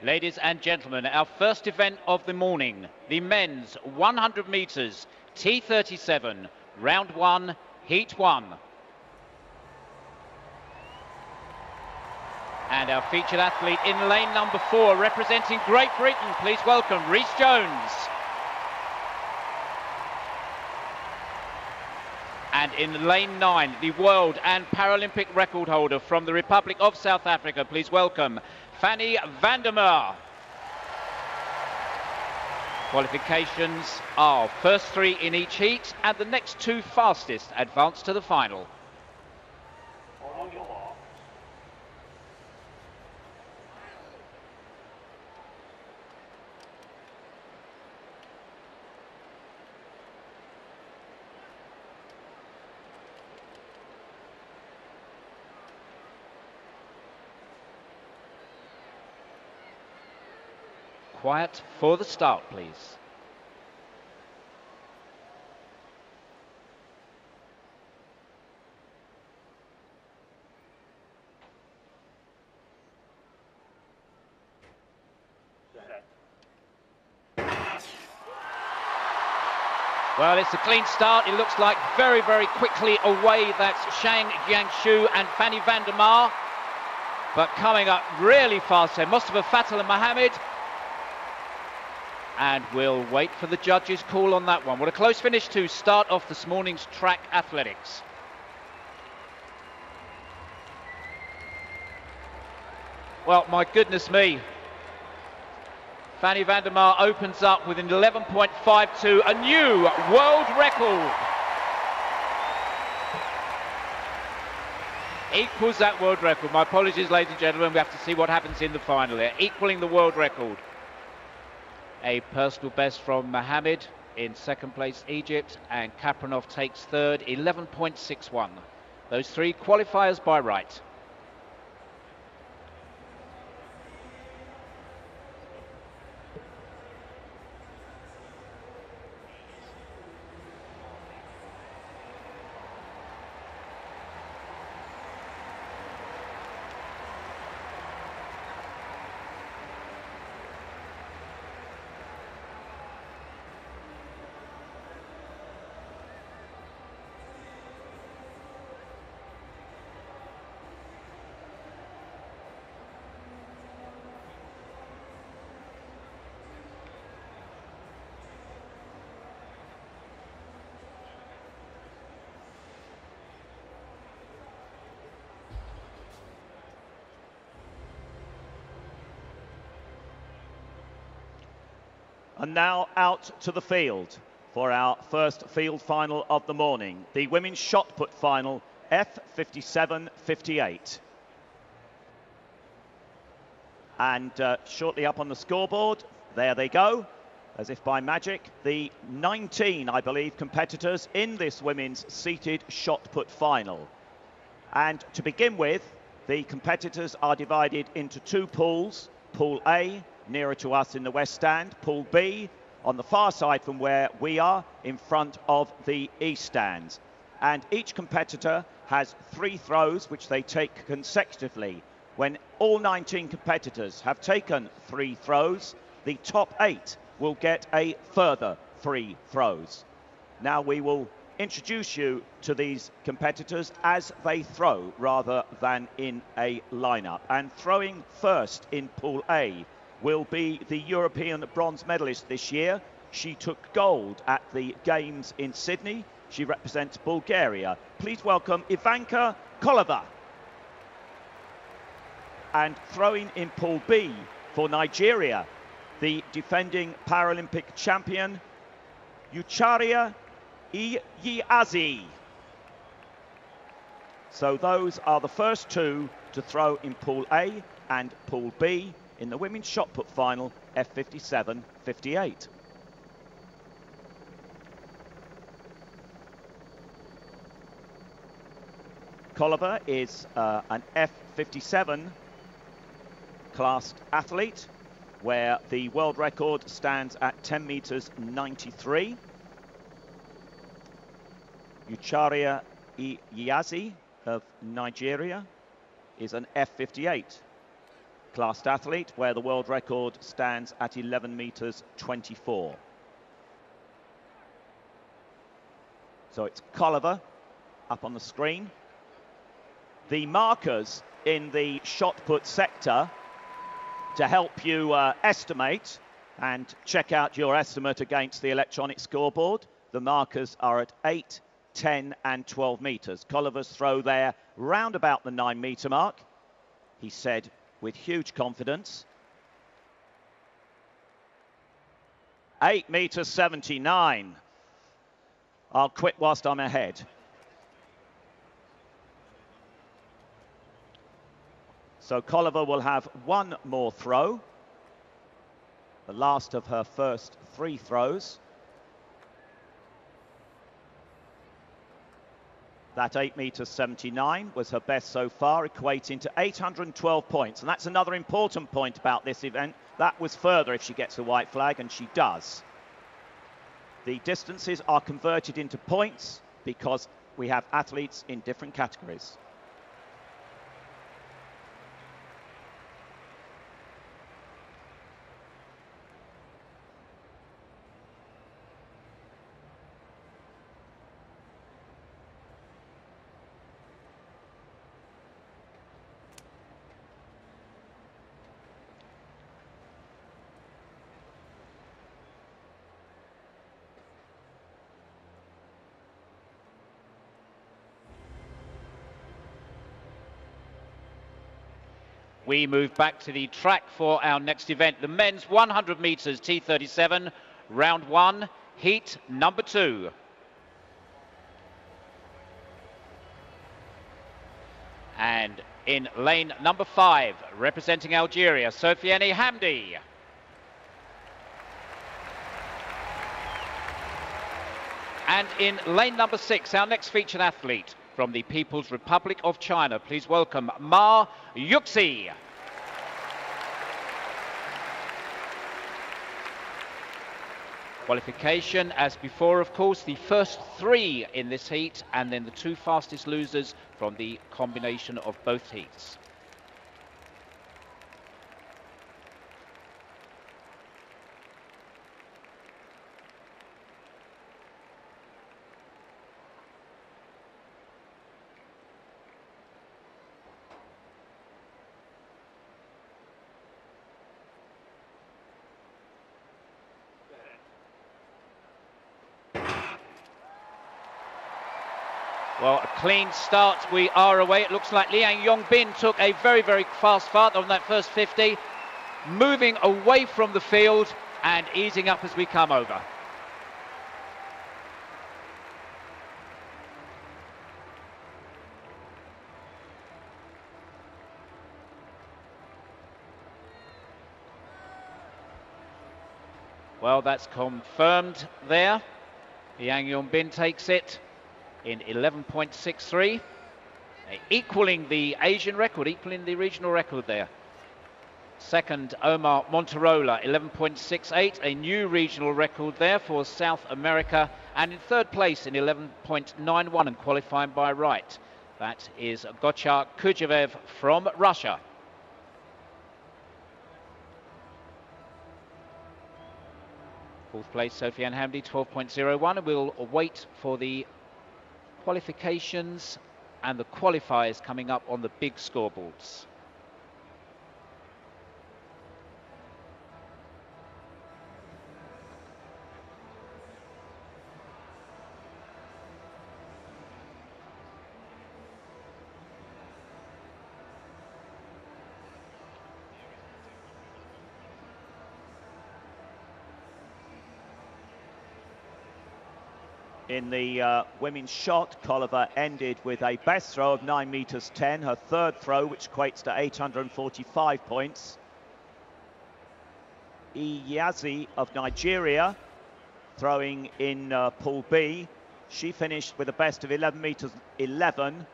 Ladies and gentlemen, our first event of the morning, the men's 100 meters T37, round 1, heat 1. And our featured athlete in lane number 4, representing Great Britain, please welcome Rhys Jones. And in lane 9, the world and Paralympic record holder from the Republic of South Africa, please welcome Fanny van der Merwe. Qualifications are first 3 in each heat, and the next 2 fastest advance to the final. Quiet for the start, please. Well, it's a clean start. It looks like very, very quickly away. That's Zhang Jiangshu and Fanny van der Merwe. But coming up really fast there, Mustafa Fatal and Mohammed. And we'll wait for the judges' call on that one. What a close finish to start off this morning's track athletics. Well, my goodness me. Fanny van der Merwe opens up with an 11.52, a new world record. Equals that world record. My apologies, ladies and gentlemen. We have to see what happens in the final here. Equaling the world record. A personal best from Mohammed in second place, Egypt, and Kapranov takes third, 11.61. Those 3 qualifiers by right. And now out to the field for our first field final of the morning, the women's shot put final, F57-58. And shortly up on the scoreboard, there they go, as if by magic, the 19, I believe, competitors in this women's seated shot put final. And to begin with, the competitors are divided into 2 pools. Pool A, nearer to us in the west stand. Pool B, on the far side from where we are, in front of the east stands. And each competitor has 3 throws, which they take consecutively. When all 19 competitors have taken 3 throws, the top 8 will get a further 3 throws. Now we will introduce you to these competitors as they throw, rather than in a lineup. And throwing first in Pool A will be the European bronze medalist this year. She took gold at the Games in Sydney. She represents Bulgaria. Please welcome Ivanka Kolova. And throwing in Pool B for Nigeria, the defending Paralympic champion, Ucharia Iyiazi. So those are the first 2 to throw in Pool A and Pool B in the women's shot put final, F57-58. Kolova is an F57 classed athlete, where the world record stands at 10 meters 93. Ucharia Iyiazi of Nigeria is an F58 classed athlete, where the world record stands at 11 meters 24. So it's Colliver up on the screen. The markers in the shot put sector to help you estimate and check out your estimate against the electronic scoreboard. The markers are at 8, 10 and 12 meters. Colliver's throw there round about the 9 meter mark, he said with huge confidence. 8 meters 79. I'll quit whilst I'm ahead. So Colliver will have one more throw, the last of her first 3 throws. That 8 meters 79 was her best so far, equating to 812 points. And that's another important point about this event. That was further if she gets a white flag, and she does. The distances are converted into points because we have athletes in different categories. We move back to the track for our next event, the men's 100 meters T37, round 1, heat number 2. And in lane number 5, representing Algeria, Soufiane Hamdi. And in lane number 6, our next featured athlete, from the People's Republic of China, please welcome Ma Yuxi. Qualification, as before, of course, the first 3 in this heat, and then the 2 fastest losers from the combination of both heats. Well, a clean start. We are away. It looks like Liang Yongbin took a very, very fast start on that first 50, moving away from the field and easing up as we come over. Well, that's confirmed there. Liang Yongbin takes it in 11.63, equaling the Asian record, equaling the regional record there. Second, Omar Monterola, 11.68, a new regional record there for South America. And in third place in 11.91 and qualifying by right, that is Gochar Kujavev from Russia. Fourth place, Soufiane Hamdi, 12.01, and we'll wait for the qualifications and the qualifiers coming up on the big scoreboards. In the women's shot, Colliver ended with a best throw of 9 meters 10, her third throw, which equates to 845 points. Iyazi of Nigeria, throwing in Pool B, she finished with a best of 11 meters 11,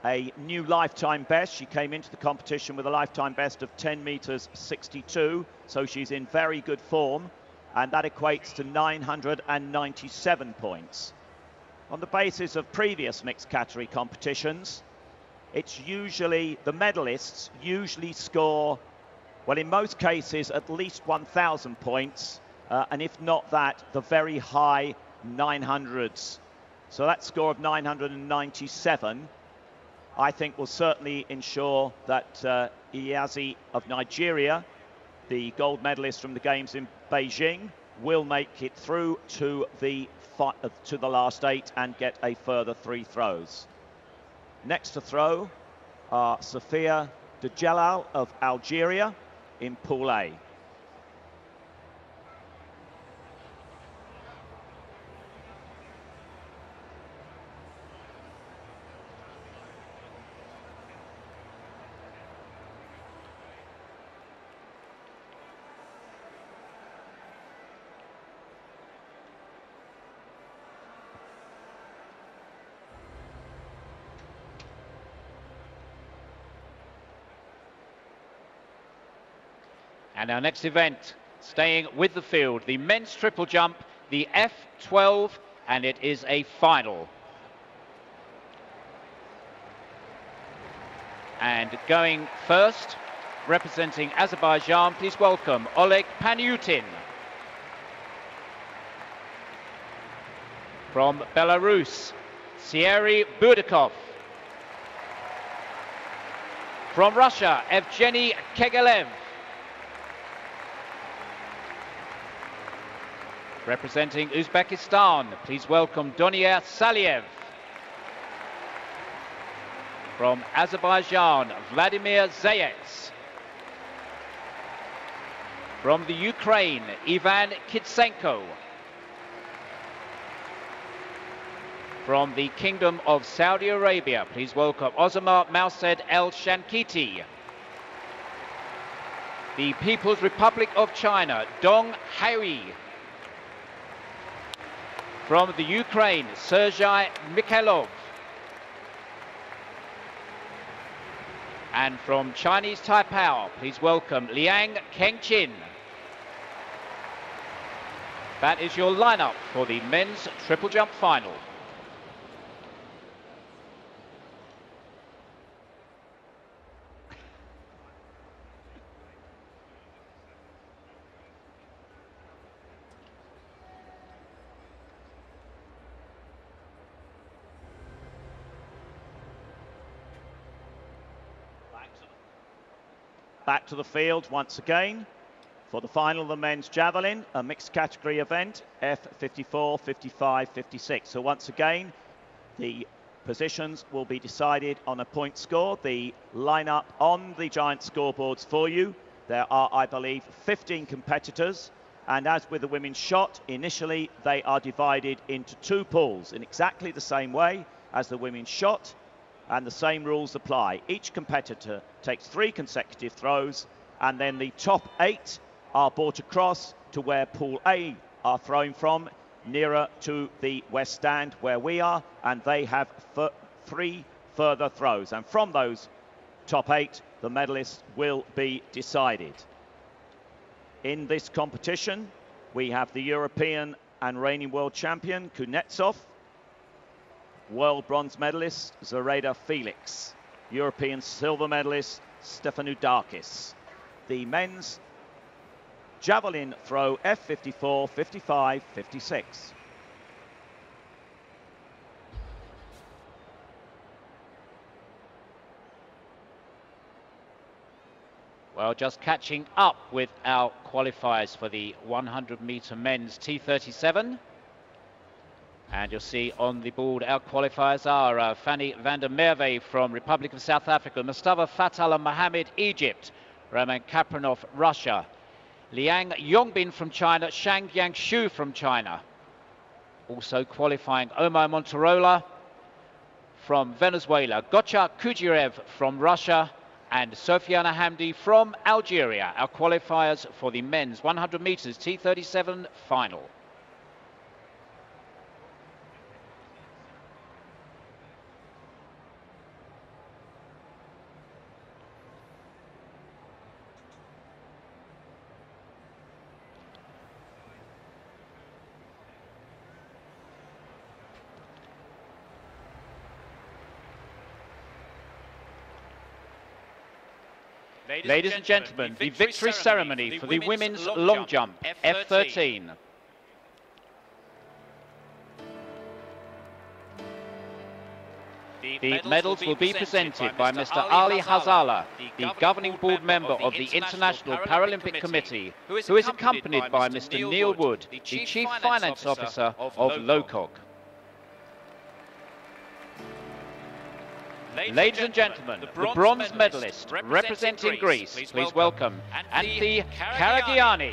a new lifetime best. She came into the competition with a lifetime best of 10 meters 62, so she's in very good form. And that equates to 997 points. On the basis of previous mixed category competitions, it's usually, the medalists usually score Well, in most cases, at least 1,000 points, and if not that, the very high 900s. So that score of 997, I think, will certainly ensure that Iyazi of Nigeria, the gold medalist from the Games in Beijing, will make it through to the last 8 and get a further 3 throws. Next to throw are Sophia Djelal of Algeria in Pool A. And our next event, staying with the field, the men's triple jump, the F12, and it is a final. And going first, representing Azerbaijan, please welcome Oleg Panyutin. From Belarus, Sieri Budikov. From Russia, Evgeny Kegelev. Representing Uzbekistan, please welcome Donier Saliev. From Azerbaijan, Vladimir Zayets. From the Ukraine, Ivan Kitsenko. From the Kingdom of Saudi Arabia, please welcome Ozamar Maused El Shankiti. The People's Republic of China, Dong Haui. From the Ukraine, Sergei Mikhailov. And from Chinese Taipei, please welcome Liang Kengqin. That is your lineup for the men's triple jump final. Back to the field once again for the final of the men's javelin, a mixed category event, F54-55-56. So once again, the positions will be decided on a point score. The lineup on the giant scoreboards for you. There are, I believe, 15 competitors. And as with the women's shot, initially they are divided into 2 pools in exactly the same way as the women's shot. And the same rules apply. Each competitor takes 3 consecutive throws, and then the top 8 are brought across to where Pool A are thrown from, nearer to the west stand where we are, and they have 3 further throws. And from those top 8, the medalists will be decided. In this competition, we have the European and reigning world champion, Kuznetsov, world bronze medalist Zareda Felix, European silver medalist Stefanudakis. The men's javelin throw F54-55-56. Well, just catching up with our qualifiers for the 100-meter men's T37. And you'll see on the board our qualifiers are Fanny van der Merwe from Republic of South Africa, Mustafa Fatal Mohammed, Egypt, Roman Kapranov, Russia, Liang Yongbin from China, Shang Yangshu from China. Also qualifying Omar Monterola from Venezuela, Gocha Kujirev from Russia, and Sofiana Hamdi from Algeria. Our qualifiers for the men's 100 meters T37 final. Ladies and gentlemen, the victory ceremony for the women's long jump F13. The medals will be presented by Mr. Ali Hazala, the governing board member of the International Paralympic Committee, who is accompanied by Mr. Neil Wood, the Chief Finance Officer of LOCOG. Ladies and gentlemen, the bronze medalist representing Greece, please welcome Anthi Karagiani.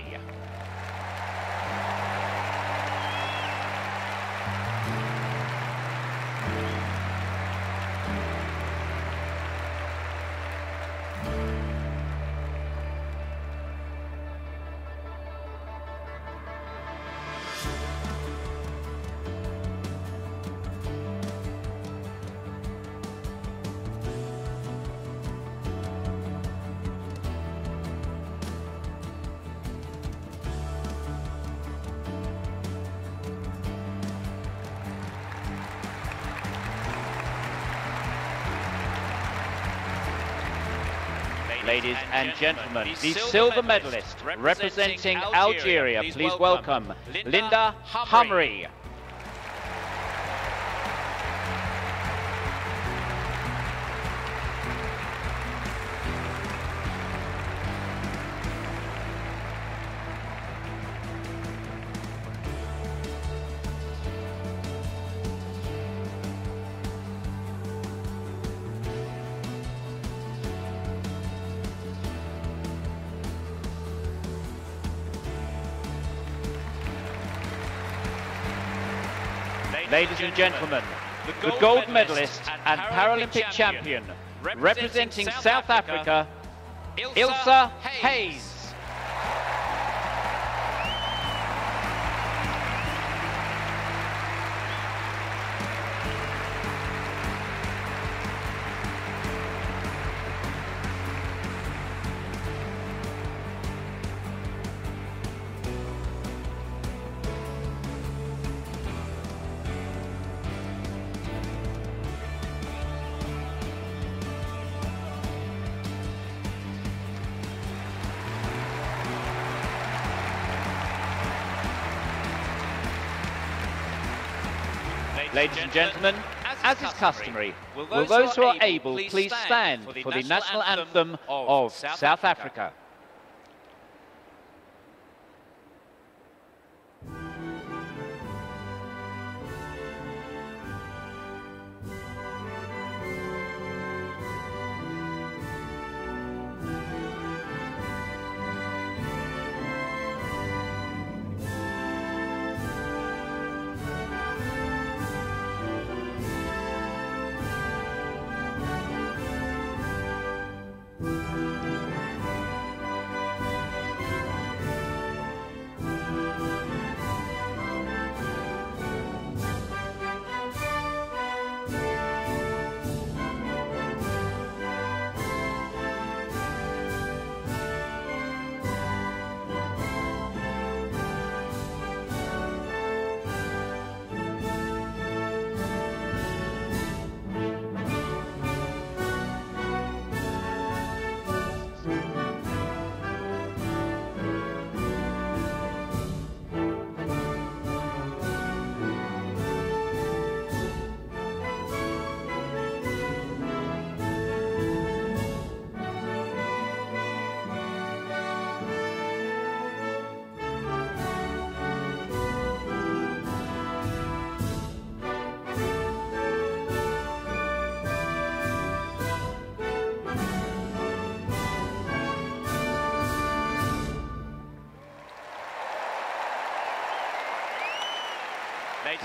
Ladies and gentlemen, the silver medalist representing Algeria, please welcome Linda Humry. Ladies and gentlemen, the gold medalist and Paralympic champion, representing South Africa, Ilse Hayes. Ladies and gentlemen, as is customary, will those who are able please stand for the national anthem of South Africa.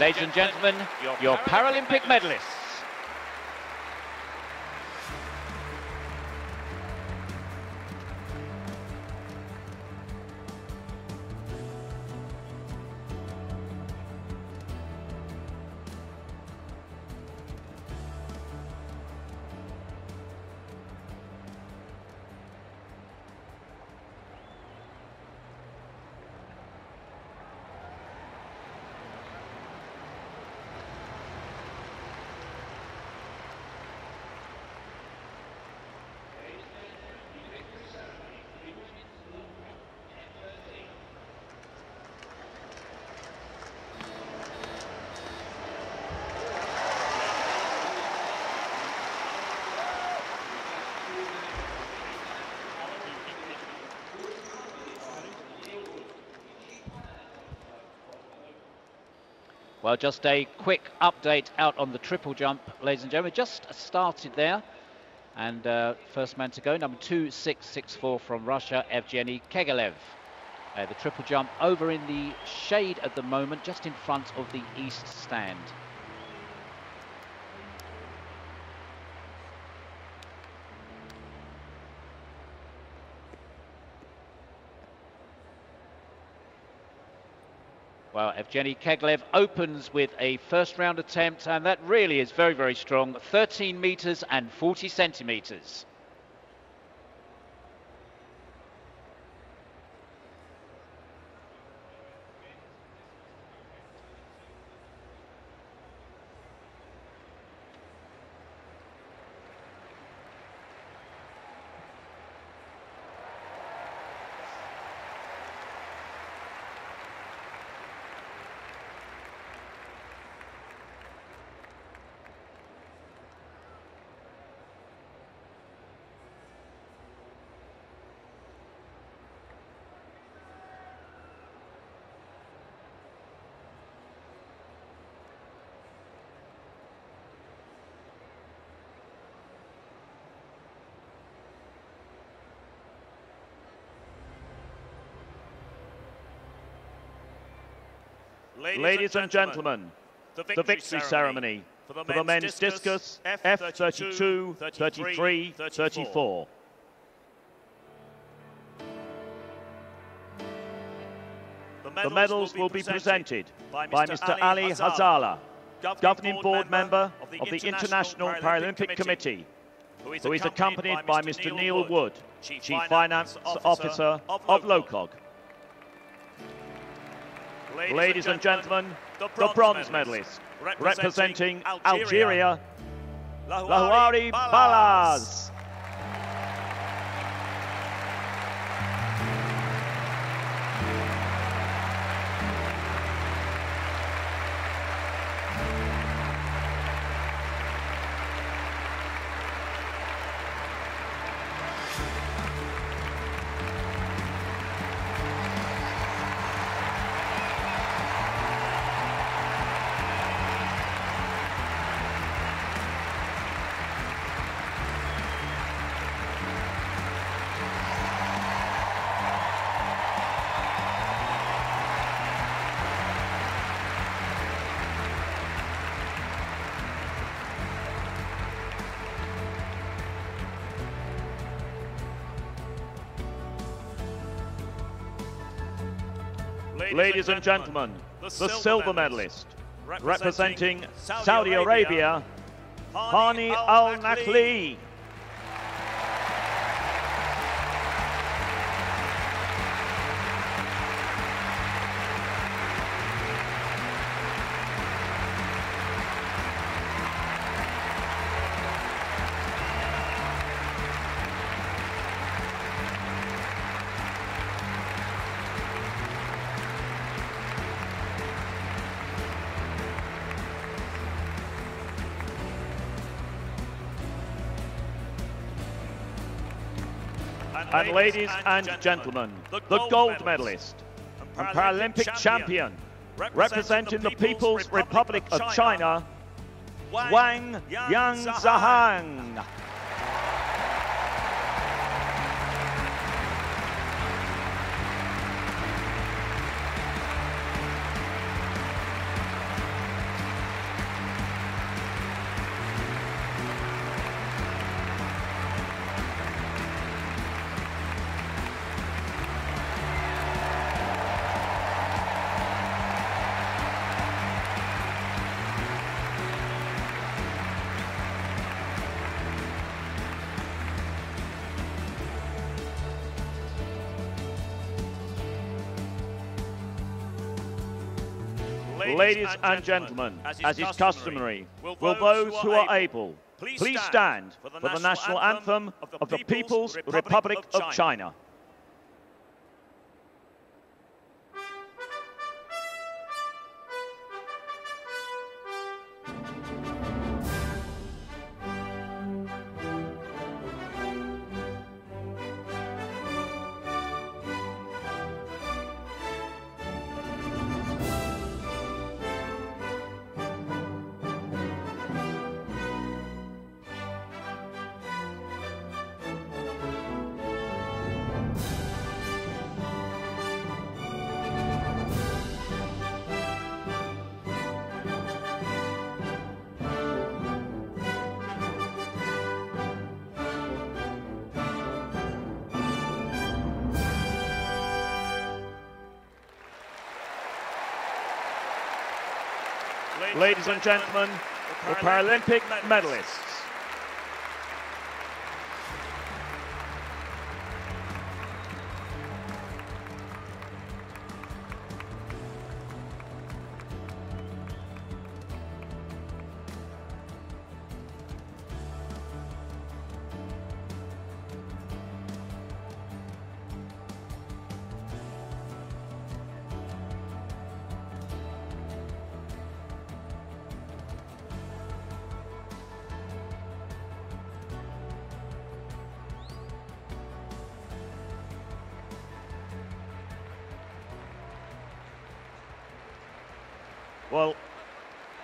Ladies and gentlemen, your Paralympic medalists. Well, just a quick update out on the triple jump, ladies and gentlemen. Just started there. And first man to go, number 2664 from Russia, Evgeny Kegelev. The triple jump over in the shade at the moment, just in front of the east stand. Well, Evgeny Kegelev opens with a first round attempt, and that really is very, very strong. 13 meters and 40 centimeters. Ladies and gentlemen, the victory ceremony for the men's discus F32, 33, 34. The medals will be presented by Mr. Ali Hazala, governing board member of the International Paralympic Committee, who is accompanied by Mr. Neil Wood, Chief Finance Officer of LOCOG. Ladies and gentlemen, the bronze medalist, representing Algeria, Lahouari Balaz. Ladies and gentlemen, the silver medalist, representing Saudi Arabia, Hani Al-Nakhli. And ladies and gentlemen, the gold medalist and Paralympic champion, representing the People's Republic of China, Wang Yangzhang. Ladies and gentlemen, as is customary, will those who are able please stand for the national anthem of the People's Republic of China. ladies and gentlemen, the Paralympic medalists.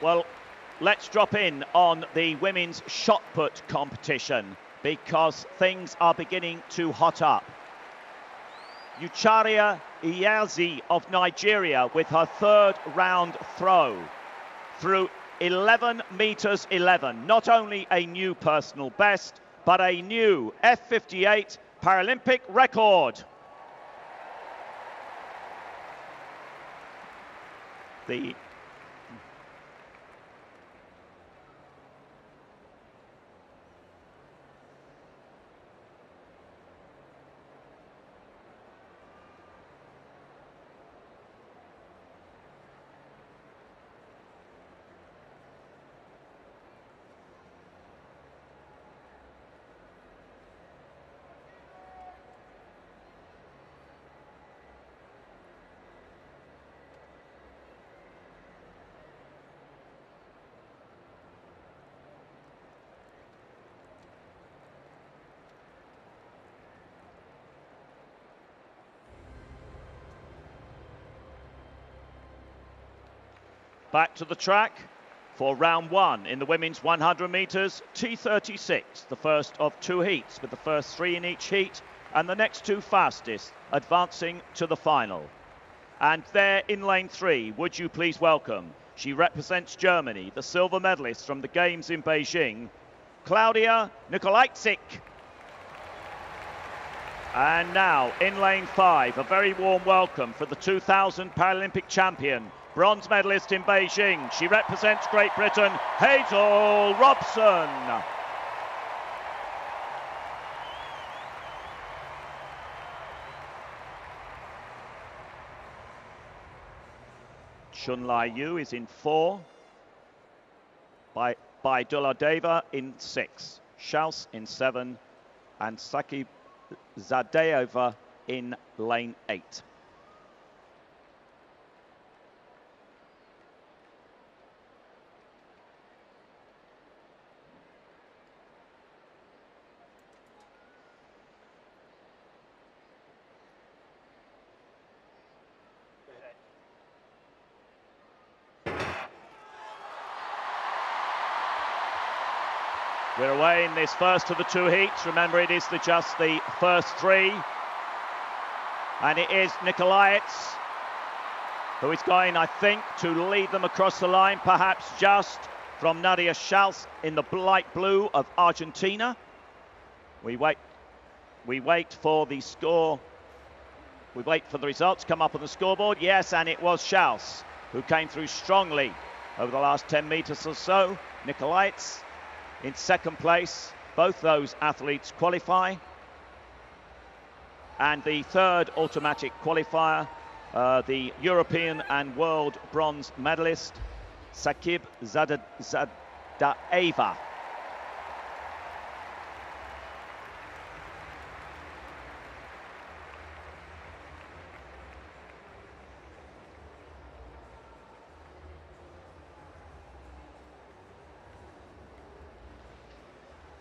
Well, let's drop in on the women's shot put competition because things are beginning to hot up. Ucharia Iyazi of Nigeria with her third round throw through 11 meters 11. Not only a new personal best, but a new F58 Paralympic record. Back to the track for round one in the women's 100 metres T36, the first of two heats, with the first three in each heat and the next two fastest advancing to the final. And there in lane three, would you please welcome, she represents Germany, the silver medalist from the Games in Beijing, Klaudia Nikolaitzik. And now in lane five, a very warm welcome for the 2000 Paralympic champion, bronze medalist in Beijing. She represents Great Britain, Hazel Robson. Chunlai Yu is in 4, by Duladeva in 6, Schaus in 7, and Sakib Zadeova in lane 8. We're away in this first of the two heats. Remember, it is just the first three. And it is Nikolaitz who is going, I think, to lead them across the line, perhaps just from Nadia Schaus in the light blue of Argentina. We wait for the score. We wait for the results to come up on the scoreboard. Yes, and it was Schaus who came through strongly over the last 10 meters or so. Nikolaitz in second place. Both those athletes qualify. And the third automatic qualifier, the European and world bronze medalist, Sakib Zadaeva.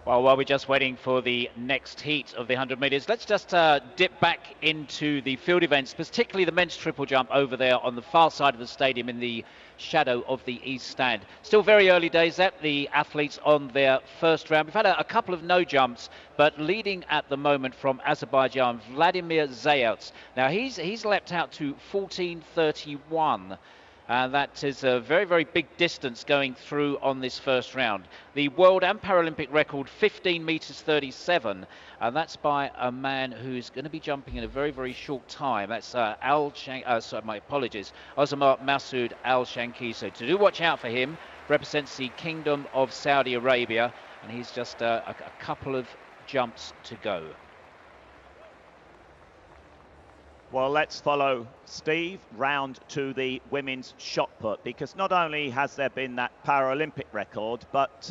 Well, while we're just waiting for the next heat of the 100 metres, let's just dip back into the field events, particularly the men's triple jump over there on the far side of the stadium in the shadow of the east stand. Still very early days, that the athletes on their first round. We've had a couple of no jumps, but leading at the moment from Azerbaijan, Vladimir Zayelts. Now he's leapt out to 14:31. And that is a very, very big distance going through on this first round. The world and Paralympic record, 15 meters 37, and that's by a man who's going to be jumping in a very, very short time. That's sorry, my apologies, Osama Masoud Al-Shanki. So to do watch out for him, represents the Kingdom of Saudi Arabia, and he's just a couple of jumps to go. Well, let's follow Steve round to the women's shot put, because not only has there been that Paralympic record, but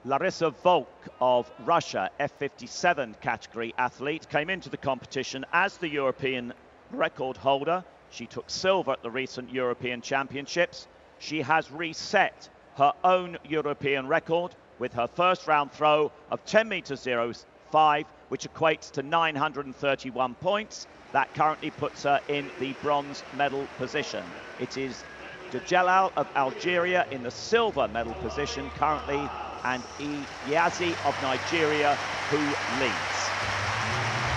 Larissa Volk of Russia, F57 category athlete, came into the competition as the European record holder. She took silver at the recent European Championships. She has reset her own European record with her first round throw of 10 meters 05, which equates to 931 points. That currently puts her in the bronze medal position. It is Djalal of Algeria in the silver medal position currently, and Iyazi of Nigeria who leads.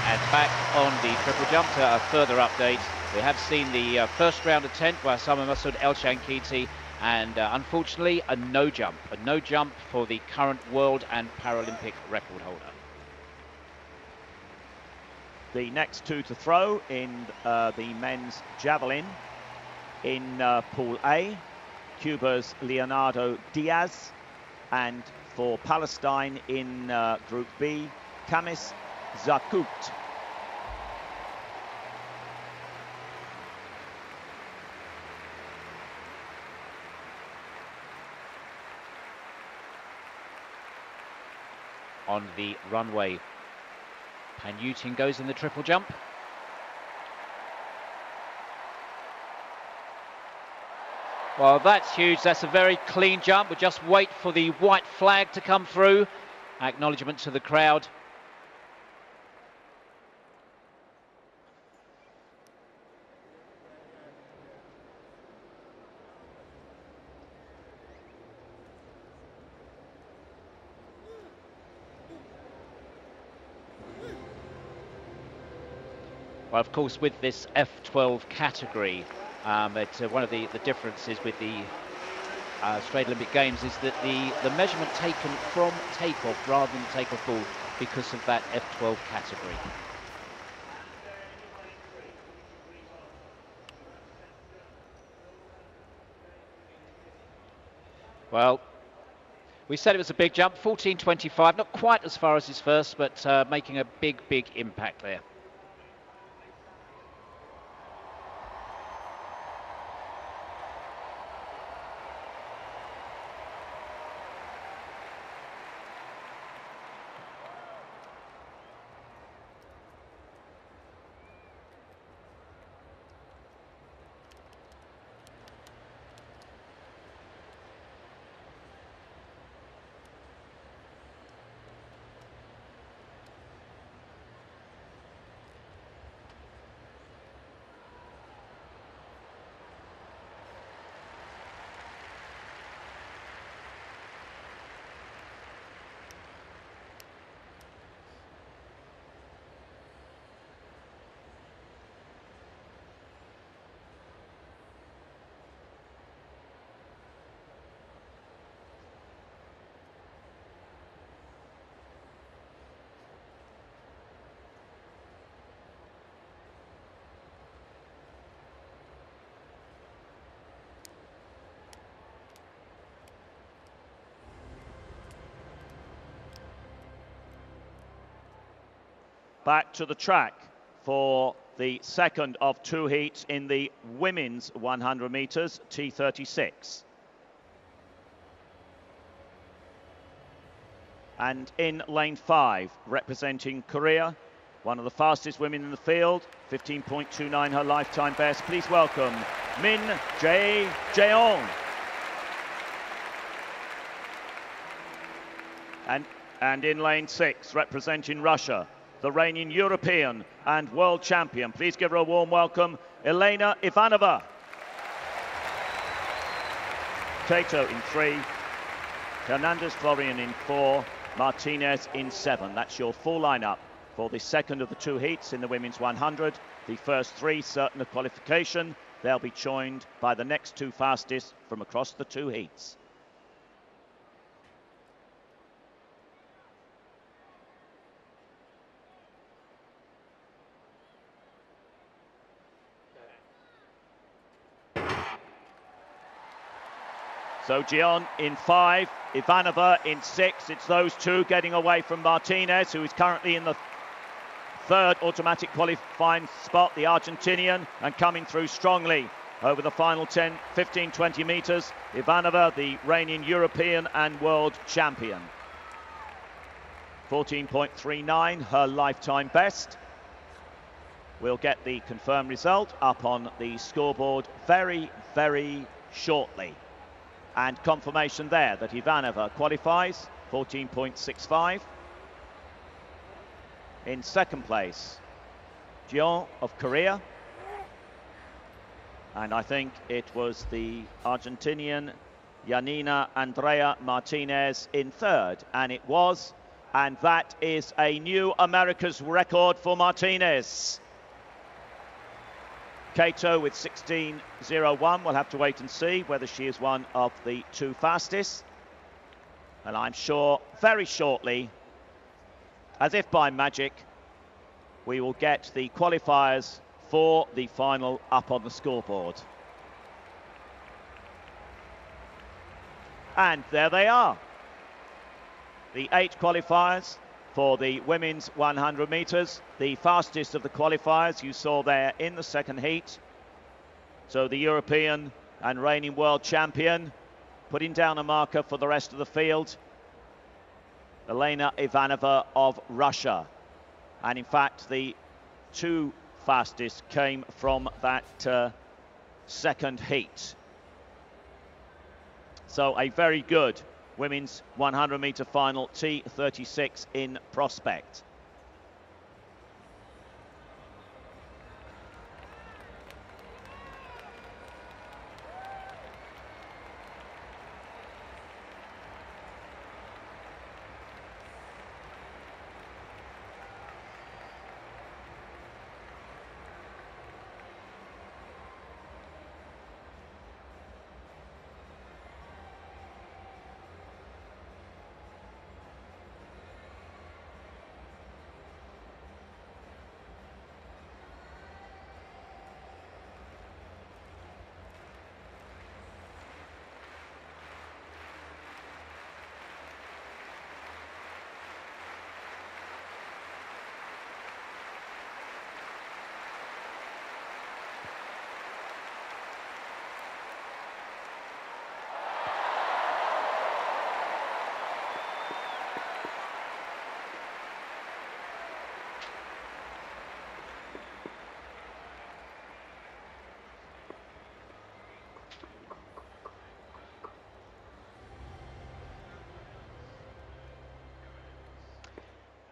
And back on the triple jump to a further update. We have seen the first round attempt by Osama Masoud El-Shankiti, and unfortunately a no jump for the current world and Paralympic record holder. The next two to throw in the men's javelin in Pool A, Cuba's Leonardo Diaz, and for Palestine in Group B, Kamis Zakut. On the runway, Panyutin goes in the triple jump. Well, that's huge. That's a very clean jump. We'll just wait for the white flag to come through. Acknowledgement to the crowd. Well, of course, with this F12 category, it's one of the differences with the Straight Olympic Games is that the measurement taken from takeoff rather than takeoff ball because of that F12 category. Well, we said it was a big jump, 14.25, not quite as far as his first, but making a big, big impact there. Back to the track for the second of two heats in the women's 100 meters, T36. And in lane 5, representing Korea, one of the fastest women in the field, 15.29 her lifetime best. Please welcome Min Jae-jeong. And in lane 6, representing Russia, the reigning European and world champion. Please give her a warm welcome, Elena Ivanova. Tato in 3, Hernandez Florian in 4, Martinez in 7. That's your full lineup for the second of the two heats in the women's 100. The first 3 certain of qualification. they'll be joined by the next two fastest from across the two heats. So Gion in 5, Ivanova in 6. It's those two getting away from Martinez, who is currently in the third automatic qualifying spot, the Argentinian, and coming through strongly over the final 10, 15, 20 metres. Ivanova, the reigning European and world champion. 14.39, her lifetime best. We'll get the confirmed result up on the scoreboard very, very shortly. And confirmation there that Ivanova qualifies, 14.65. In second place, Gion of Korea. And I think it was the Argentinian Yanina Andrea Martinez in third. And it was, and that is a new America's record for Martinez. Kato with 16.01. We'll have to wait and see whether she is one of the two fastest. And I'm sure very shortly, as if by magic, we will get the qualifiers for the final up on the scoreboard. And there they are. The 8 qualifiers for the women's 100 metres, the fastest of the qualifiers you saw there in the second heat. So the European and reigning world champion putting down a marker for the rest of the field, Elena Ivanova of Russia. And in fact, the 2 fastest came from that second heat. So a very good women's 100 metre final, T36 in prospect.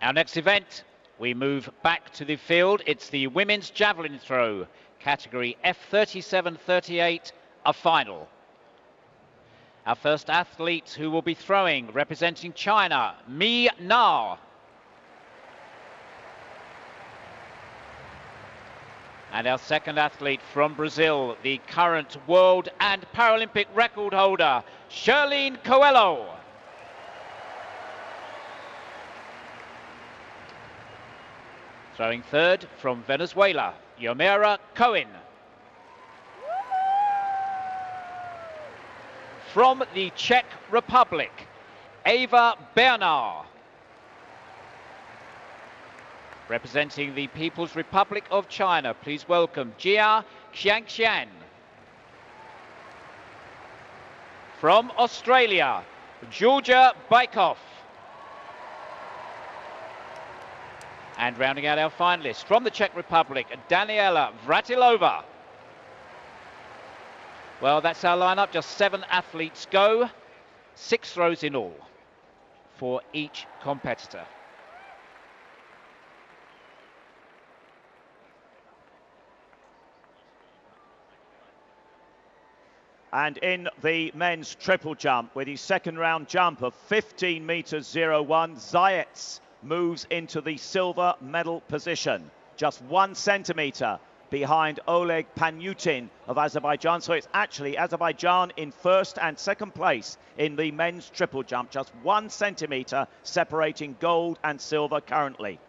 Our next event, we move back to the field. It's the women's javelin throw, category F37-38, a final. Our first athlete who will be throwing, representing China, Mi Na. And our second athlete from Brazil, the current world and Paralympic record holder, Charlene Coelho. Throwing third from Venezuela, Yomera Cohen. From the Czech Republic, Eva Bernard. Representing the People's Republic of China, please welcome Jia Xiangxian. From Australia, Georgia Bykov. And rounding out our finalists, from the Czech Republic, Daniela Vratilova. Well, that's our lineup. Just 7 athletes go. 6 throws in all for each competitor. And in the men's triple jump, with his second round jump of 15 meters 01, Zayets moves into the silver medal position. Just 1 centimetre behind Oleg Panyutin of Azerbaijan. So it's actually Azerbaijan in first and second place in the men's triple jump, just 1 centimetre separating gold and silver currently.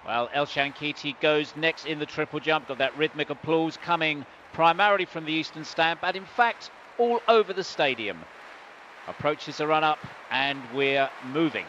Well, Elshan Kiti goes next in the triple jump. Got that rhythmic applause coming primarily from the eastern stand, but in fact all over the stadium. Approaches the run-up and we're moving.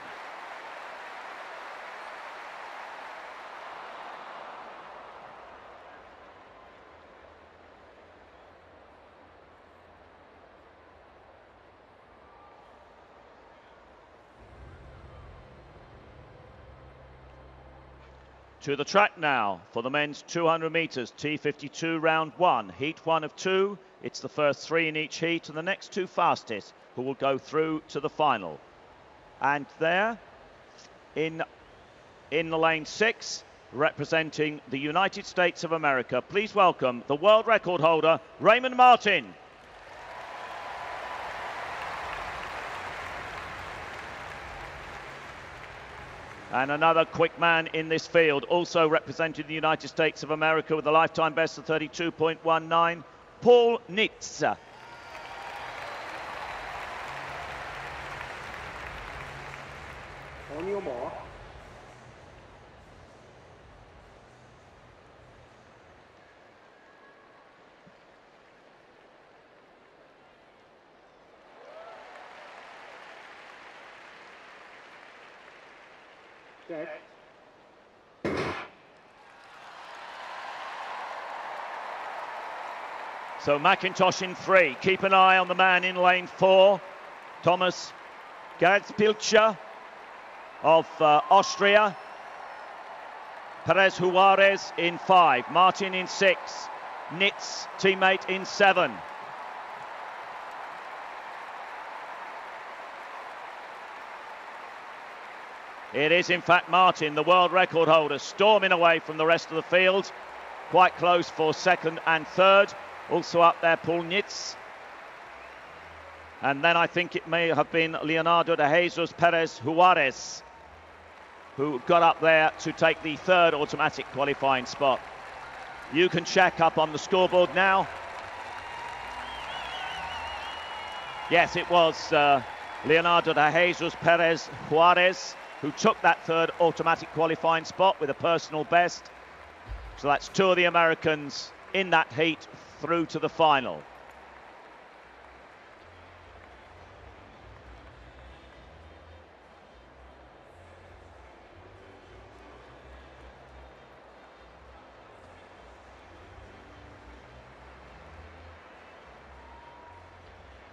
To the track now for the men's 200 metres, T52 round 1, heat 1 of 2. It's the first 3 in each heat and the next 2 fastest who will go through to the final. And there in the lane 6, representing the United States of America, please welcome the world record holder, Raymond Martin. And another quick man in this field, also representing the United States of America with a lifetime best of 32.19, Paul Nitz. On your mark. Set. So McIntosh in 3. Keep an eye on the man in lane 4, Thomas Gadzpilcha of Austria. Perez Juarez in 5. Martin in 6. Nitz, teammate, in 7. It is in fact Martin, the world record holder, storming away from the rest of the field. Quite close for second and third. Also up there, Paul Nitz. And then I think it may have been Leonardo de Jesus Perez Juarez who got up there to take the third automatic qualifying spot. You can check up on the scoreboard now. Yes, it was Leonardo de Jesus Perez Juarez who took that third automatic qualifying spot with a personal best. So that's 2 of the Americans in that heat through to the final.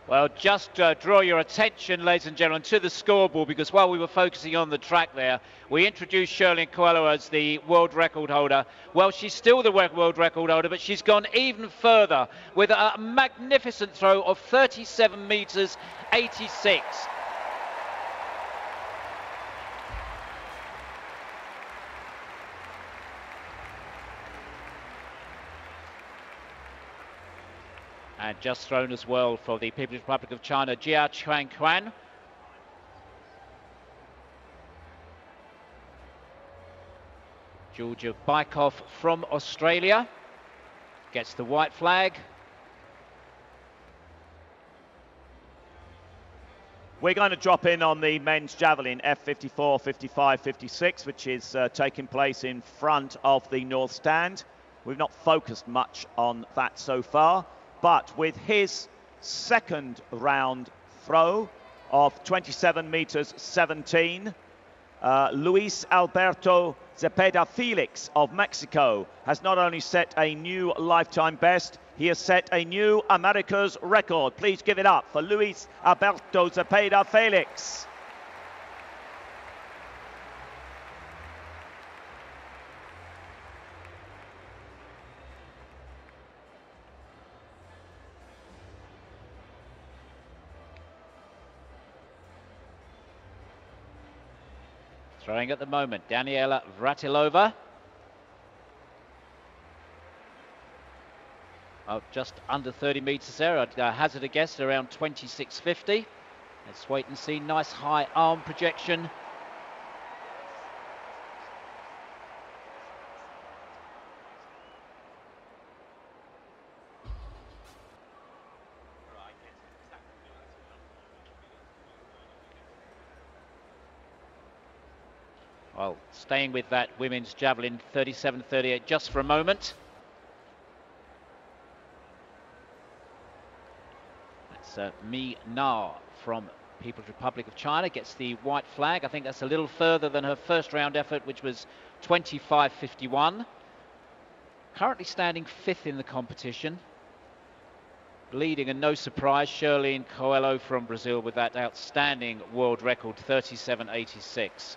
Well, just draw your attention, ladies and gentlemen, to the scoreboard, because while we were focusing on the track there, we introduced Shirley Coelho as the world record holder. Well, she's still the world record holder, but she's gone even further with a magnificent throw of 37 metres 86. And just thrown as well for the People's Republic of China, Jia Chuan. Georgia Bykov from Australia gets the white flag. We're going to drop in on the men's Javelin F54-55-56, which is taking place in front of the north stand. We've not focused much on that so far. But with his second round throw of 27 metres 17, Luis Alberto Zepeda-Felix of Mexico has not only set a new lifetime best, he has set a new America's record. Please give it up for Luis Alberto Zepeda-Felix. Throwing at the moment, Daniela Vratilova. Oh, just under 30 metres there. I'd hazard a guess around 26.50. Let's wait and see. Nice high arm projection. Well, staying with that women's javelin 37-38 just for a moment. That's Mi Na from People's Republic of China, gets the white flag. I think that's a little further than her first round effort, which was 25.51. Currently standing 5th in the competition. Leading, and no surprise, Shirlene Coelho from Brazil with that outstanding world record 37.86.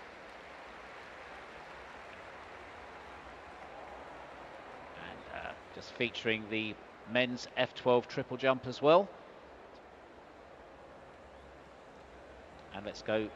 Just featuring the men's F12 triple jump as well. And let's go.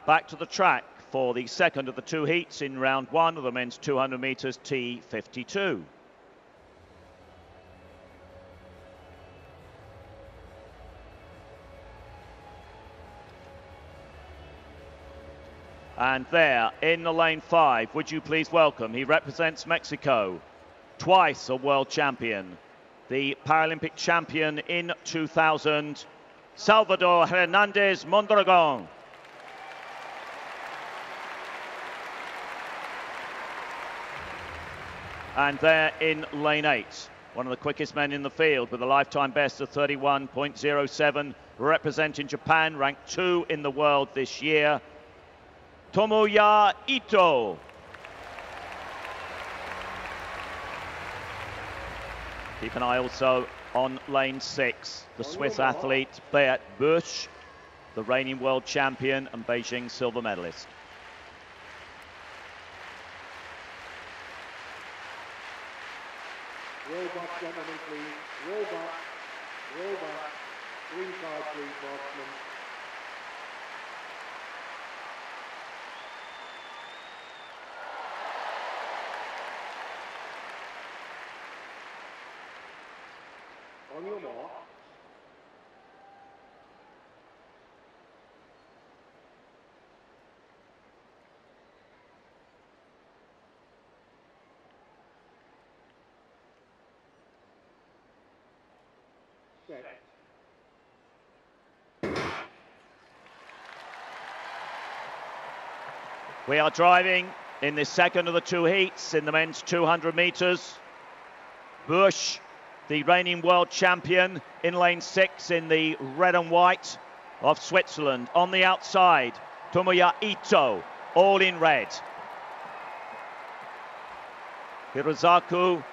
Back to the track for the second of the two heats in round one of the men's 200 metres T52. And there in the lane 5, would you please welcome, he represents Mexico, twice a world champion, the Paralympic champion in 2000, Salvador Hernandez Mondragon. And there in lane 8, one of the quickest men in the field with a lifetime best of 31.07, representing Japan, ranked 2 in the world this year, Tomoya Ito. Keep an eye also on lane 6, the Swiss athlete Beat Busch, the reigning world champion and Beijing silver medalist. Roll back, gentlemen, please. Roll back. Roll back. Green card, please, marksman. On your mark. Set. We are driving in the second of the two heats in the men's 200 metres. Bush, the reigning world champion, in lane 6 in the red and white of Switzerland. On the outside, Tomoya Ito, all in red. Hirozaku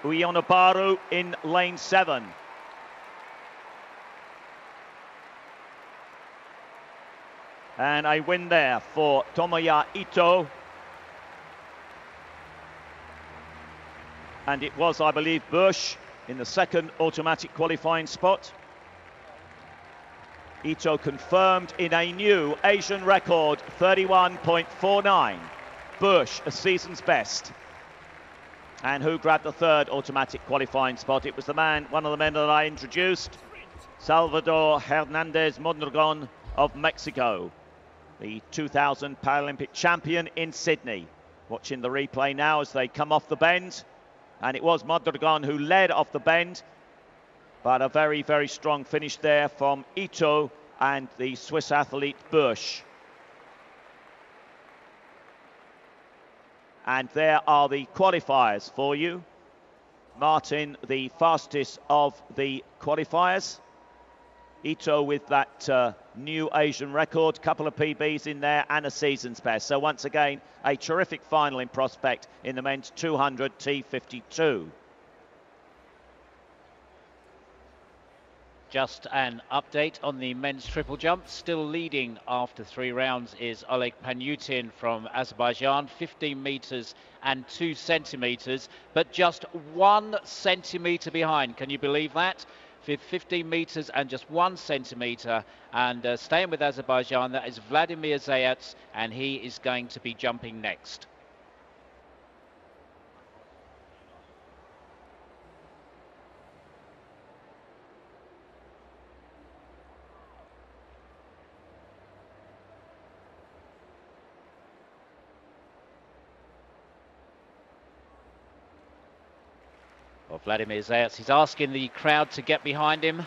Uyonobaru in lane 7. And a win there for Tomoya Ito. And it was, I believe, Bush in the second automatic qualifying spot. Ito confirmed in a new Asian record, 31.49. Bush, a season's best. And who grabbed the third automatic qualifying spot? It was the man, one of the men that I introduced, Salvador Hernandez Mondragon of Mexico, the 2000 Paralympic champion in Sydney. Watching the replay now as they come off the bend. And it was Mondragon who led off the bend. But a very, very strong finish there from Ito and the Swiss athlete Bush. And there are the qualifiers for you. Martin, the fastest of the qualifiers. Ito with that new Asian record, couple of PBs in there and a season's best. So once again, a terrific final in prospect in the men's 200 T52. Just an update on the men's triple jump. Still leading after 3 rounds is Oleg Panyutin from Azerbaijan, 15 meters and 2 centimeters, but just 1 centimeter behind. Can you believe that? 15 meters and just 1 centimeter. And staying with Azerbaijan, that is Vladimir Zayats, and he is going to be jumping next. Well, Vladimir Zayats, he's asking the crowd to get behind him.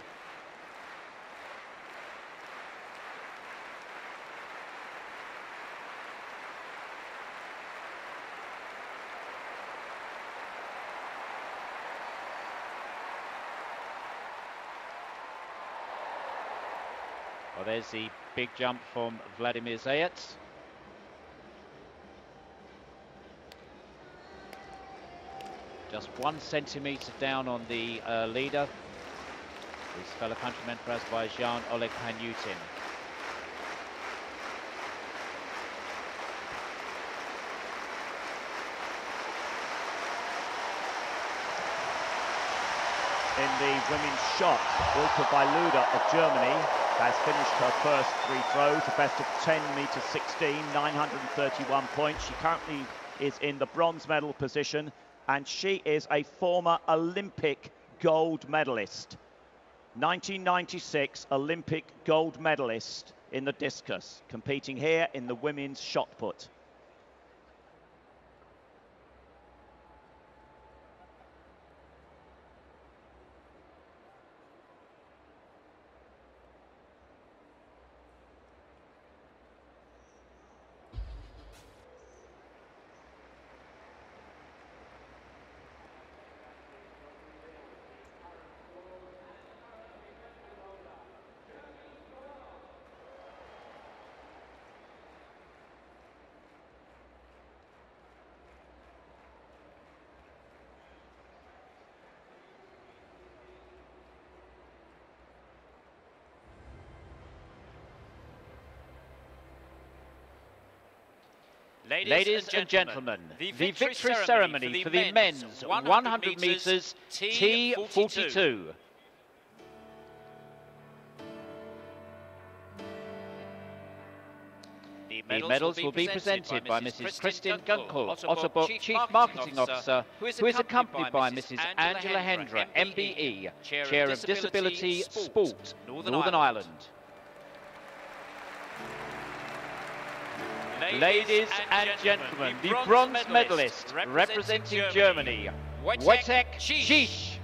Well, there's the big jump from Vladimir Zayats. Just 1 centimetre down on the leader, his fellow countryman for Azerbaijan, Oleg Panyutin. In the women's shot, Ilka Bailuda of Germany has finished her first 3 throws, a best of 10 meters 16, 931 points. She currently is in the bronze medal position, and she is a former Olympic gold medalist. 1996 Olympic gold medalist in the discus, competing here in the women's shot put. Ladies and gentlemen, the victory ceremony for the men's 100 meters T42. The medals will be presented by Mrs. Kristin Gunkel, Otterbock Chief Marketing Officer, who is accompanied by Mrs. Angela Hendra, MBE, Chair of Disability Sport, Northern Ireland. Ladies and gentlemen, the bronze medalist representing Germany, Wojtek Dziś.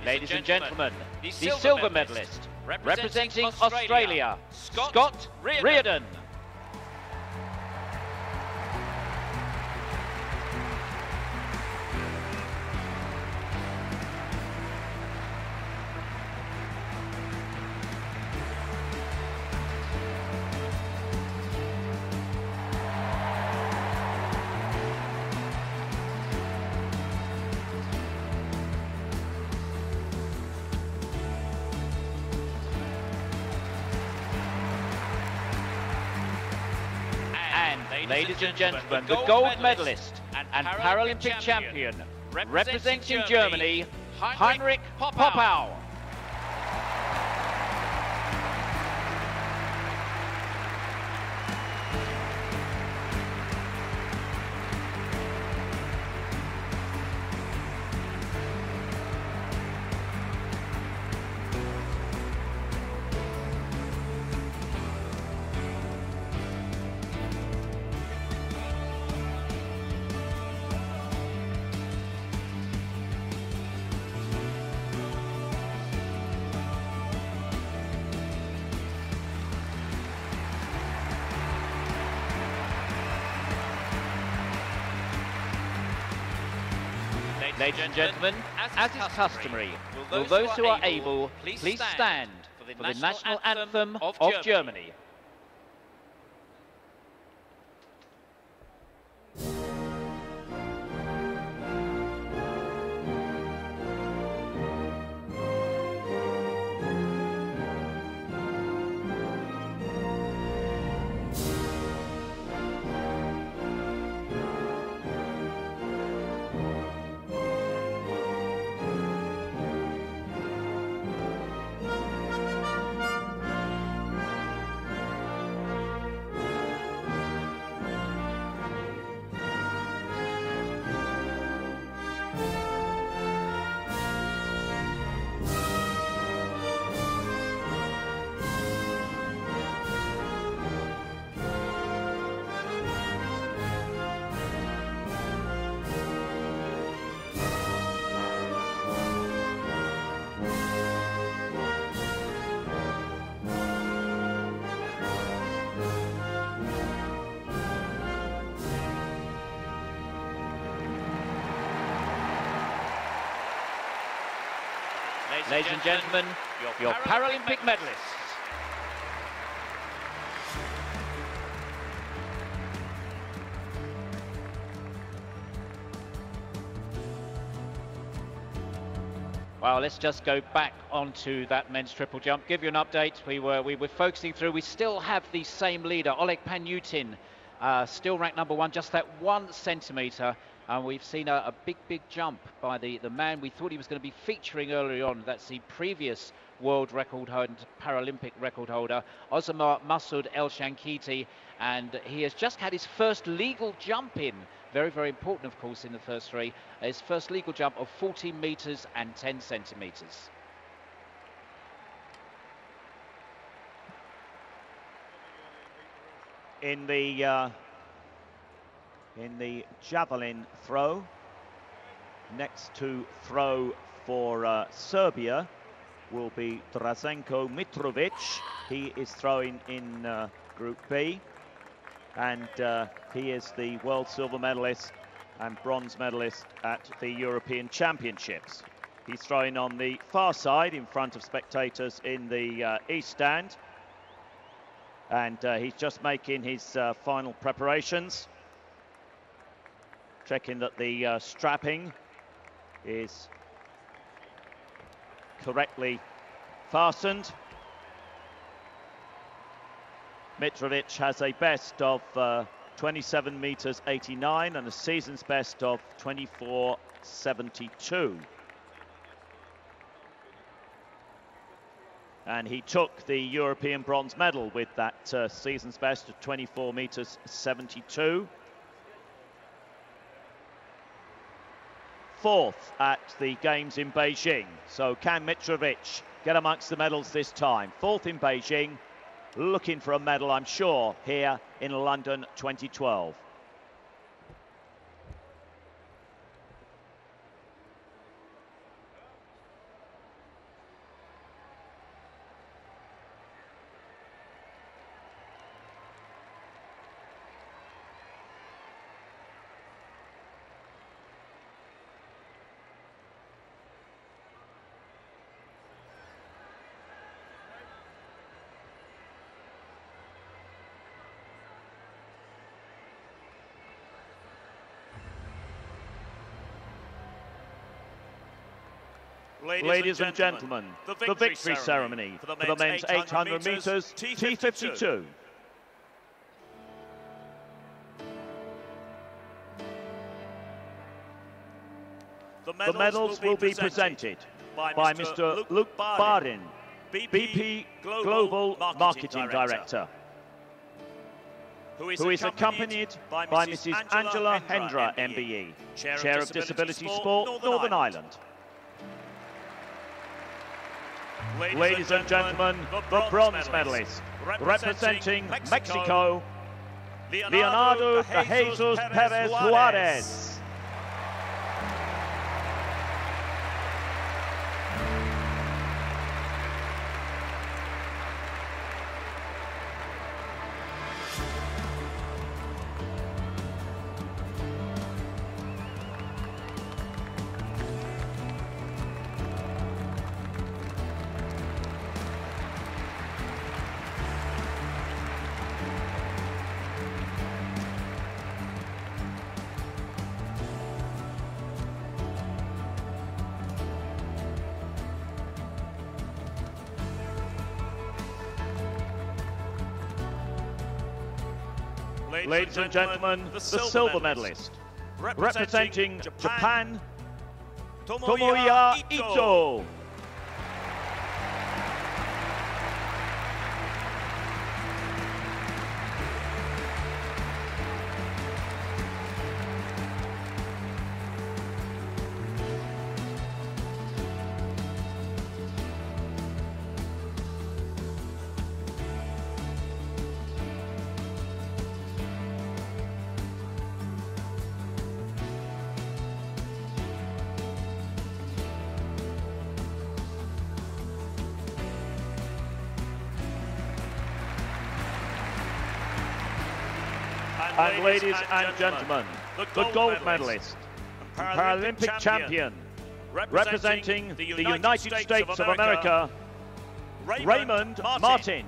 Ladies and gentlemen, the silver medalist, representing Australia, Scott Reardon. Ladies and gentlemen, the gold medalist and Paralympic champion, representing Germany, Heinrich Poppau. Ladies and gentlemen, as is customary, will those who are able please stand for the national anthem of Germany. Ladies and gentlemen, your Paralympic medalists. Well, let's just go back onto that men's triple jump, give you an update. We were focusing through, we still have the same leader, Oleg Panyutin, still ranked number one, just that 1 centimetre. And we've seen a big jump by the man we thought he was going to be featuring earlier on. That's the previous world record holder, Paralympic record holder, Ozamar Masoud El Shankiti. And he has just had his first legal jump in. Very important, of course, in the first three. His first legal jump of 14 metres and 10 centimetres. In the javelin throw, next to throw for Serbia will be Drazenko Mitrovic. He is throwing in Group B, and he is the world silver medalist and bronze medalist at the European Championships. He's throwing on the far side in front of spectators in the east stand, and he's just making his final preparations, checking that the strapping is correctly fastened. Mitrovic has a best of 27 meters 89 and a season's best of 24.72. And he took the European bronze medal with that season's best of 24 meters 72. Fourth at the Games in Beijing. So can Mitrovic get amongst the medals this time? Fourth in Beijing, looking for a medal, I'm sure, here in London 2012. Ladies and gentlemen, the victory ceremony for the men's 800 metres T52. The medals will be presented by Mr. Luke Bardin, BP Global Marketing Director, who is accompanied by Mrs. Angela Hendra, MBE, Chair of Disability Sport, Northern Ireland. Ladies and gentlemen, the bronze medalist, representing Mexico, Leonardo de Jesus Perez Juarez. Ladies and gentlemen, the silver medalist, representing Japan, Tomoya Ito. And ladies and gentlemen, the gold medalist, Paralympic champion, representing the United States of America, Raymond Martin.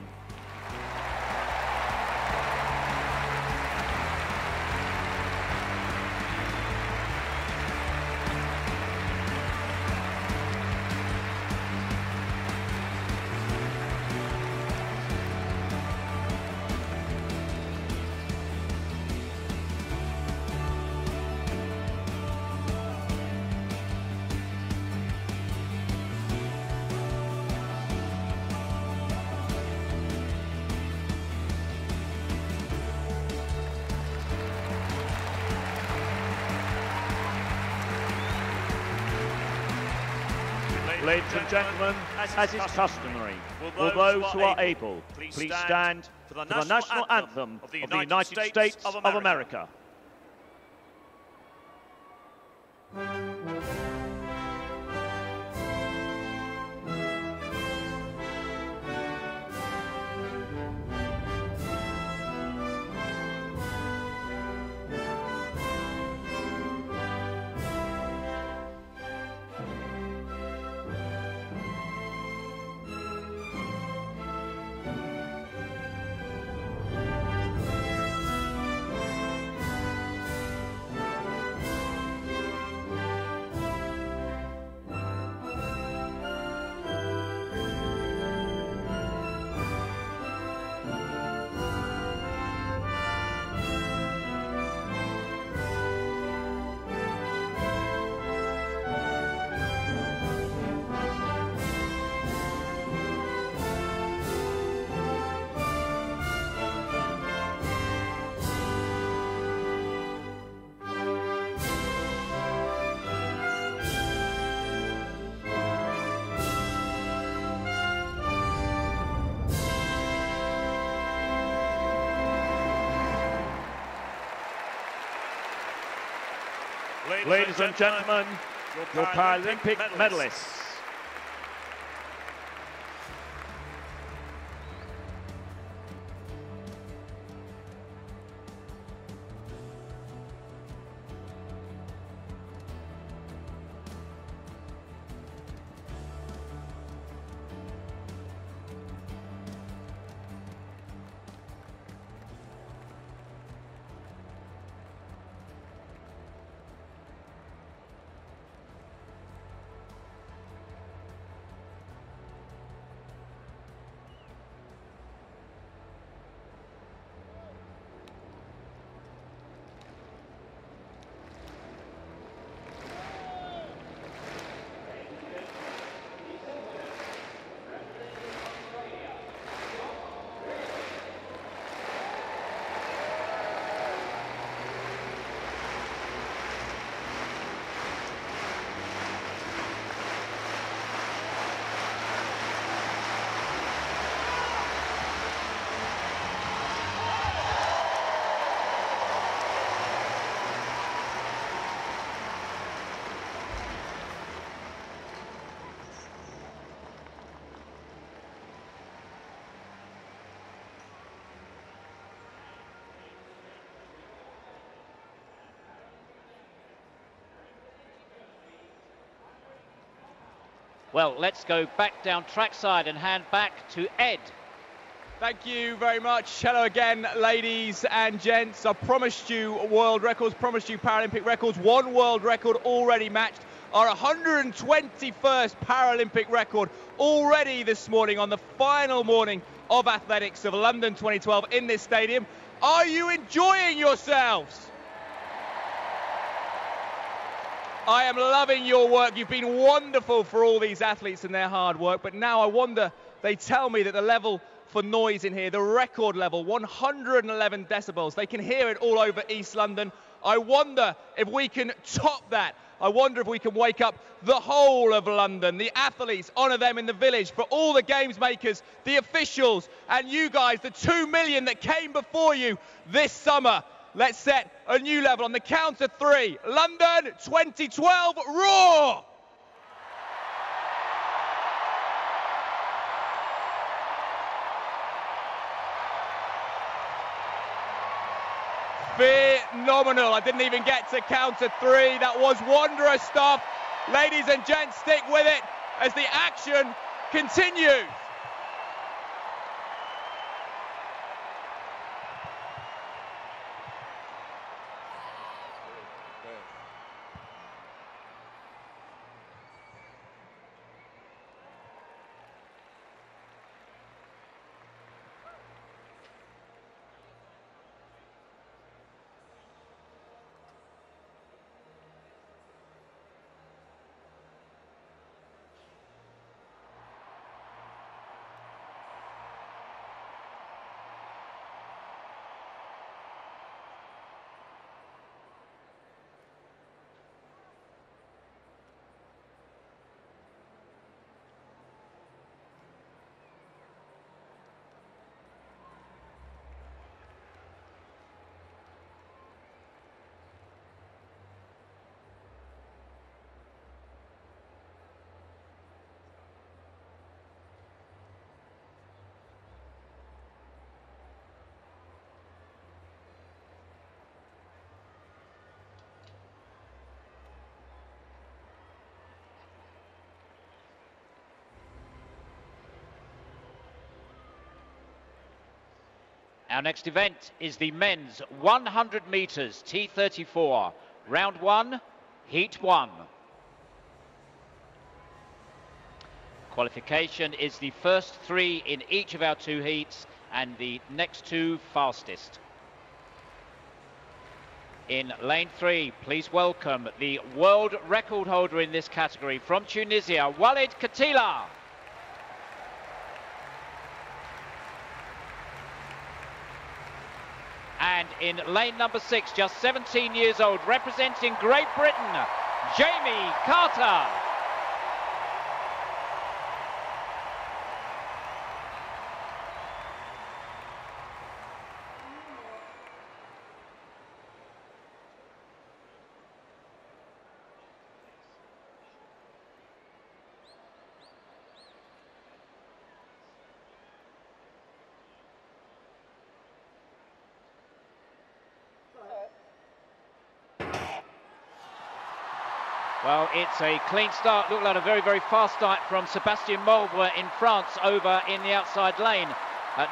Ladies and gentlemen, as is customary, will those who are able please stand for the national anthem of the United States of America. Ladies and gentlemen, your Paralympic medalists. Well, let's go back down trackside and hand back to Ed. Thank you very much. Hello again, ladies and gents. I promised you world records, promised you Paralympic records. One world record already matched. Our 121st Paralympic record already this morning on the final morning of athletics of London 2012 in this stadium. Are you enjoying yourselves? I am loving your work. You've been wonderful for all these athletes and their hard work, but now I wonder, they tell me that the level for noise in here, the record level, 111 decibels. They can hear it all over East London. I wonder if we can top that. I wonder if we can wake up the whole of London, the athletes, honour them in the village, for all the games makers, the officials, and you guys, the 2 million that came before you this summer. Let's set a new level on the count of three. London 2012, roar! Phenomenal. I didn't even get to count to three. That was wondrous stuff. Ladies and gents, stick with it as the action continues. Our next event is the men's 100 metres T34, round one, heat one. Qualification is the first three in each of our two heats and the next two fastest. In lane three, please welcome the world record holder in this category from Tunisia, Walid Katila. And in lane number 6, just 17 years old, representing Great Britain, Jamie Carter. Well, it's a clean start. Looked like a very, very fast start from Sébastien Mulder in France over in the outside lane.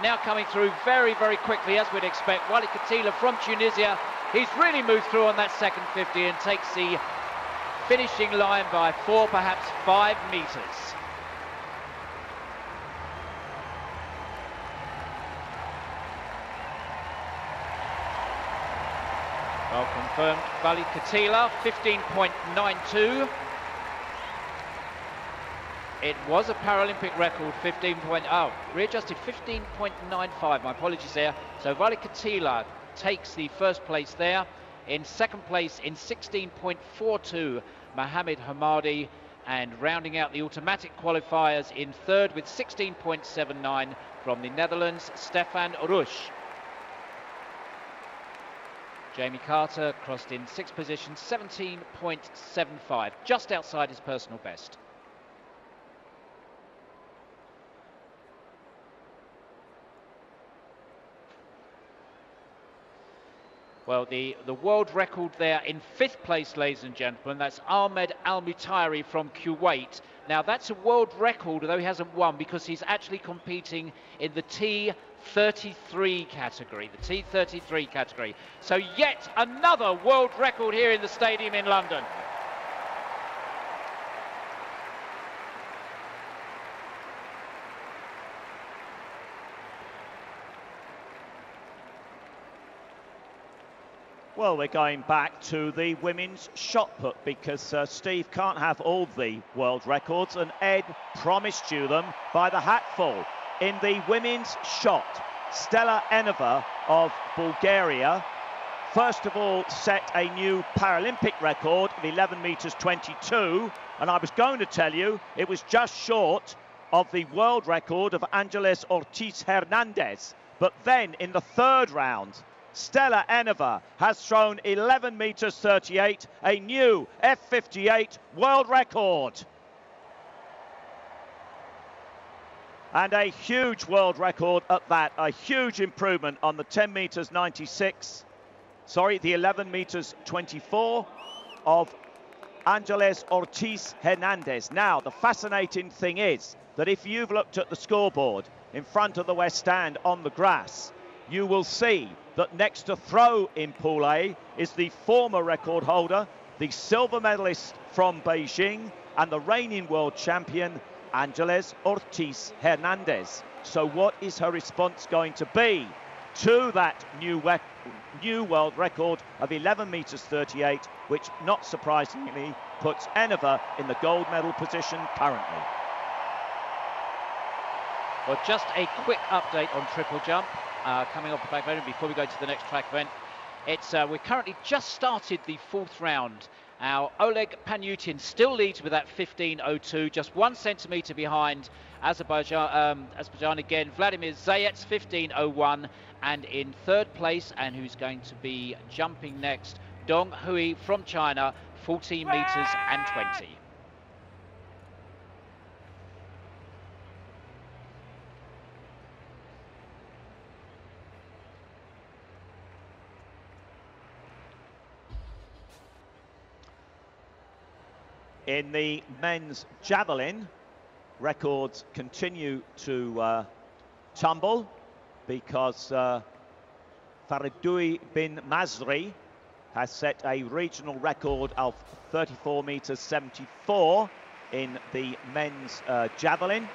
Now coming through very, very quickly, as we'd expect. Walid Katila from Tunisia. He's really moved through on that second 50 and takes the finishing line by 4, perhaps 5 metres. Well confirmed, Walid Katila, 15.92. It was a Paralympic record, readjusted 15.95, my apologies there. So Walid Katila takes the first place there. In second place in 16.42, Mohamed Hamadi, and rounding out the automatic qualifiers in third with 16.79 from the Netherlands, Stefan Rusch. Jamie Carter crossed in 6th position, 17.75, just outside his personal best. Well, the world record there in 5th place, ladies and gentlemen, that's Ahmed Al-Mutairi from Kuwait. Now, that's a world record, although he hasn't won, because he's actually competing in the T33 category, the T33 category. So yet another world record here in the stadium in London. Well, we're going back to the women's shot put because Steve can't have all the world records, and Ed promised you them by the hatful. In the women's shot, Stella Eneva of Bulgaria, first of all, set a new Paralympic record of 11 meters 22, and I was going to tell you it was just short of the world record of Angeles Ortiz Hernandez. But then in the third round, Stella Eneva has thrown 11 meters 38, a new F58 world record. And a huge world record at that, a huge improvement on the 10 meters 96, sorry, the 11 meters 24 of Angeles Ortiz Hernandez. Now, the fascinating thing is that if you've looked at the scoreboard in front of the West Stand on the grass, you will see that next to throw in Pool A is the former record holder, the silver medalist from Beijing, and the reigning world champion, Angeles Ortiz Hernandez. So what is her response going to be to that new world record of 11 meters 38, which not surprisingly puts Eneva in the gold medal position currently? Well, just a quick update on triple jump. Coming off the back event before we go to the next track event. We're currently just started the 4th round. Our Oleg Panyutin still leads with that 15.02, just 1 centimetre behind Azerbaijan again. Vladimir Zayets 15.01, and in 3rd place, and who's going to be jumping next, Dong Hui from China, 14 metres and 20. In the men's javelin, records continue to tumble because Faridui bin Masri has set a regional record of 34 meters 74 in the men's javelin.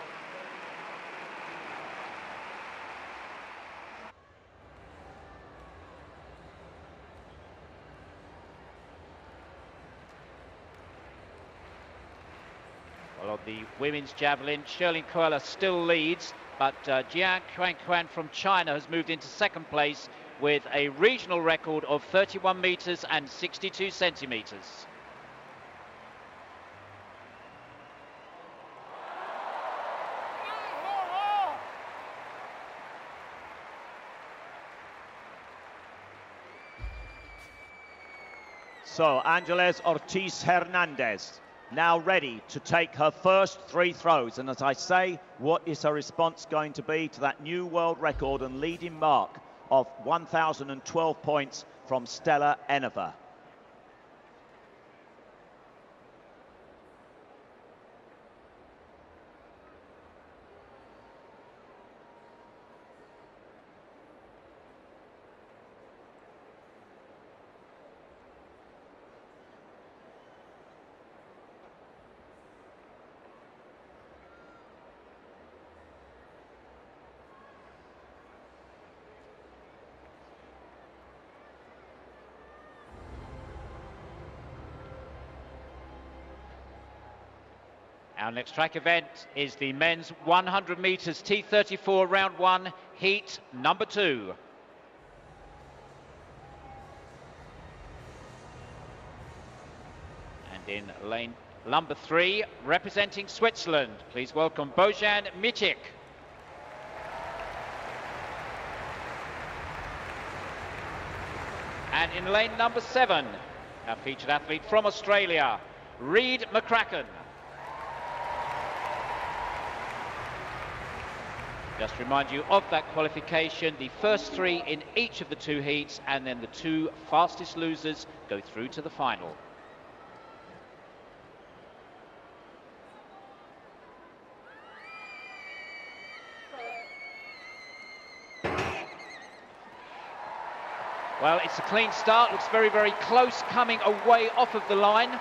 On the women's javelin, Shirley Koala still leads, but Jiang Quan from China has moved into 2nd place with a regional record of 31 meters and 62 centimeters. So Angeles Ortiz Hernandez now ready to take her first 3 throws, and as I say, what is her response going to be to that new world record and leading mark of 1,012 points from Stella Eneva? Our next track event is the men's 100 metres T34 round 1, heat number 2. And in lane number 3, representing Switzerland, please welcome Bojan Micic. And in lane number 7, our featured athlete from Australia, Reid McCracken. Just remind you of that qualification, the first 3 in each of the 2 heats, and then the 2 fastest losers go through to the final. Well, it's a clean start, looks very, very close, coming away off of the line.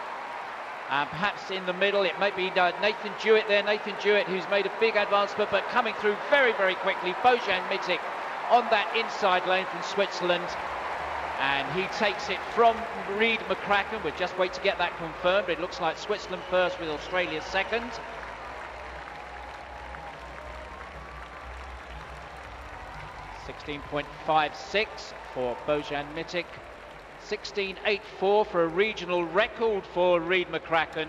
And perhaps in the middle, it might be Nathan Jewett there. Nathan Jewett, who's made a big advancement, but coming through very, very quickly. Bojan Mitic on that inside lane from Switzerland. And he takes it from Reid McCracken. We'll just wait to get that confirmed. It looks like Switzerland first with Australia second. .56 for Bojan Mitic. 16.84 for a regional record for Reid McCracken,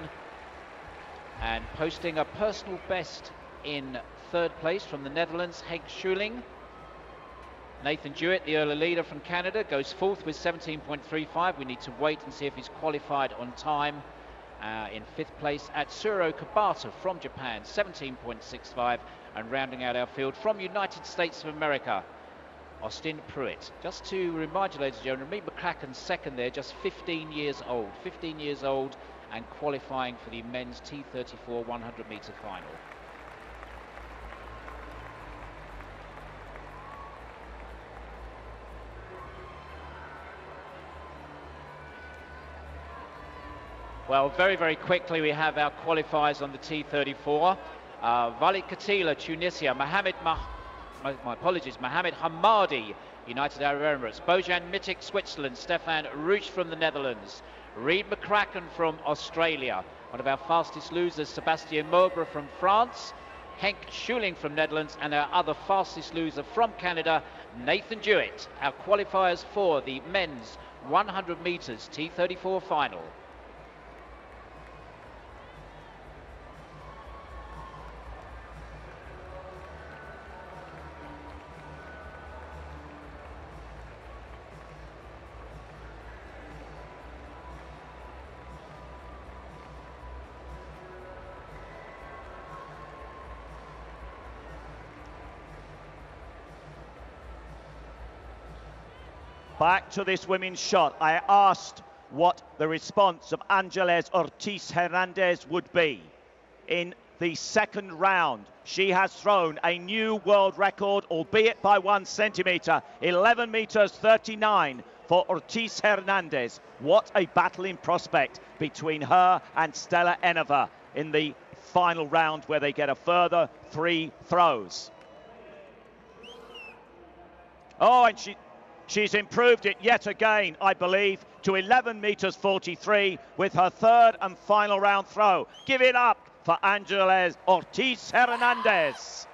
and posting a personal best in 3rd place from the Netherlands, Henk Schuling. Nathan Jewett, the early leader from Canada, goes 4th with 17.35. We need to wait and see if he's qualified on time. In 5th place Atsuro Kabata from Japan, 17.65, and rounding out our field from United States of America, Austin Pruitt. Just to remind you, ladies and gentlemen, Reid McCracken's second there, just 15 years old. 15 years old and qualifying for the men's T34 100-metre final. Well, very, very quickly we have our qualifiers on the T34. Walid Katila, Tunisia. Mohamed Hamadi, United Arab Emirates. Bojan Mitic, Switzerland. Stefan Ruch from the Netherlands. Reid McCracken from Australia. One of our fastest losers, Sebastien Maubre from France. Henk Schuling from Netherlands, and our other fastest loser from Canada, Nathan Jewett. Our qualifiers for the men's 100 metres T34 final. Back to this women's shot. I asked what the response of Angeles Ortiz Hernandez would be. In the 2nd round, she has thrown a new world record, albeit by 1 centimetre, 11 metres 39 for Ortiz Hernandez. What a battle in prospect between her and Stella Eneva in the final round, where they get a further 3 throws. Oh, and she's improved it yet again, I believe, to 11 metres 43 with her 3rd and final round throw. Give it up for Angeles Ortiz Hernandez.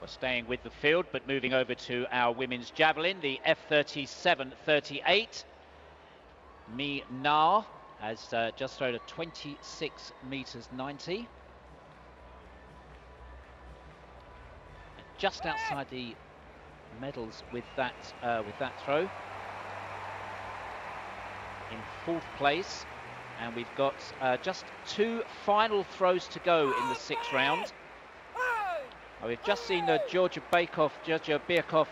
We're staying with the field, but moving over to our women's javelin, the F37-38. Mi Na has just thrown a 26 metres 90. Just outside the medals with that throw. In 4th place, and we've got just 2 final throws to go in the 6th round. We've just seen Georgia Birkhoff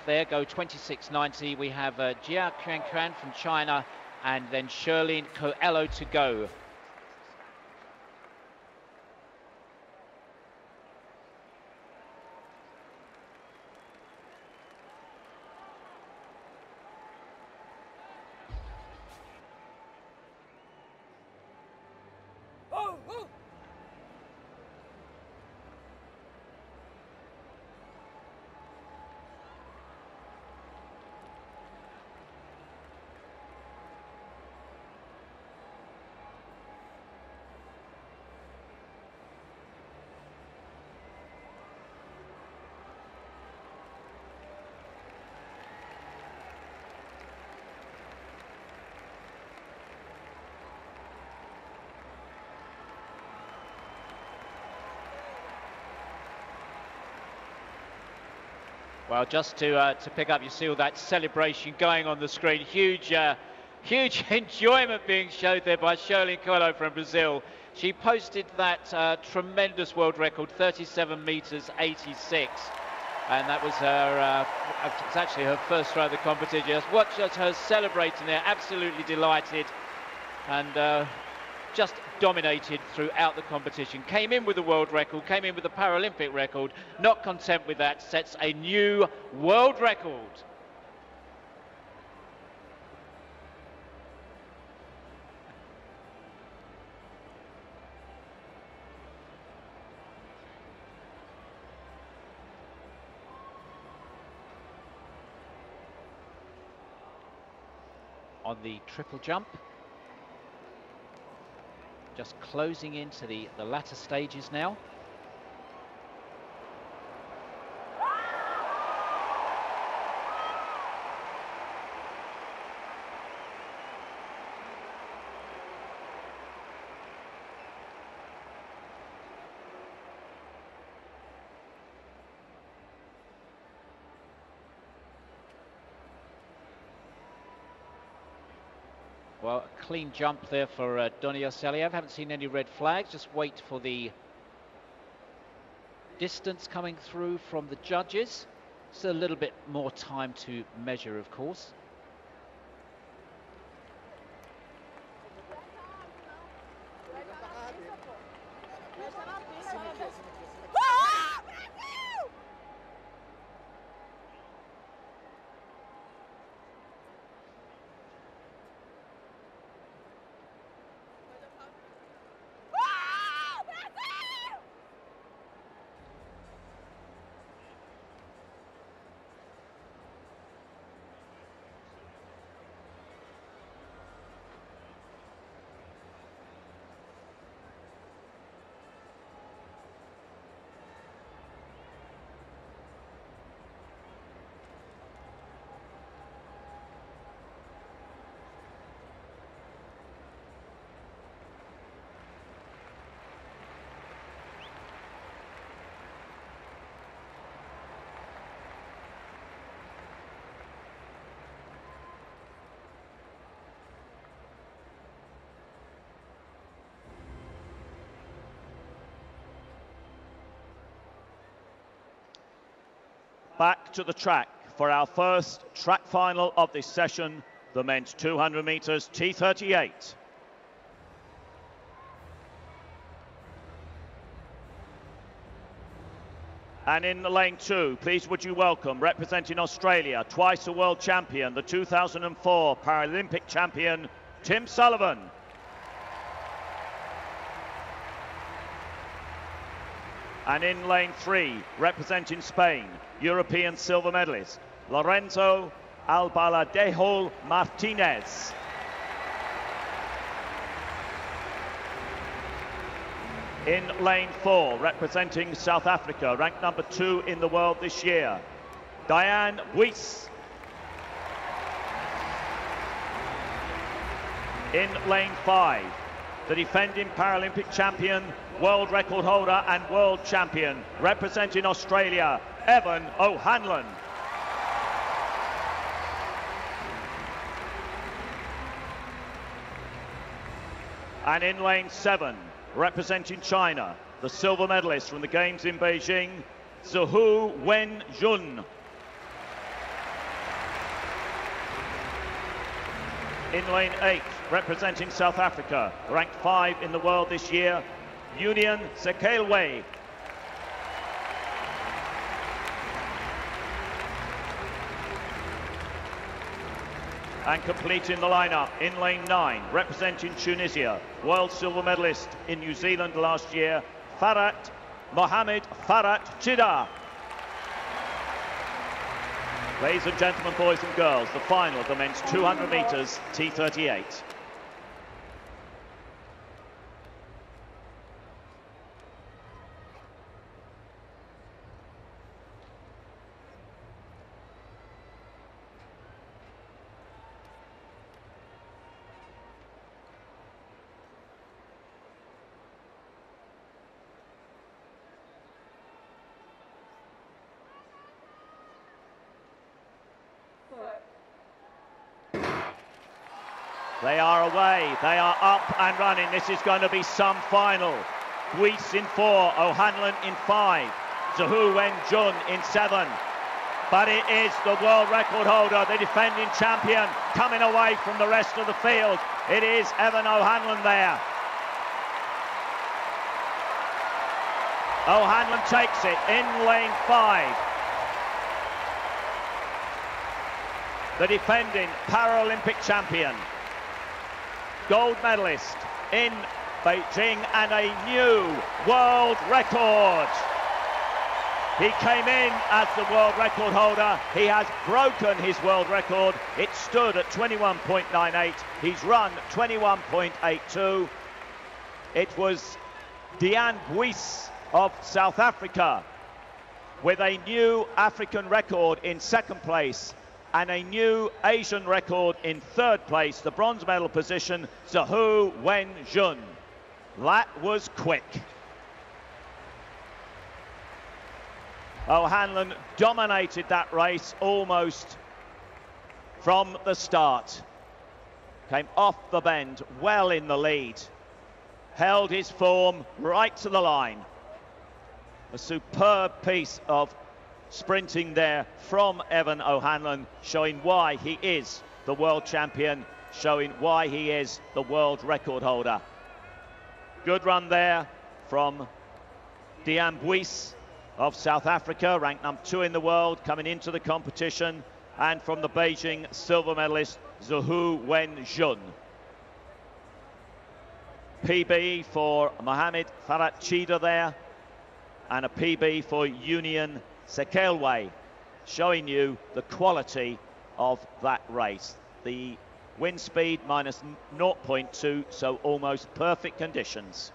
there go 26.90. We have Jia Qian from China, and then Sherlyn Coelho to go. Well, just to pick up, you see all that celebration going on the screen. Huge enjoyment being showed there by Charlene Coelho from Brazil. She posted that tremendous world record, 37 meters 86, and that was her. It's actually her first throw of the competition. Just watch her celebrating there, absolutely delighted, and just dominated throughout the competition. Came in with the world record, came in with the Paralympic record. Not content with that, sets a new world record. On the triple jump, just closing into the latter stages now. Well, a clean jump there for Doni Oseliev. Haven't seen any red flags. Just wait for the distance coming through from the judges. Still a little bit more time to measure, of course. Back to the track for our first track final of this session, the men's 200 meters T38. And in lane 2, please would you welcome, representing Australia, twice a world champion, the 2004 Paralympic champion, Tim Sullivan. And in lane 3, representing Spain, European silver medalist, Lorenzo Albaladejo Martinez. In lane 4, representing South Africa, ranked number 2 in the world this year, Diane Weiss. In lane 5, the defending Paralympic champion, world record holder and world champion, representing Australia, Evan O'Hanlon. And in lane 7, representing China, the silver medalist from the Games in Beijing, Zhu Wenjun. In lane 8, representing South Africa, ranked 5 in the world this year, Union Sekelwe. And completing the lineup in lane 9, representing Tunisia, world silver medalist in New Zealand last year, Farhat Mohamed Farhat Chida. Ladies and gentlemen, boys and girls, the final of the men's 200 meters T38. They are away. They are up and running. This is going to be some final. Buis in 4, O'Hanlon in 5, Zahu Wen-jun in 7. But it is the world record holder, the defending champion, coming away from the rest of the field. It is Evan O'Hanlon there. O'Hanlon takes it in lane 5. The defending Paralympic champion, gold medalist in Beijing, and a new world record. He came in as the world record holder. He has broken his world record. It stood at 21.98. He's run 21.82. It was Dian Buis of South Africa with a new African record in 2nd place and a new Asian record in 3rd place. The bronze medal position, Zahu Wen-jun. That was quick. O'Hanlon dominated that race almost from the start. Came off the bend, well in the lead. Held his form right to the line. A superb piece of sprinting there from Evan O'Hanlon, showing why he is the world champion, showing why he is the world record holder. Good run there from Dian Buis of South Africa, ranked number 2 in the world, coming into the competition, and from the Beijing silver medalist Zahu Wen-jun. PB for Mohamed Farhat Chida there, and a PB for Union Sekelwe, showing you the quality of that race. The wind speed minus 0.2, so almost perfect conditions.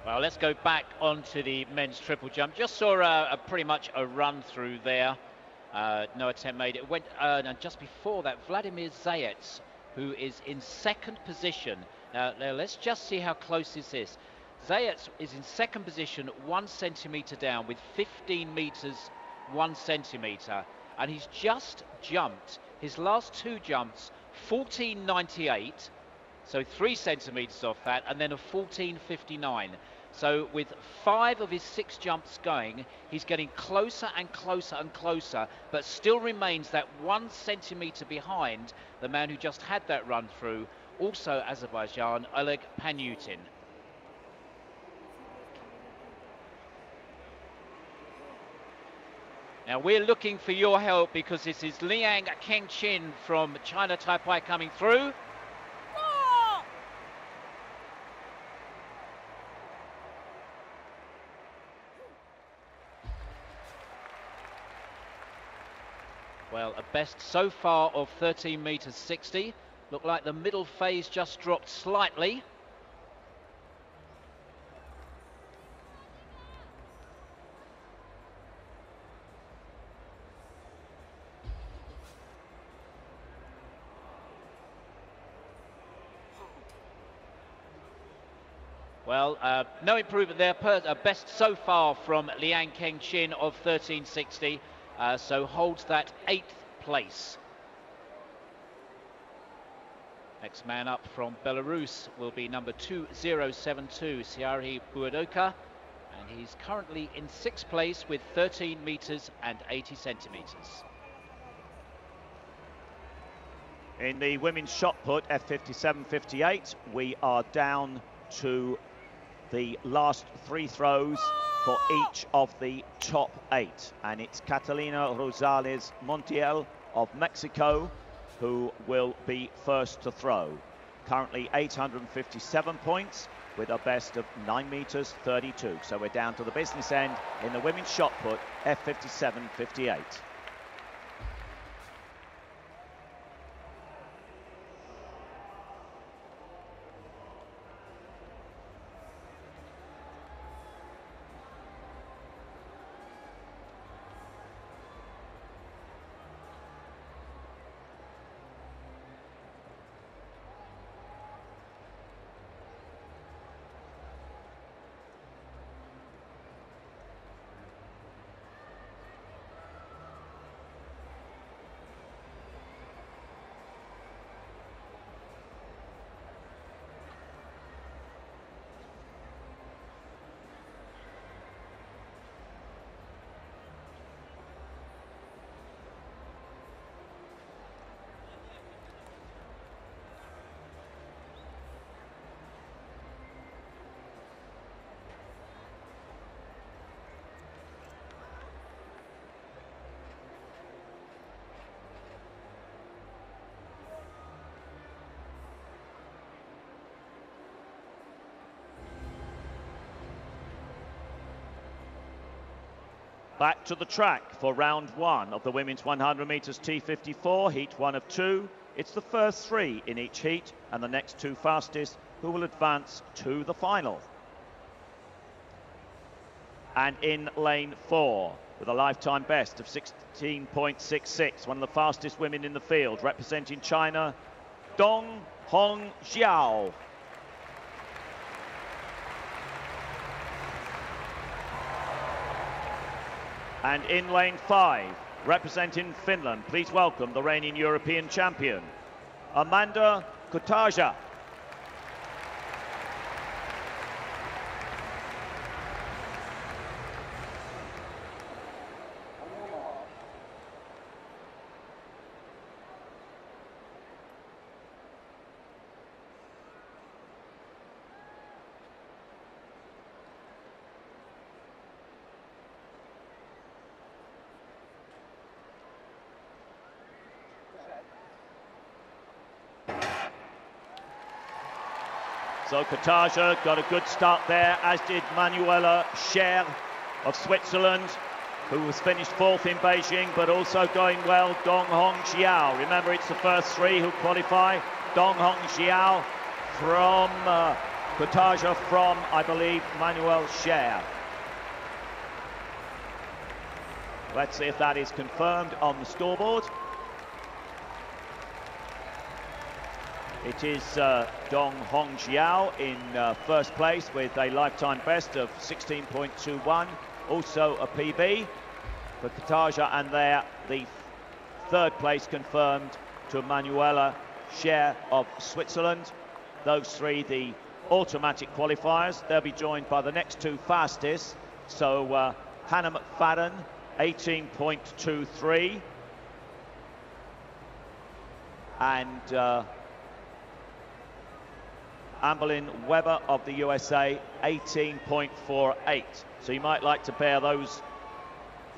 Well, let's go back onto the men's triple jump. Just saw pretty much a run through there. No attempt made. It went, and just before that, Vladimir Zayets, who is in 2nd position. Now, let's just see how close this is. Zayets is in 2nd position, 1 centimetre down, with 15 metres 1 centimetre, and he's just jumped his last 2 jumps 14.98, so 3 centimetres off that, and then a 14.59. So with 5 of his 6 jumps going, he's getting closer and closer and closer, but still remains that 1 centimetre behind the man who just had that run through, also Azerbaijan, Oleg Panyutin. Now we're looking for your help, because this is Liang Kengqin from China Taipei coming through. Well, a best so far of 13 metres 60. Looked like the middle phase just dropped slightly. Well, no improvement there. Best so far from Liang Kengqin of 13.60. So holds that 8th place. Next man up from Belarus will be number 2072, Siarhi Buadoka, and he's currently in 6th place with 13 metres and 80 centimetres. In the women's shot put, F57-58, we are down to the last 3 throws for each of the top 8, and it's Catalina Rosales Montiel of Mexico who will be first to throw. Currently 857 points with a best of 9 metres 32. So we're down to the business end in the women's shot put, F57-58. Back to the track for round one of the women's 100 metres T54, heat 1 of 2. It's the first 3 in each heat and the next 2 fastest who will advance to the final. And in lane 4, with a lifetime best of 16.66, one of the fastest women in the field, representing China, Dong Hong Xiao. And in lane 5, representing Finland, please welcome the reigning European champion, Amanda Kutaja. So Kutaja got a good start there, as did Manuela Scher of Switzerland, who was finished 4th in Beijing, but also going well, Dong Hong Xiao. Remember, it's the first 3 who qualify. Dong Hong Xiao from Kutaja from, I believe, Manuel Scher. Let's see if that is confirmed on the scoreboard. It is Dong Hong Xiao in first place with a lifetime best of 16.21, also a PB for Kutaja, and there the 3rd place confirmed to Manuela Scher of Switzerland. Those 3 the automatic qualifiers. They'll be joined by the next 2 fastest. So Hannah McFadden, 18.23, and Amberlyn Weber of the USA, 18.48. So you might like to bear those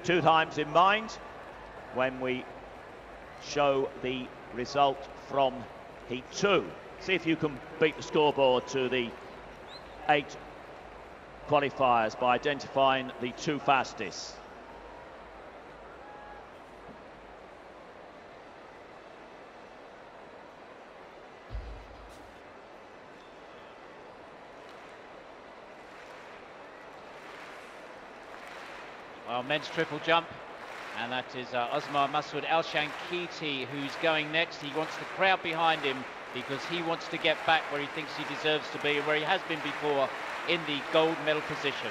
2 times in mind when we show the result from heat 2. See if you can beat the scoreboard to the 8 qualifiers by identifying the 2 fastest. Well, men's triple jump, and that is Osmar Masoud Al-Shankiti who's going next. He wants the crowd behind him because he wants to get back where he thinks he deserves to be and where he has been before, in the gold medal position.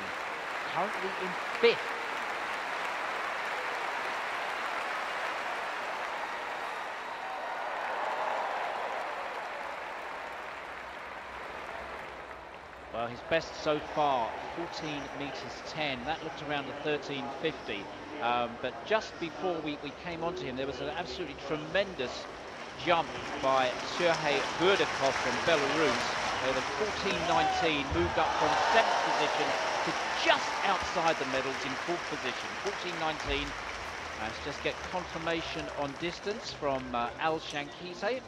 Currently in 5th. Well, his best so far, 14 metres 10. That looked around the 13.50. But just before we came onto him, there was an absolutely tremendous jump by Sergei Burdakov from Belarus. Where the 14.19 moved up from 7th position to just outside the medals in 4th position. 14.19. Let's just get confirmation on distance from Al-Shankiti.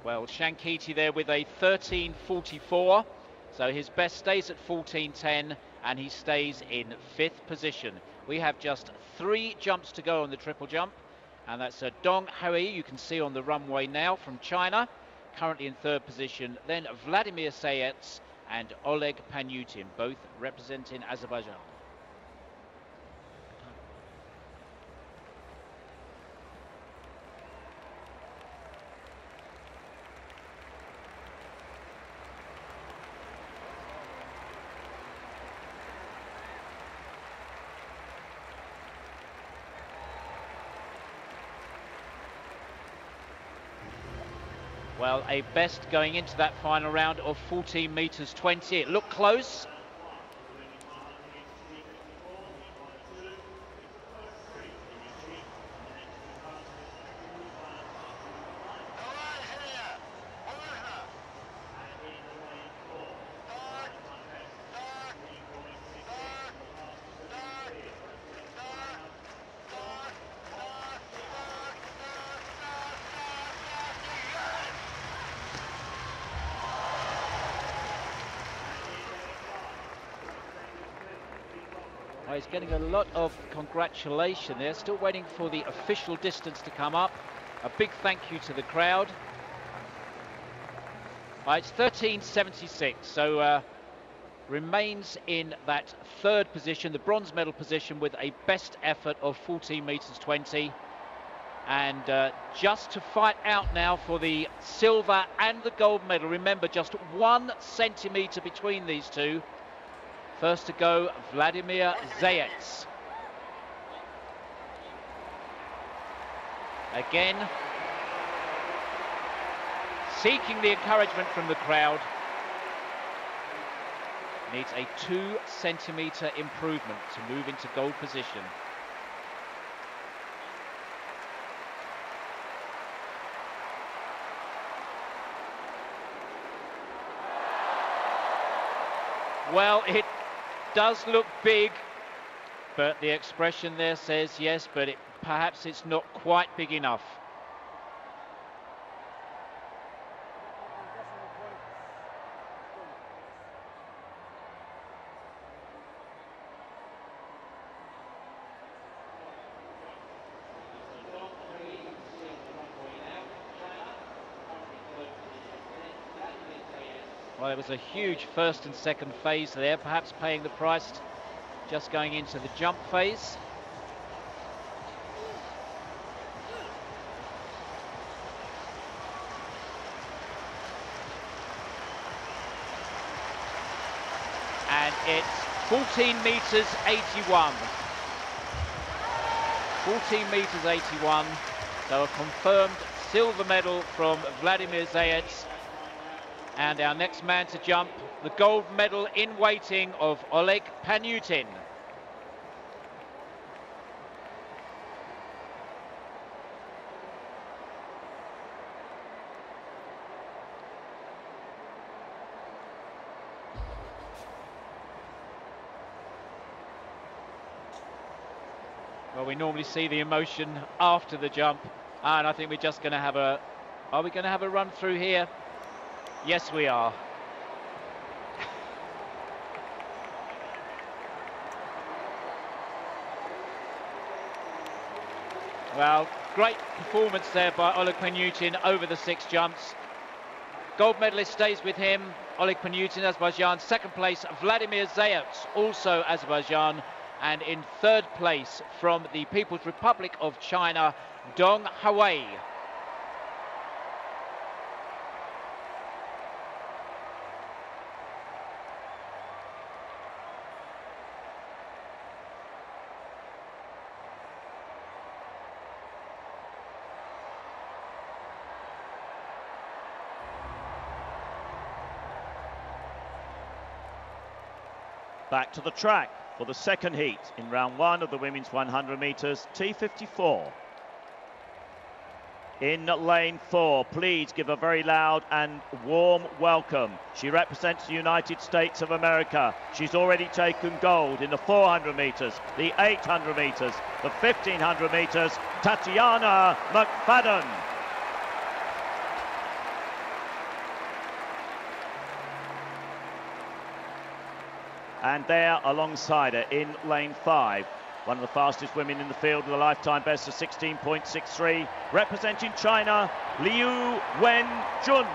Well, Shankiti there with a 13.44, so his best stays at 14.10 and he stays in 5th position. We have just 3 jumps to go on the triple jump, and that's Dong Hui, you can see on the runway now, from China, currently in 3rd position. Then Vladimir Sept and Oleg Panyutin, both representing Azerbaijan. Well, a best going into that final round of 14 metres 20. It looked close. Well, he's getting a lot of congratulation there. Still waiting for the official distance to come up. A big thank you to the crowd. It's 13.76, so remains in that third position, the bronze medal position, with a best effort of 14 meters 20. And just to fight out now for the silver and the gold medal. Remember, just 1 centimetre between these two. First to go, Vladimir Sept. Again, seeking the encouragement from the crowd. Needs a 2 centimetre improvement to move into gold position. Well, it does look big, but the expression there says yes, but perhaps it's not quite big enough. Well, it was a huge first and second phase there, perhaps paying the price just going into the jump phase. And it's 14 meters 81. 14 meters 81. So a confirmed silver medal from Vladimir Sept. And our next man to jump, the gold medal in waiting of Oleg Panyutin. Well, we normally see the emotion after the jump, and I think we're just going to have a... Are we going to have a run through here? Yes, we are. Well, great performance there by Oleg Panyutin over the 6 jumps. Gold medalist stays with him, Oleg Panyutin, Azerbaijan. Second place, Vladimir Sept, also Azerbaijan. And in third place from the People's Republic of China, Dong Hawei. Back to the track for the second heat in round 1 of the women's 100 metres T54. In lane 4, please give a very loud and warm welcome. She represents the United States of America. She's already taken gold in the 400 metres, the 800 metres, the 1500 metres, Tatiana McFadden. And there alongside her in lane 5, one of the fastest women in the field with a lifetime best of 16.63, representing China, Liu Wenjun.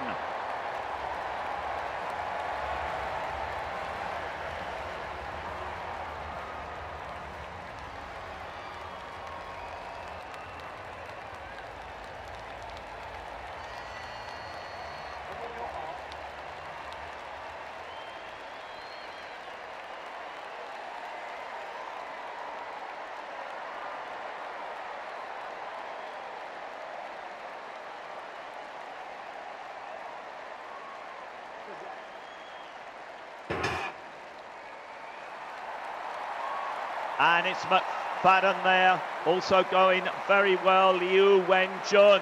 And it's McFadden there, also going very well, Liu Wenjun.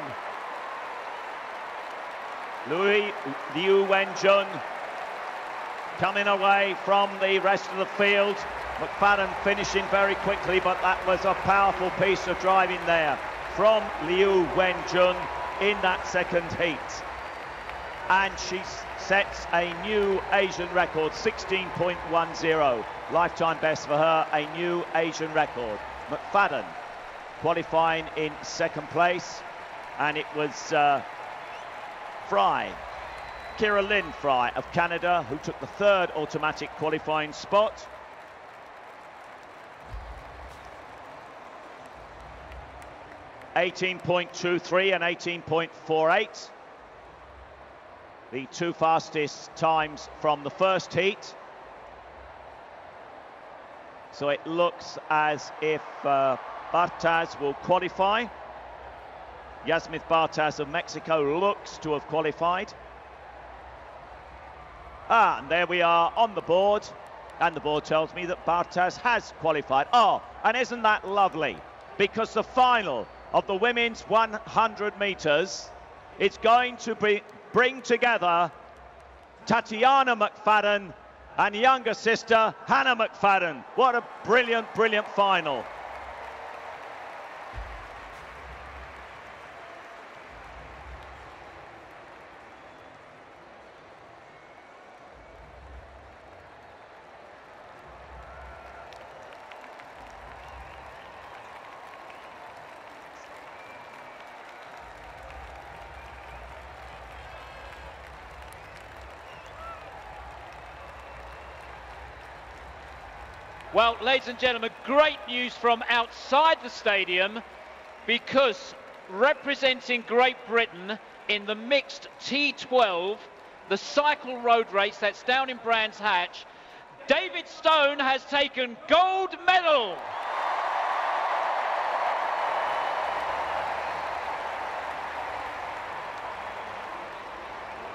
Liu Wenjun coming away from the rest of the field. McFadden finishing very quickly, but that was a powerful piece of driving there from Liu Wenjun in that second heat. And she's sets a new Asian record, 16.10. Lifetime best for her, a new Asian record. McFadden qualifying in second place, and it was Fry, Kira Lynn Fry of Canada, who took the third automatic qualifying spot. (18.23 and 18.48). The two fastest times from the first heat. So it looks as if Bartaz will qualify. Yasmith Bartaz of Mexico looks to have qualified. And there we are on the board. And the board tells me that Bartaz has qualified. Oh, and isn't that lovely? Because the final of the women's 100 metres, it's going to bring together Tatiana McFadden and younger sister Hannah McFadden. What a brilliant, brilliant final. Well, ladies and gentlemen, great news from outside the stadium, because representing Great Britain in the mixed T12, the cycle road race that's down in Brands Hatch, David Stone has taken gold medal.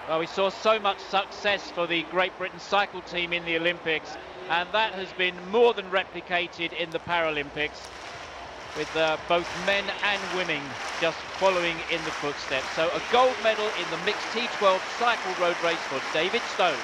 Well, we saw so much success for the Great Britain cycle team in the Olympics, and that has been more than replicated in the Paralympics, with both men and women just following in the footsteps. So a gold medal in the mixed T12 cycle road race for David Stone.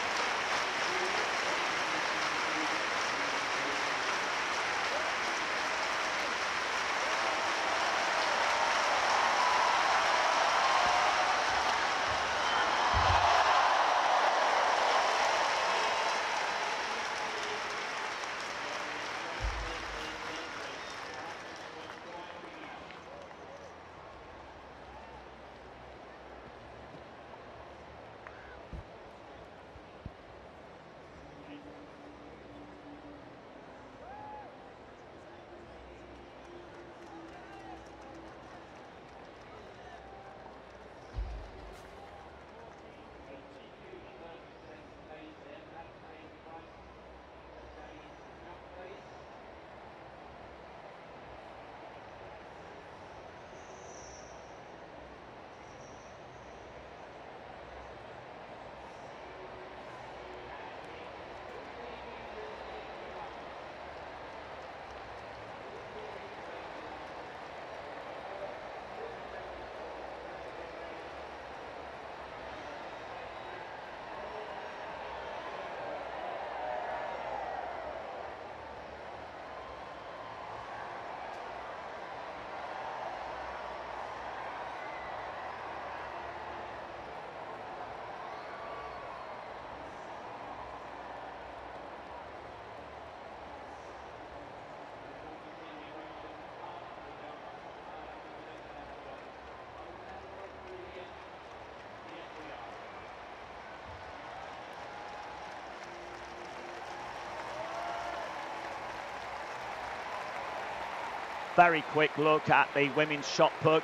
Very quick look at the women's shot put.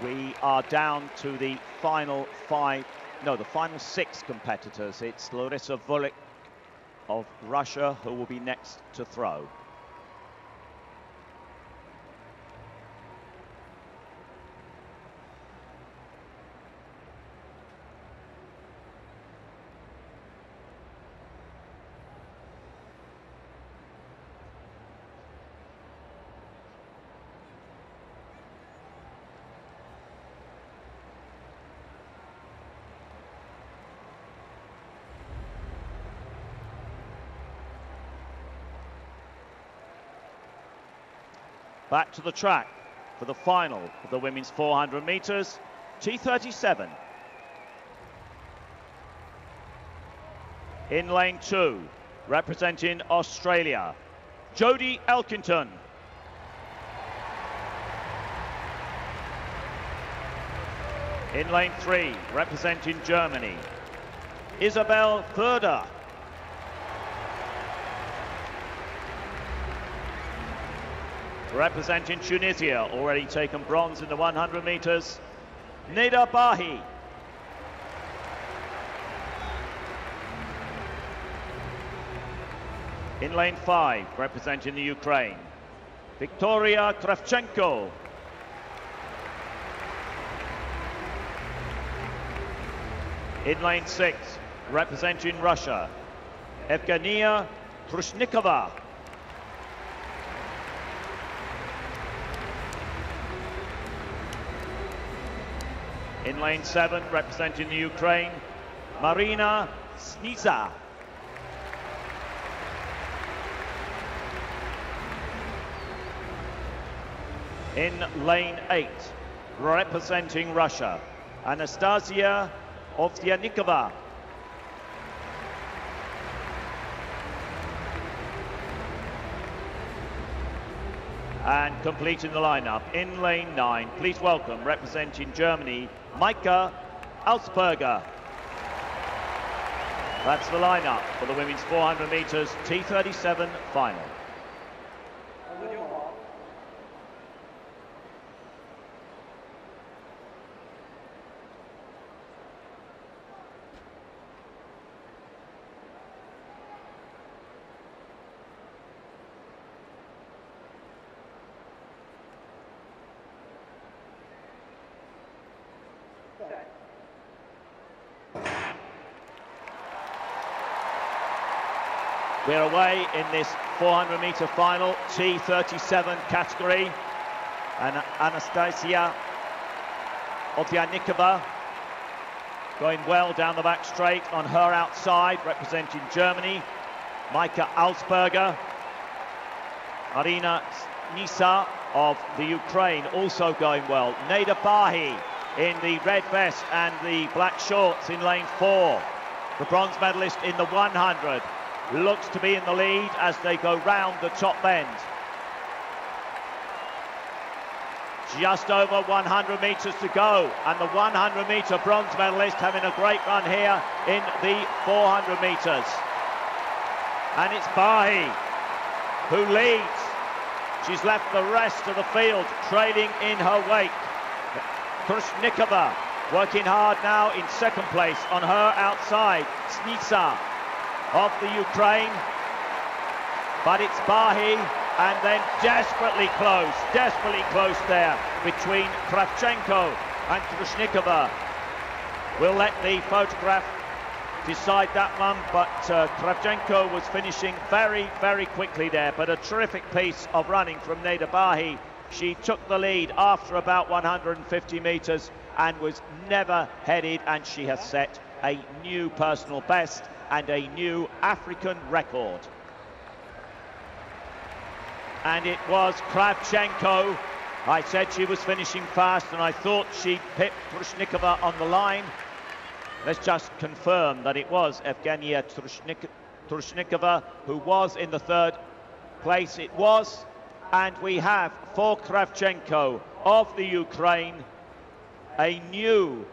We are down to the final six competitors. It's Larissa Vulik of Russia who will be next to throw. Back to the track. for the final of the women's 400 metres, T37. In lane 2, representing Australia, Jodie Elkington. In lane 3, representing Germany, Isabel Thurder. Representing Tunisia, already taken bronze in the 100 metres, Neda Bahi. In lane 5, representing the Ukraine, Victoria Kravchenko. In lane 6, representing Russia, Evgenia Trushnikova. In lane 7, representing the Ukraine, Marina Sniza. In lane 8, representing Russia, Anastasia Ovsyannikova. And completing the lineup, in lane 9, please welcome, representing Germany, Maika Alsberger. That's the lineup for the women's 400 metres T37 final. We're away in this 400 metre final, T37 category. And Anastasia Ovsyannikova going well down the back straight on her outside, representing Germany. Maika Alsberger. Marina Sniza of the Ukraine also going well. Neda Bahi in the red vest and the black shorts in lane 4. The bronze medalist in the 100. Looks to be in the lead as they go round the top bend. Just over 100 metres to go, and the 100 metre bronze medalist having a great run here in the 400 metres. And it's Bahi who leads. She's left the rest of the field trailing in her wake. Trushnikova working hard now in second place on her outside. Sniza of the Ukraine, but it's Bahi, and then desperately close there between Kravchenko and Trushnikova. We'll let the photograph decide that one, but Kravchenko was finishing very, very quickly there, but a terrific piece of running from Neda Bahi. She took the lead after about 150 metres and was never headed, and she has set a new personal best and a new African record. And it was Kravchenko. I said she was finishing fast, and I thought she'd pipped Trushnikova on the line. Let's just confirm that it was Evgenia Trushnikova who was in the third place. It was, and we have for Kravchenko of the Ukraine a new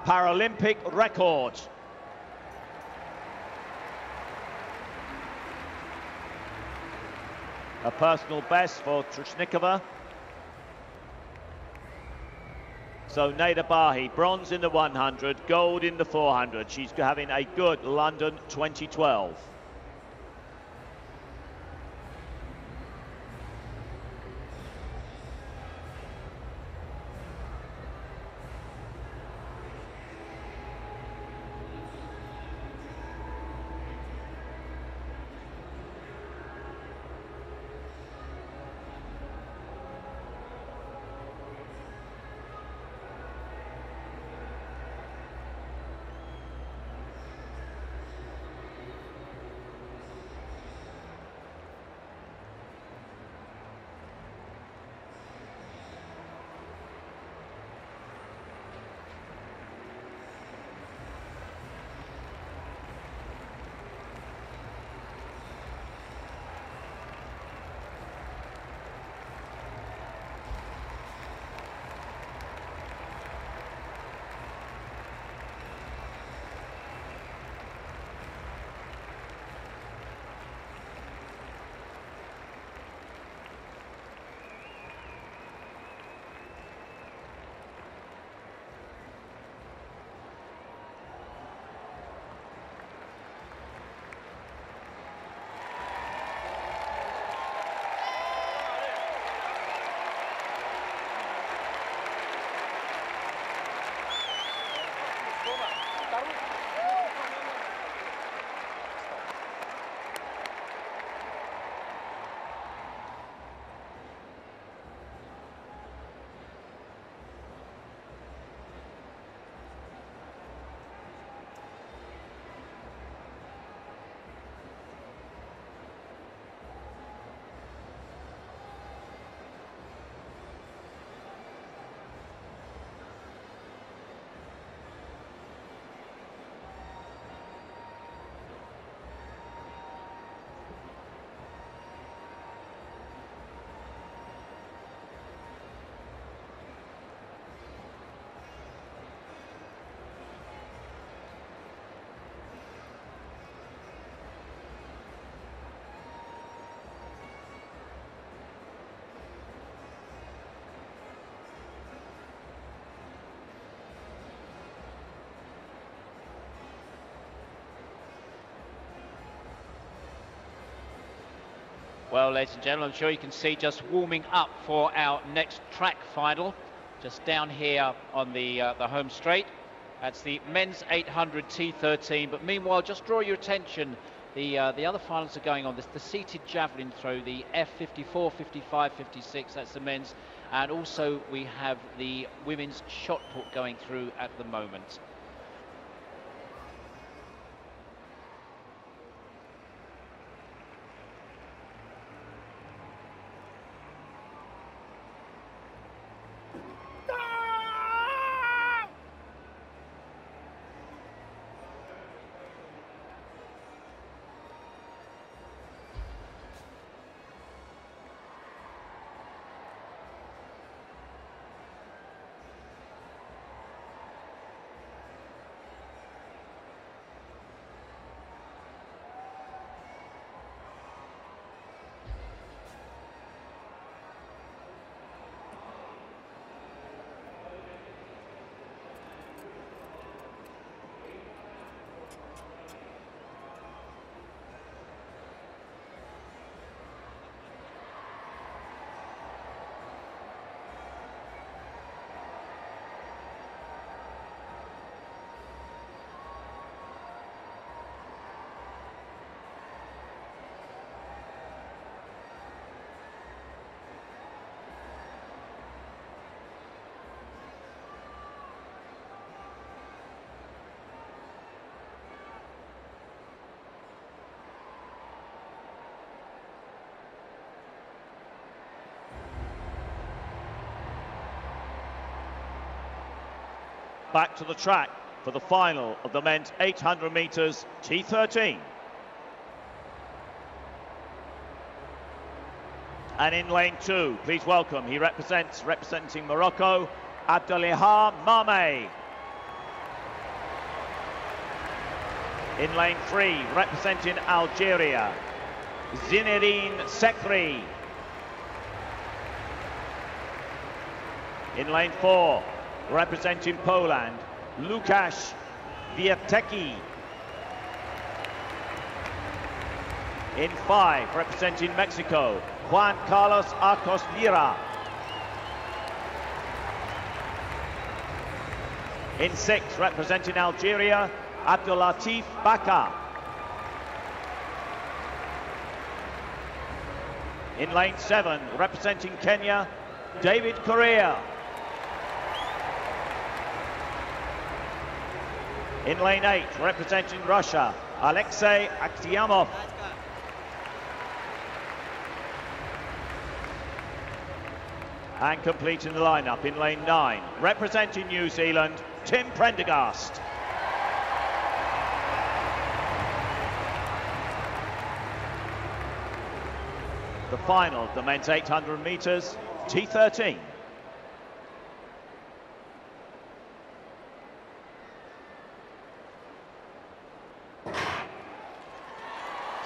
Paralympic record. A personal best for Trushnikova. So Neda Bahi, bronze in the 100, gold in the 400. She's having a good London 2012. Well, ladies and gentlemen, I'm sure you can see just warming up for our next track final, just down here on the home straight. That's the men's 800 T13. But meanwhile, just draw your attention, the other finals are going on. This the seated javelin throw, the F54-55-56. That's the men's, and also we have the women's shot put going through at the moment. Back to the track for the final of the men's 800 meters T13. And in lane 2, please welcome, he representing Morocco, Abdelilham Mameh. In lane 3, representing Algeria, Zinedine Sekri. In lane 4, representing Poland, Łukasz Wiatecki. In 5, representing Mexico, Juan Carlos Arcos Lira. In 6, representing Algeria, Abdulatif Baka. In lane 7, representing Kenya, David Correa. In lane 8, representing Russia, Alexei Akhtiamov. And completing the lineup in lane 9, representing New Zealand, Tim Prendergast. The final of the men's 800 meters, T13.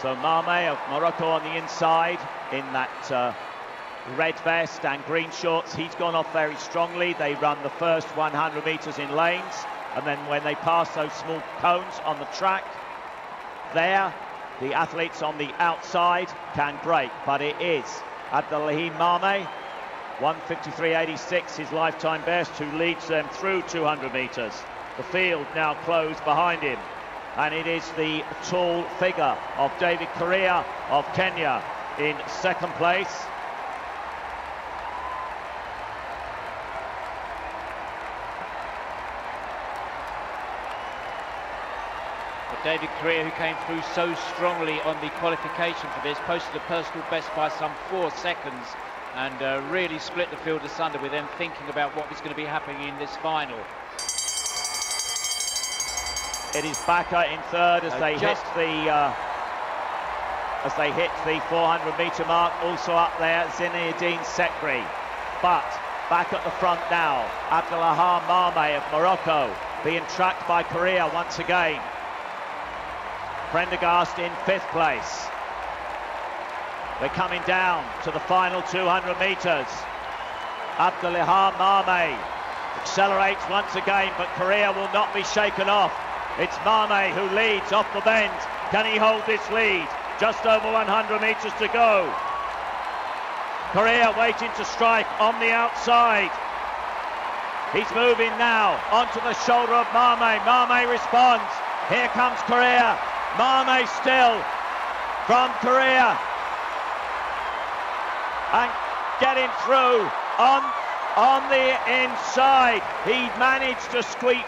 So Mameh of Morocco on the inside in that red vest and green shorts. He's gone off very strongly. They run the first 100 meters in lanes, and then when they pass those small cones on the track, there the athletes on the outside can break. But it is Abdelilham Mameh, 1:53.86, his lifetime best, who leads them through 200 meters. The field now closed behind him, and it is the tall figure of David Correa of Kenya in second place. But David Correa, who came through so strongly on the qualification for this, posted a personal best by some 4 seconds and really split the field asunder with them thinking about what was going to be happening in this final. It is Baka in third as they hit the 400-meter mark. Also up there, Zinedine Sekri. But back at the front now, Abdelilham Mameh of Morocco being tracked by Correa once again. Prendergast in 5th place. We're coming down to the final 200 meters. Abdelilham Mameh accelerates once again, but Correa will not be shaken off. It's Mameh who leads off the bend. Can he hold this lead? Just over 100 meters to go. Korea waiting to strike on the outside. He's moving now onto the shoulder of Mame. Mame responds. Here comes Korea. Mame still from Korea. And getting through on the inside. He managed to squeak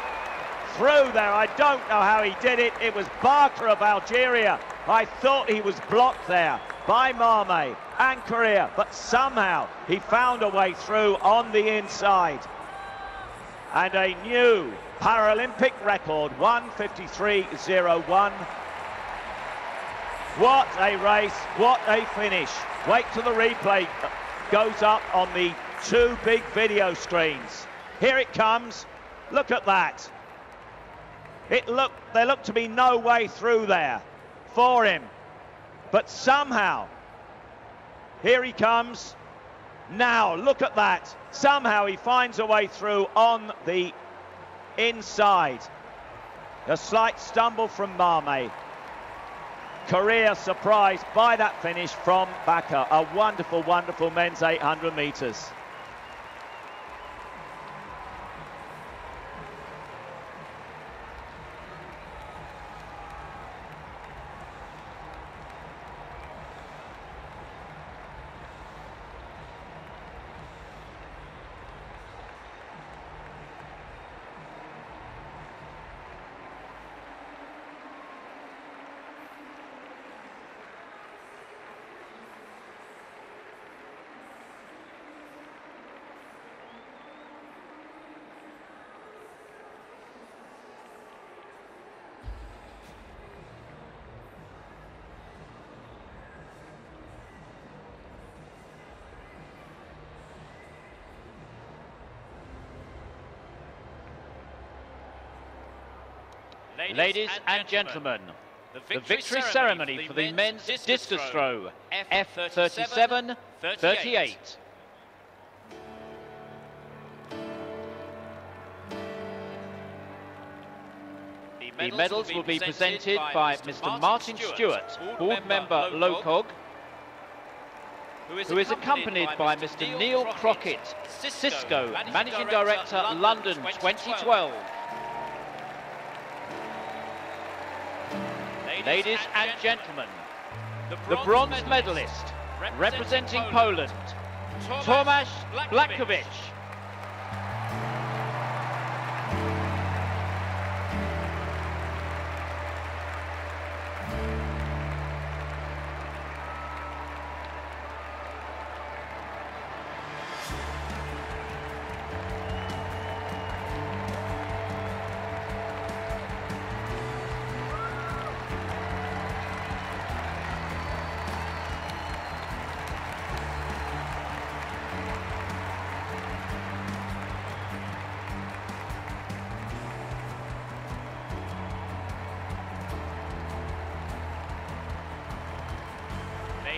through there. I don't know how he did it. It was Barker of Algeria. I thought he was blocked there by Mame and Korea, but somehow he found a way through on the inside. And a new Paralympic record, 1:53.01. What a race, what a finish. Wait till the replay goes up on the two big video screens. Here it comes. Look at that. There looked to be no way through there for him. But somehow, here he comes. Now, look at that. Somehow he finds a way through on the inside. A slight stumble from Mame. Korea surprised by that finish from Baker. A wonderful, wonderful men's 800 metres. Ladies and gentlemen, the victory ceremony for the men's discus throw, F37-38. The medals will be presented by Mr. Martin Stewart, board member LOCOG, who is accompanied by Mr. Neil Crockett, Cisco, Managing Director, London 2012. Ladies and gentlemen, the bronze medalist representing Poland, Tomasz Blackowicz.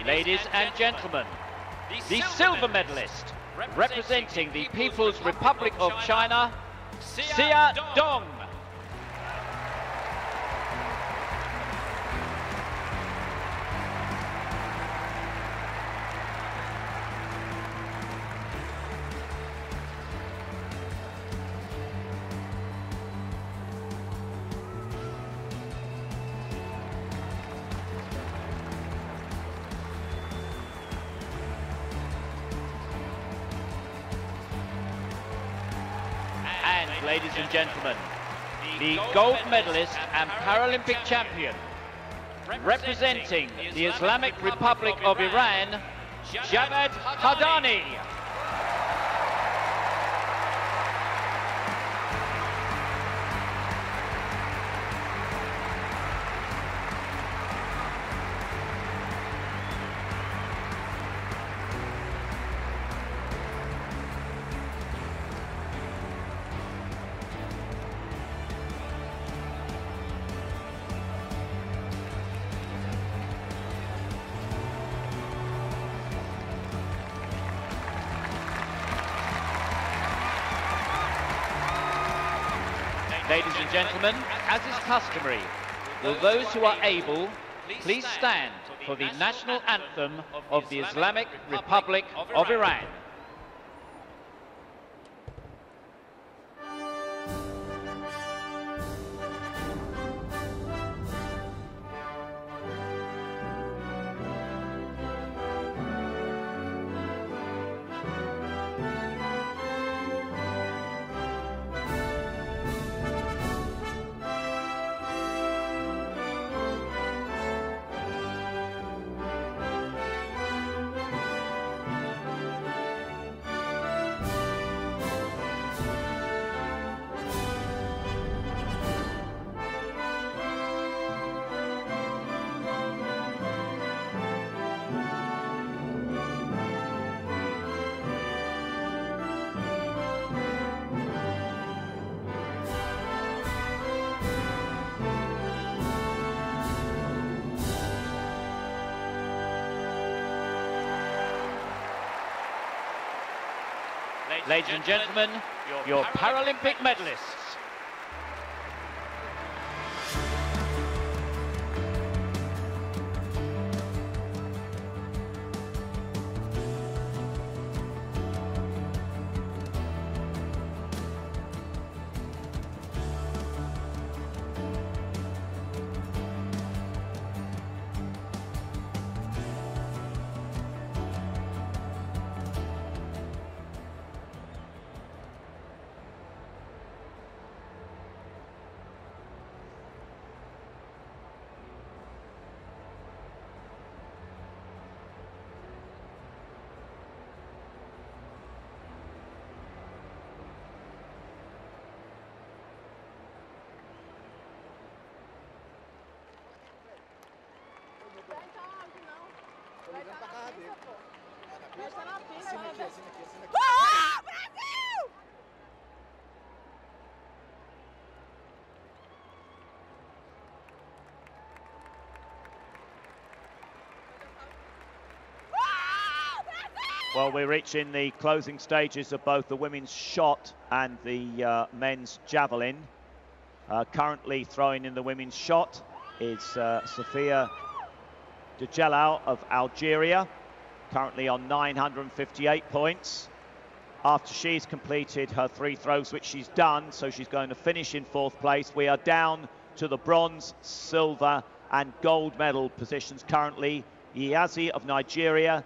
Ladies and gentlemen, the silver medalist representing the People's Republic of China, Xia Dong. Ladies and gentlemen, the gold medalist and Paralympic champion, representing the Islamic Republic of Iran, Javed Hadani. Ladies and gentlemen, as is customary, will those who are able please stand for the national anthem of the Islamic Republic of Iran. Ladies and gentlemen, your Paralympic medalists. Well, we're reaching the closing stages of both the women's shot and the men's javelin. Currently throwing in the women's shot is Sofia Djelal of Algeria, currently on 958 points. After she's completed her 3 throws, which she's done, so she's going to finish in 4th place. We are down to the bronze, silver and gold medal positions currently. Iazi of Nigeria,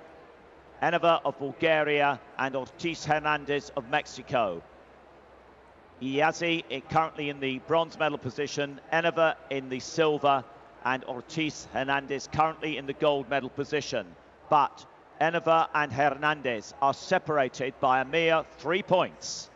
Eneva of Bulgaria and Ortiz Hernandez of Mexico. Iazi currently in the bronze medal position, Eneva in the silver and Ortiz Hernandez currently in the gold medal position. But Eneva and Hernandez are separated by a mere 3 points.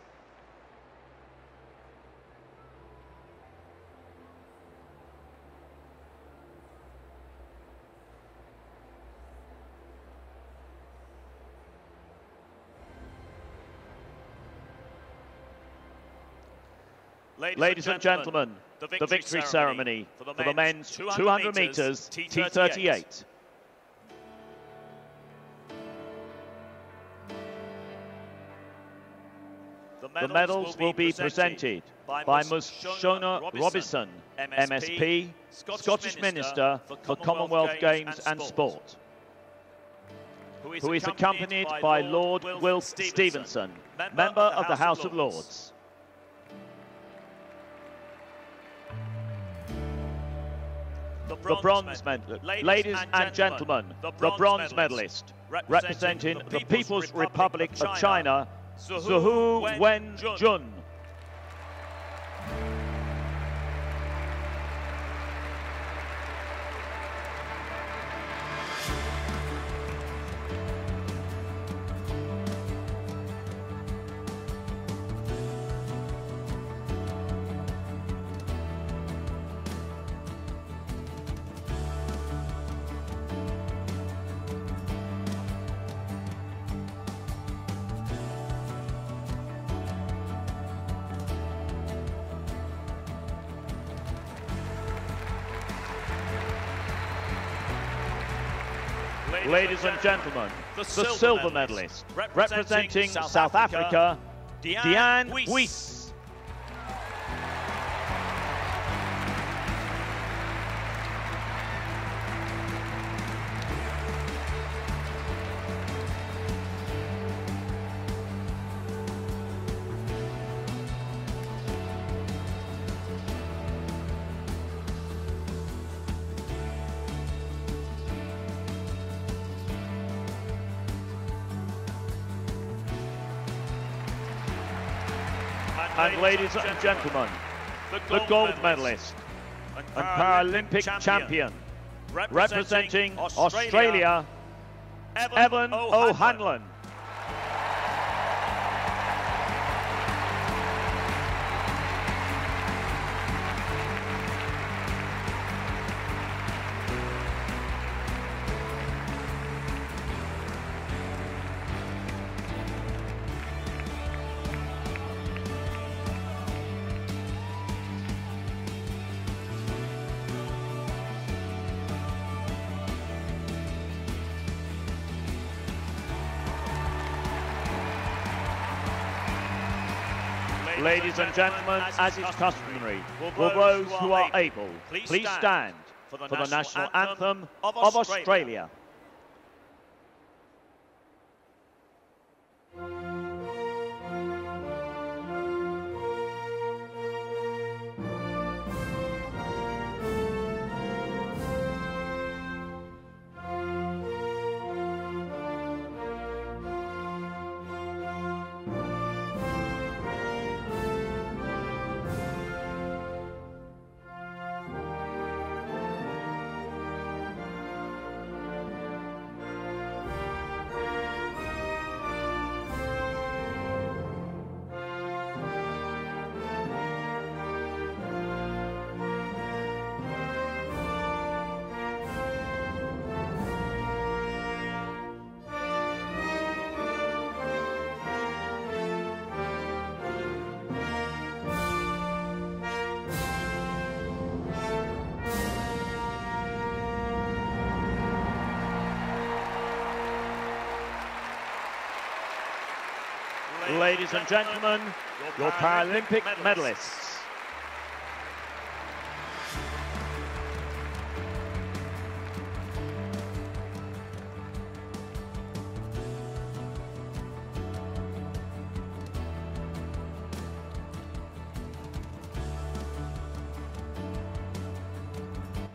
Ladies and gentlemen, the victory ceremony for the men's 200 metres T38. The medals will be presented by Ms. Shona Robinson, MSP, Scottish Minister for Commonwealth Games and Sport, who is accompanied by Lord Will Stevenson, Member of the House of Lords. The bronze medalist, ladies and gentlemen, the bronze medalist, representing the People's Republic of China, Zhu Wenjun. Ladies and gentlemen, the silver medalist, representing South Africa, Deanne Weiss. And ladies and gentlemen, the gold medalist and Paralympic champion, representing Australia, Evan O'Hanlon. Ladies and gentlemen, as is customary, will those who are able, please stand for the national anthem of Australia. Ladies and gentlemen, your Paralympic medalists.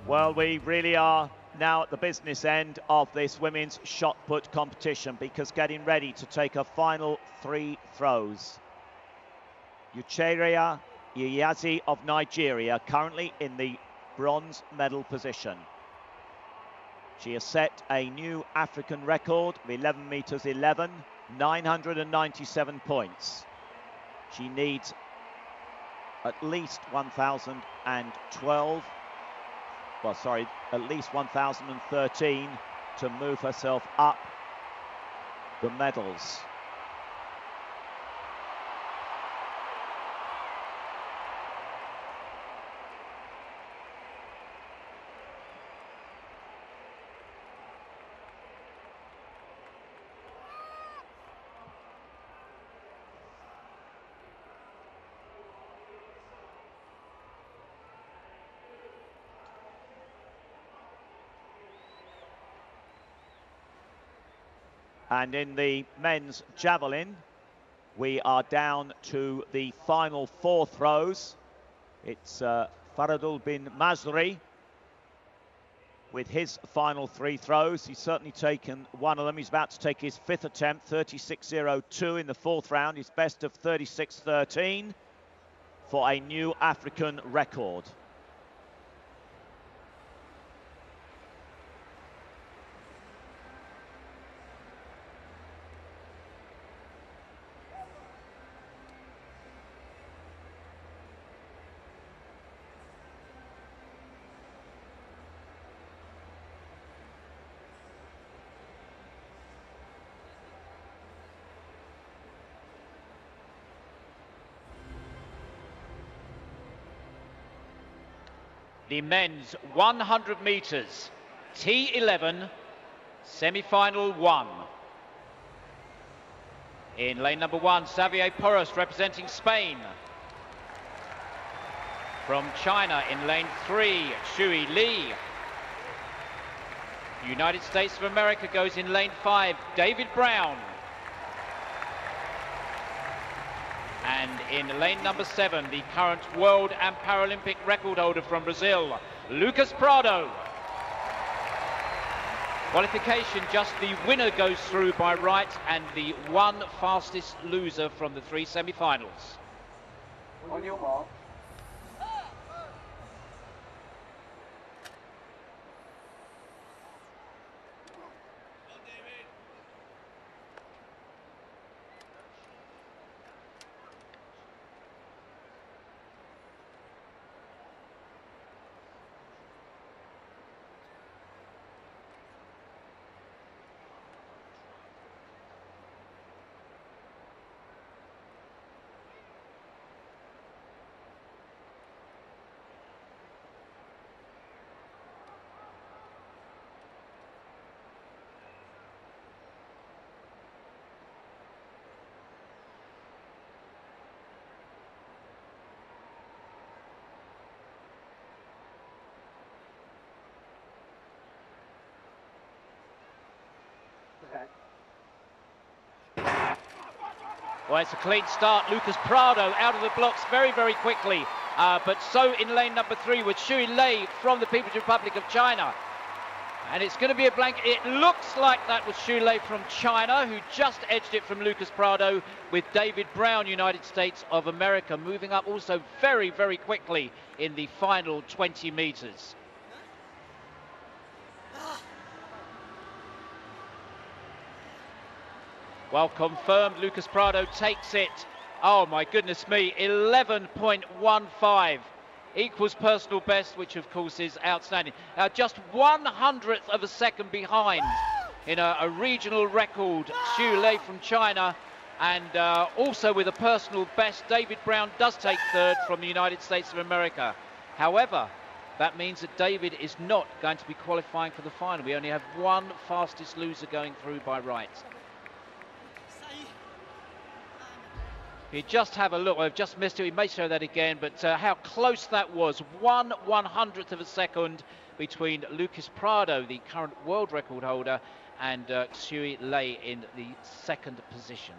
Well, we really are now at the business end of this women's shot put competition, because getting ready to take her final 3 throws. Ucheria Iyazi of Nigeria, currently in the bronze medal position. She has set a new African record of 11 meters 11, 997 points. She needs at least 1,012. Well, sorry, at least 1,013 to move herself up the medals. And in the men's javelin, we are down to the final 4 throws. It's Faradul bin Mazri with his final 3 throws. He's certainly taken one of them. He's about to take his 5th attempt, 36.02 in the 4th round. His best of 36.13 for a new African record. The men's 100 meters, T11, semi-final 1. In lane number 1, Xavier Porras representing Spain. From China in lane 3, Shui Li. United States of America goes in lane 5, David Brown. And in lane number 7, the current world and Paralympic record holder from Brazil, Lucas Prado. Qualification, just the winner goes through by right and the one fastest loser from the 3 semi-finals. On your mark. Well, it's a clean start. Lucas Prado out of the blocks very, very quickly. But so in lane number 3 with Shui Lei from the People's Republic of China. And it's going to be a blank. It looks like that was Shui Lei from China, who just edged it from Lucas Prado, with David Brown, United States of America, moving up also very, very quickly in the final 20 meters. Well confirmed, Lucas Prado takes it. Oh my goodness me, 11.15 equals personal best, which of course is outstanding. Just 1/100th of a second behind in a regional record, Shui Lei from China, and also with a personal best. David Brown does take third from the United States of America. However, that means that David is not going to be qualifying for the final. We only have one fastest loser going through by rights. If you just have a look, I've just missed it, we may show that again, but how close that was. 1/100th of a second between Lucas Prado, the current world record holder, and Shui Lei in the second position.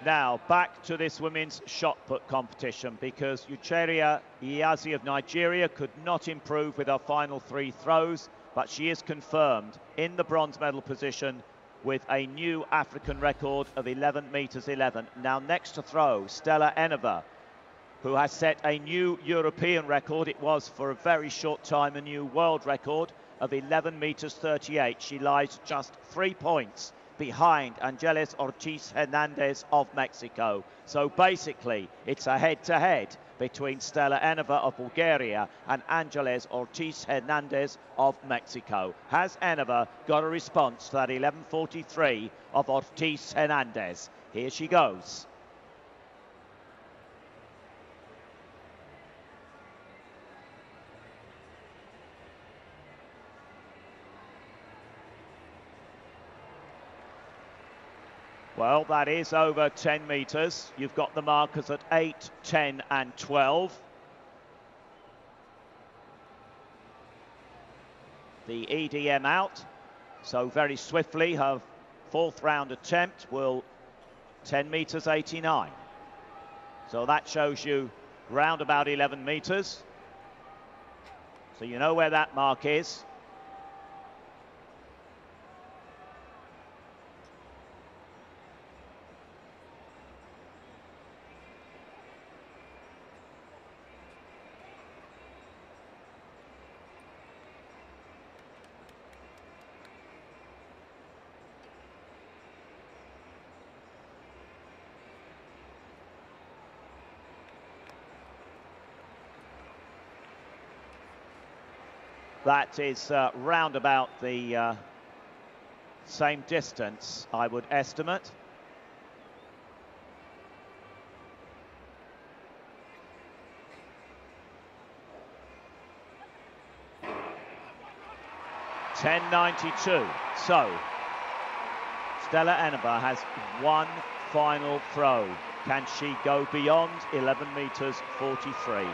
Now, back to this women's shot put competition, because Ucheria Iyazi of Nigeria could not improve with her final 3 throws, but she is confirmed in the bronze medal position with a new African record of 11 meters 11. Now, next to throw, Stella Eneva, who has set a new European record. It was for a very short time a new world record of 11 meters 38. She lies just 3 points behind Angeles Ortiz Hernandez of Mexico. So basically, it's a head-to-head between Stella Eneva of Bulgaria and Angeles Ortiz Hernandez of Mexico. Has Eneva got a response to that 11.43 of Ortiz Hernandez? Here she goes. Well, that is over 10 metres. You've got the markers at 8, 10 and 12. The EDM out. So very swiftly, her 4th round attempt will 10 metres 89. So that shows you round about 11 metres. So you know where that mark is. That is round about the same distance, I would estimate. .10.92. So Stella Eneva has one final throw. Can she go beyond 11 meters 43?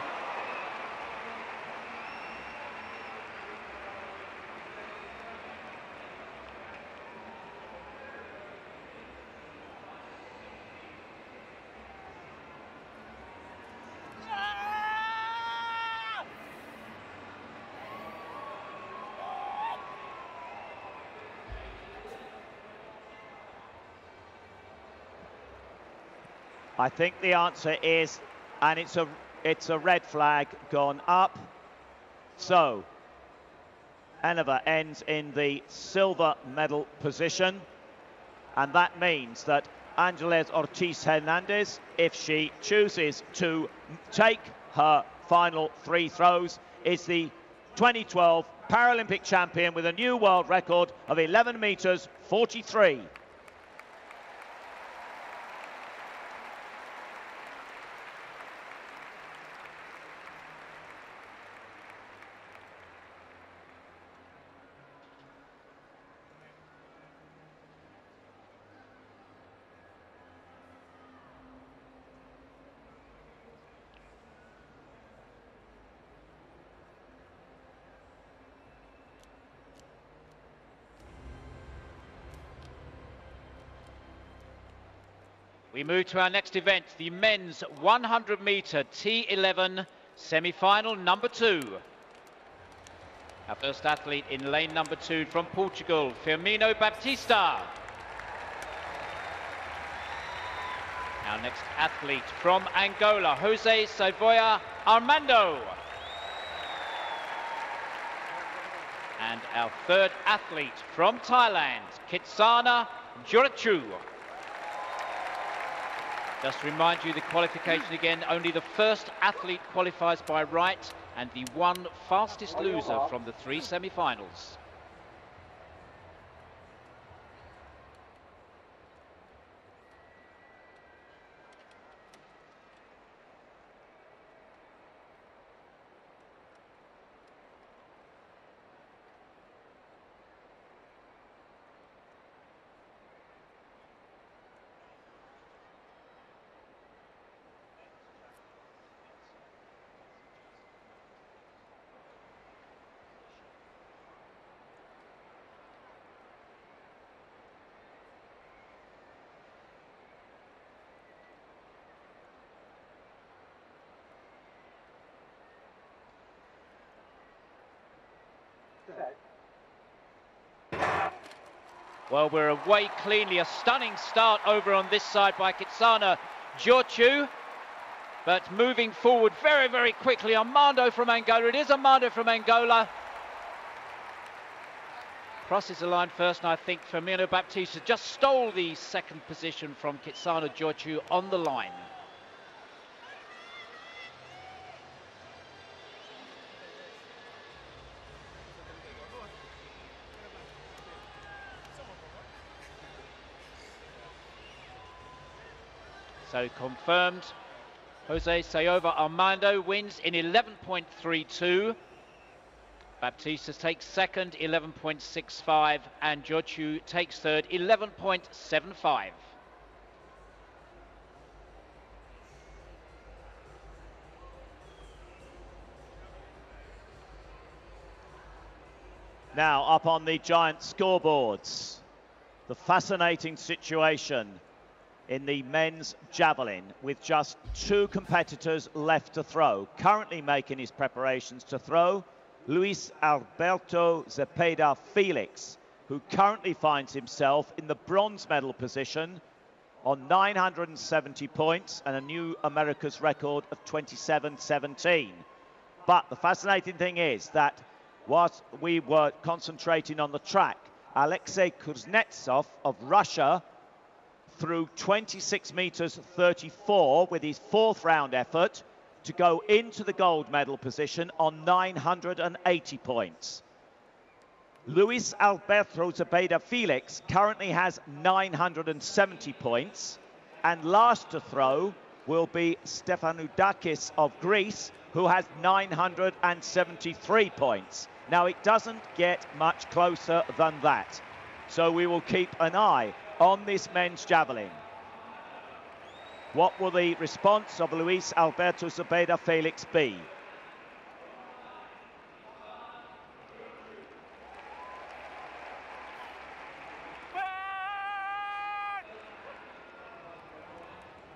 I think the answer is, and it's a red flag gone up. So Eneva ends in the silver medal position, and that means that Angeles Ortiz Hernandez, if she chooses to take her final 3 throws, is the 2012 Paralympic champion with a new world record of 11 meters 43. We move to our next event, the men's 100 meter T11 semi-final number 2. Our first athlete in lane number 2 from Portugal, Firmino Baptista. Our next athlete from Angola, Jose Savoia Armando. And our third athlete from Thailand, Kitsana Jurachu. Just to remind you, the qualification again, only the first athlete qualifies by right and the one fastest loser from the 3 semi-finals. Well, we're away cleanly. A stunning start over on this side by Kitsana Jurachu. But moving forward very, very quickly, Armando from Angola. It is Armando from Angola. Crosses the line first, and I think Firmino Baptista just stole the second position from Kitsana Jurachu on the line. So confirmed, Jose Savoia Armando wins in 11.32. Baptista takes second, 11.65, and Jurachu takes third, 11.75. Now up on the giant scoreboards, the fascinating situation in the men's javelin with just 2 competitors left to throw. Currently making his preparations to throw, Luis Alberto Zepeda Felix, who currently finds himself in the bronze medal position on 970 points and a new America's record of 27.17. But the fascinating thing is that whilst we were concentrating on the track, Alexei Kuznetsov of Russia through 26 meters 34 with his 4th round effort to go into the gold medal position on 980 points. Luis Alberto Zepeda Felix currently has 970 points, and last to throw will be Stefanoudakis of Greece, who has 973 points. Now it doesn't get much closer than that, so we will keep an eye on this men's javelin. What will the response of Luis Alberto Zepeda Felix be?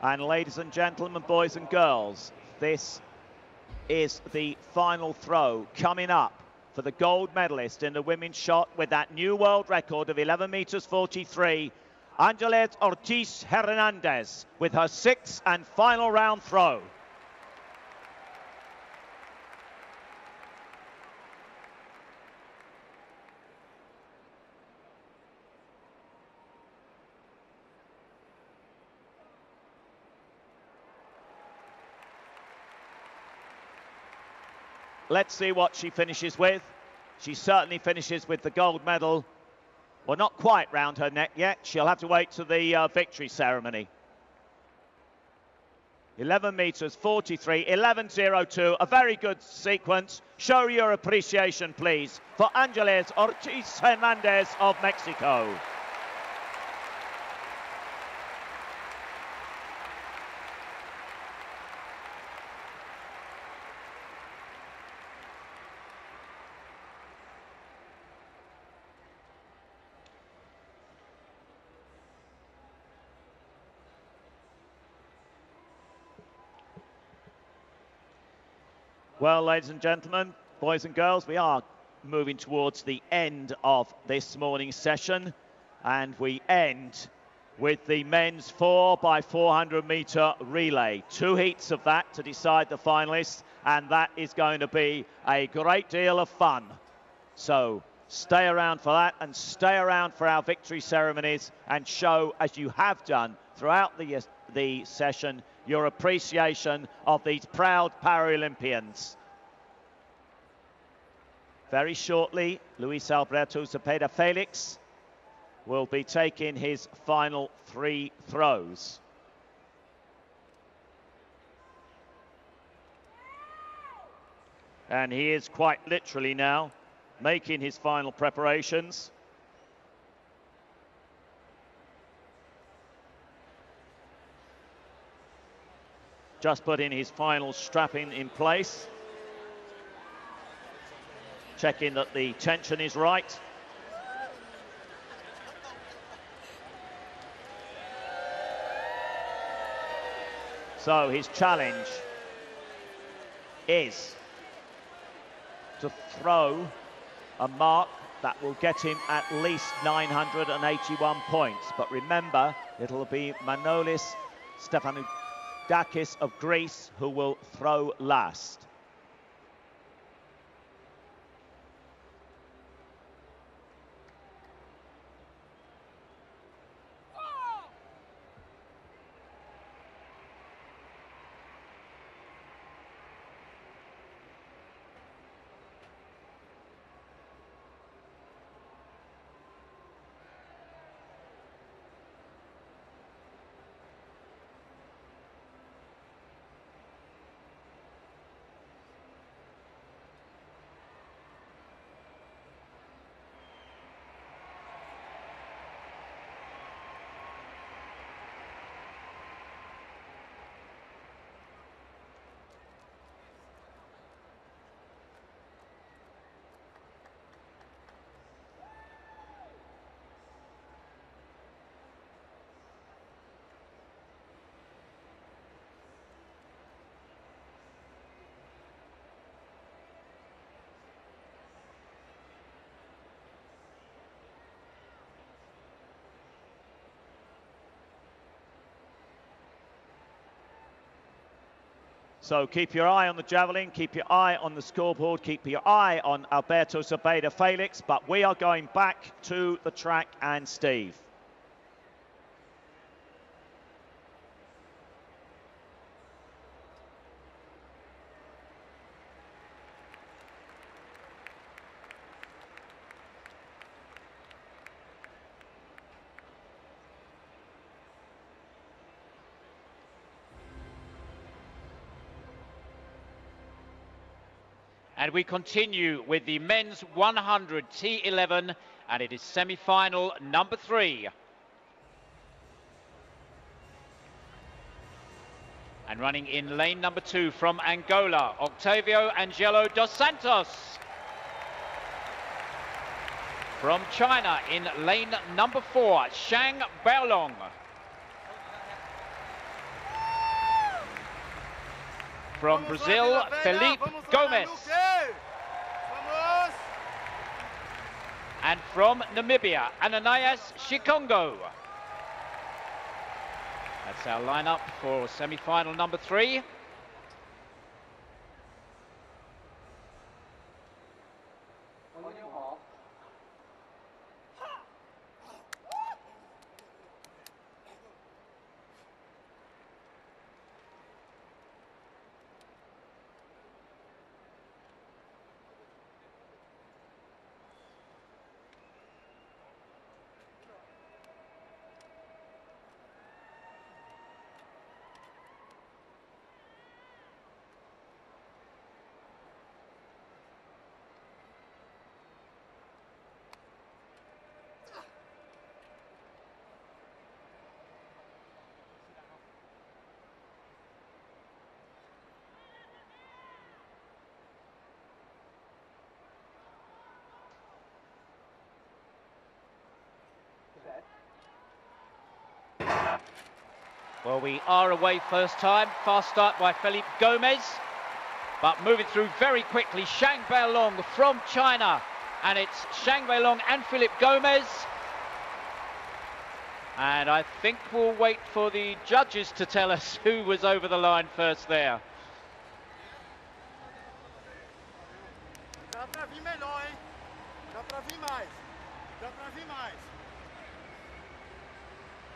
And ladies and gentlemen, boys and girls, this is the final throw coming up for the gold medalist in the women's shot with that new world record of 11 meters 43. Ángeles Ortiz Hernández with her sixth and final round throw. Let's see what she finishes with. She certainly finishes with the gold medal. Well, not quite round her neck yet. She'll have to wait to the victory ceremony. 11 meters 43, 11.02, a very good sequence. Show your appreciation, please, for Ángeles Ortiz Hernández of Mexico. Well, ladies and gentlemen, boys and girls, we are moving towards the end of this morning's session, and we end with the men's 4x400 meter relay. 2 heats of that to decide the finalists, and that is going to be a great deal of fun. So stay around for that, and stay around for our victory ceremonies, and show, as you have done throughout the session, your appreciation of these proud Paralympians. Very shortly, Luis Alberto Zepeda-Felix will be taking his final 3 throws. And he is quite literally now making his final preparations. Just putting his final strapping in place. Checking that the tension is right. So his challenge is to throw a mark that will get him at least 981 points. But remember, it'll be Manolis Stefanidakis of Greece who will throw last. So keep your eye on the javelin, keep your eye on the scoreboard, keep your eye on Alberto Zepeda-Felix, but we are going back to the track and Steve. And we continue with the men's 100 T11, and it is semi-final number 3. And running in lane number 2 from Angola, Octavio Angelo dos Santos. From China in lane number 4, Shang Baolong. From Brazil, Felipe Gomes. And from Namibia, Ananias Shikongo. That's our lineup for semi-final number 3. Well, we are away first time. Fast start by Philippe Gomez, but moving through very quickly. Shang Beilong from China, and it's Shang Beilong and Philippe Gomez. And I think we'll wait for the judges to tell us who was over the line first there.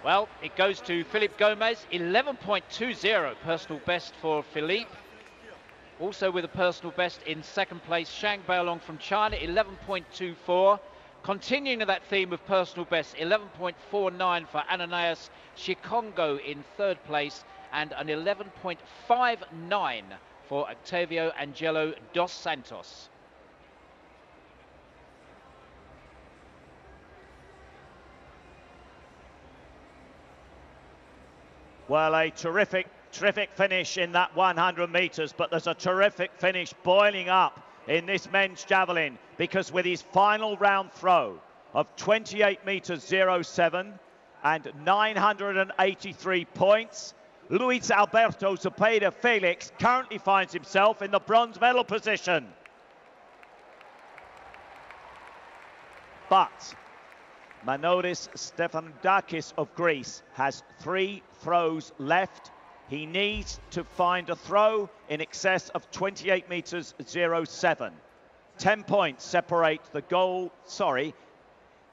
Well, it goes to Philippe Gomez, 11.20 personal best for Philippe. Also with a personal best in second place, Shang Beilong from China, 11.24. Continuing that theme of personal best, 11.49 for Ananias Shikongo in third place, and an 11.59 for Octavio Angelo dos Santos. Well, a terrific finish in that 100 metres, but there's a terrific finish boiling up in this men's javelin, because with his final round throw of 28 metres 07 and 983 points, Luis Alberto Zepeda Felix currently finds himself in the bronze medal position. But Manolis Stefanidakis of Greece has 3 throws left. He needs to find a throw in excess of 28 metres 07. 10 points separate the goal,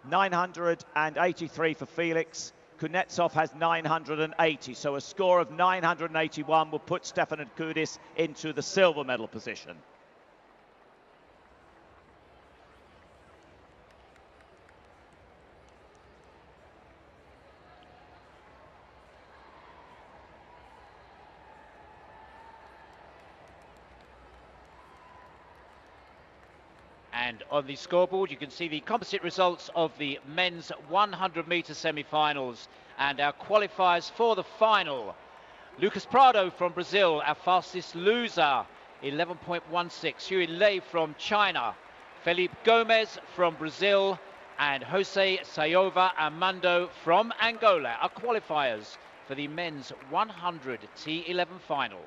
983 for Felix. Kuznetsov has 980, so a score of 981 will put Stefanidakis into the silver medal position. And on the scoreboard, you can see the composite results of the men's 100-metre semi-finals and our qualifiers for the final. Lucas Prado from Brazil, our fastest loser, 11.16. Huey Lei from China, Felipe Gomez from Brazil, and Jose Sayova Armando from Angola, our qualifiers for the men's 100 T11 final.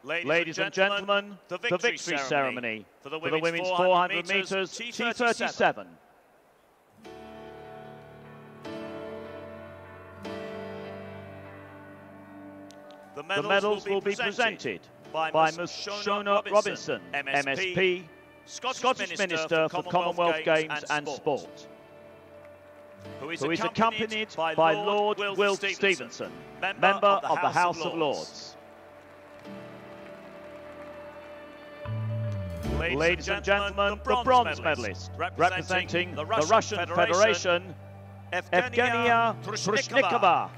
Ladies and gentlemen, the victory ceremony for the women's 400 metres T37. The medals will be presented by Ms. Shona Robinson, MSP, Scottish Minister for Commonwealth Games and Sport, who is accompanied by Lord Will Stevenson, member of the House of Lords. Ladies and gentlemen, the bronze medalist, representing the Russian Federation, Evgenia Trushnikova.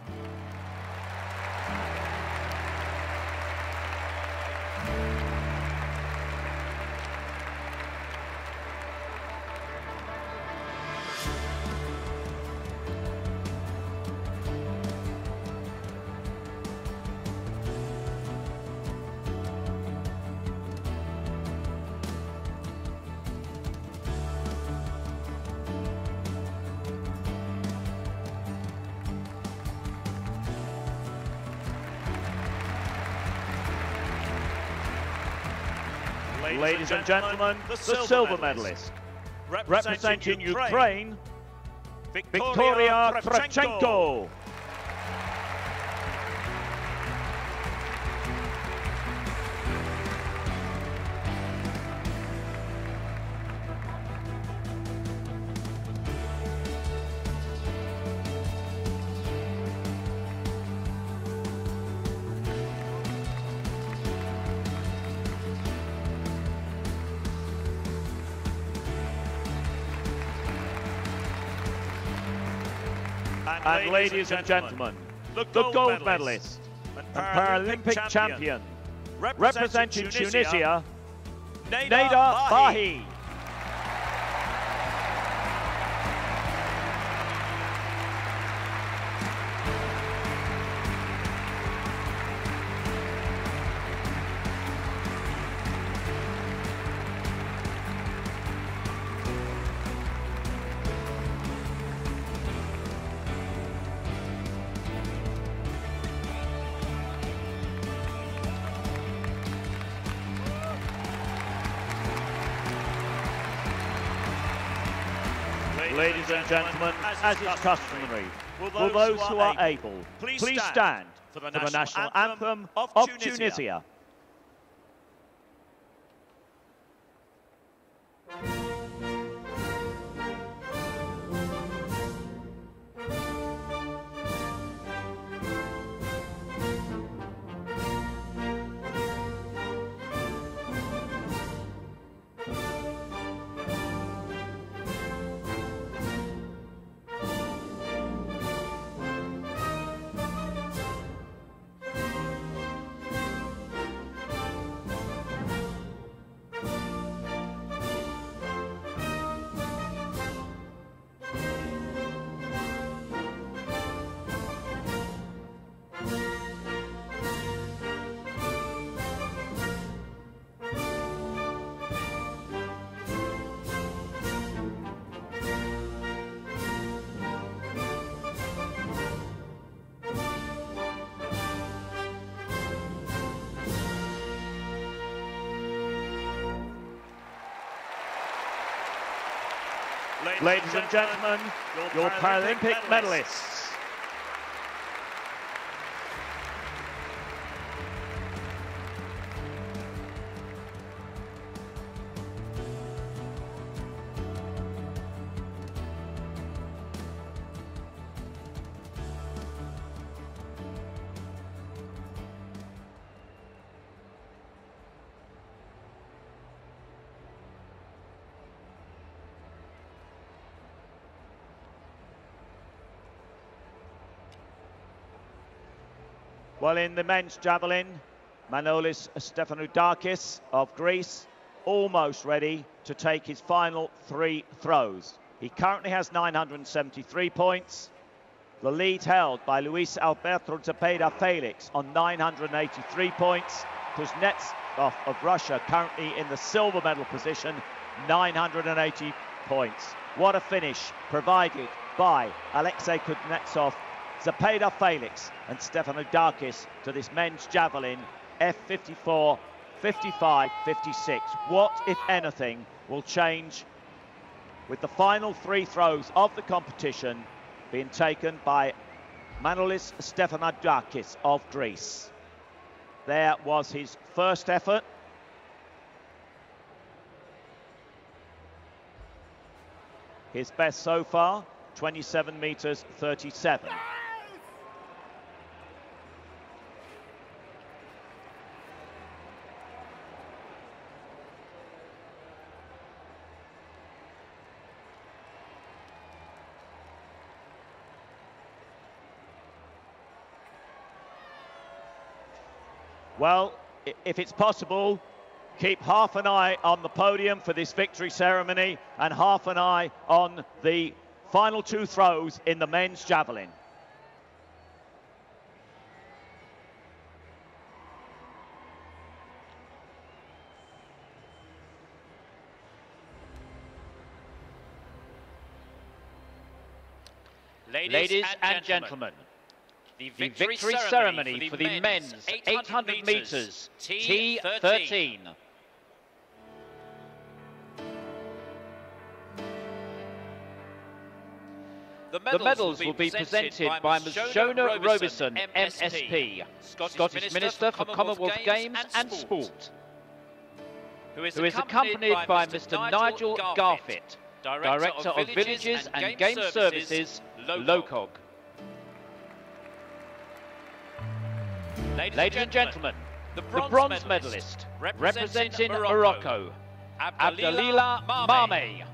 Ladies and gentlemen, the silver medalist, representing Ukraine, Victoria Kravchenko. And ladies and gentlemen, the gold medalist and Paralympic champion, representing Tunisia, Neda Bahi. Ladies and gentlemen, as is customary, will those who are able please stand for the national anthem of Tunisia. Ladies and gentlemen, your Paralympic medalists. Well, in the men's javelin, Manolis Stefanudakis of Greece almost ready to take his final 3 throws. He currently has 973 points. The lead held by Luis Alberto Zepeda Felix on 983 points. Kuznetsov of Russia currently in the silver medal position, 980 points. What a finish provided by Alexei Kuznetsov, Zepeda Felix and Stefanudakis to this men's javelin F54-55-56. What, if anything, will change with the final 3 throws of the competition being taken by Manolis Stefanudakis of Greece? There was his first effort. His best so far, 27 meters 37. Well, if it's possible, keep half an eye on the podium for this victory ceremony and half an eye on the final 2 throws in the men's javelin. Ladies and gentlemen, the victory ceremony for the men's 800 meters T13. The medals will be presented by Ms. Shona Robison, MSP, Scottish Minister for Commonwealth Games and Sport, who is accompanied by Mr. Nigel Garfitt, Director of Villages and Game Services, LOCOG. Ladies and gentlemen, the bronze medalist representing Morocco, Abdelila Mame.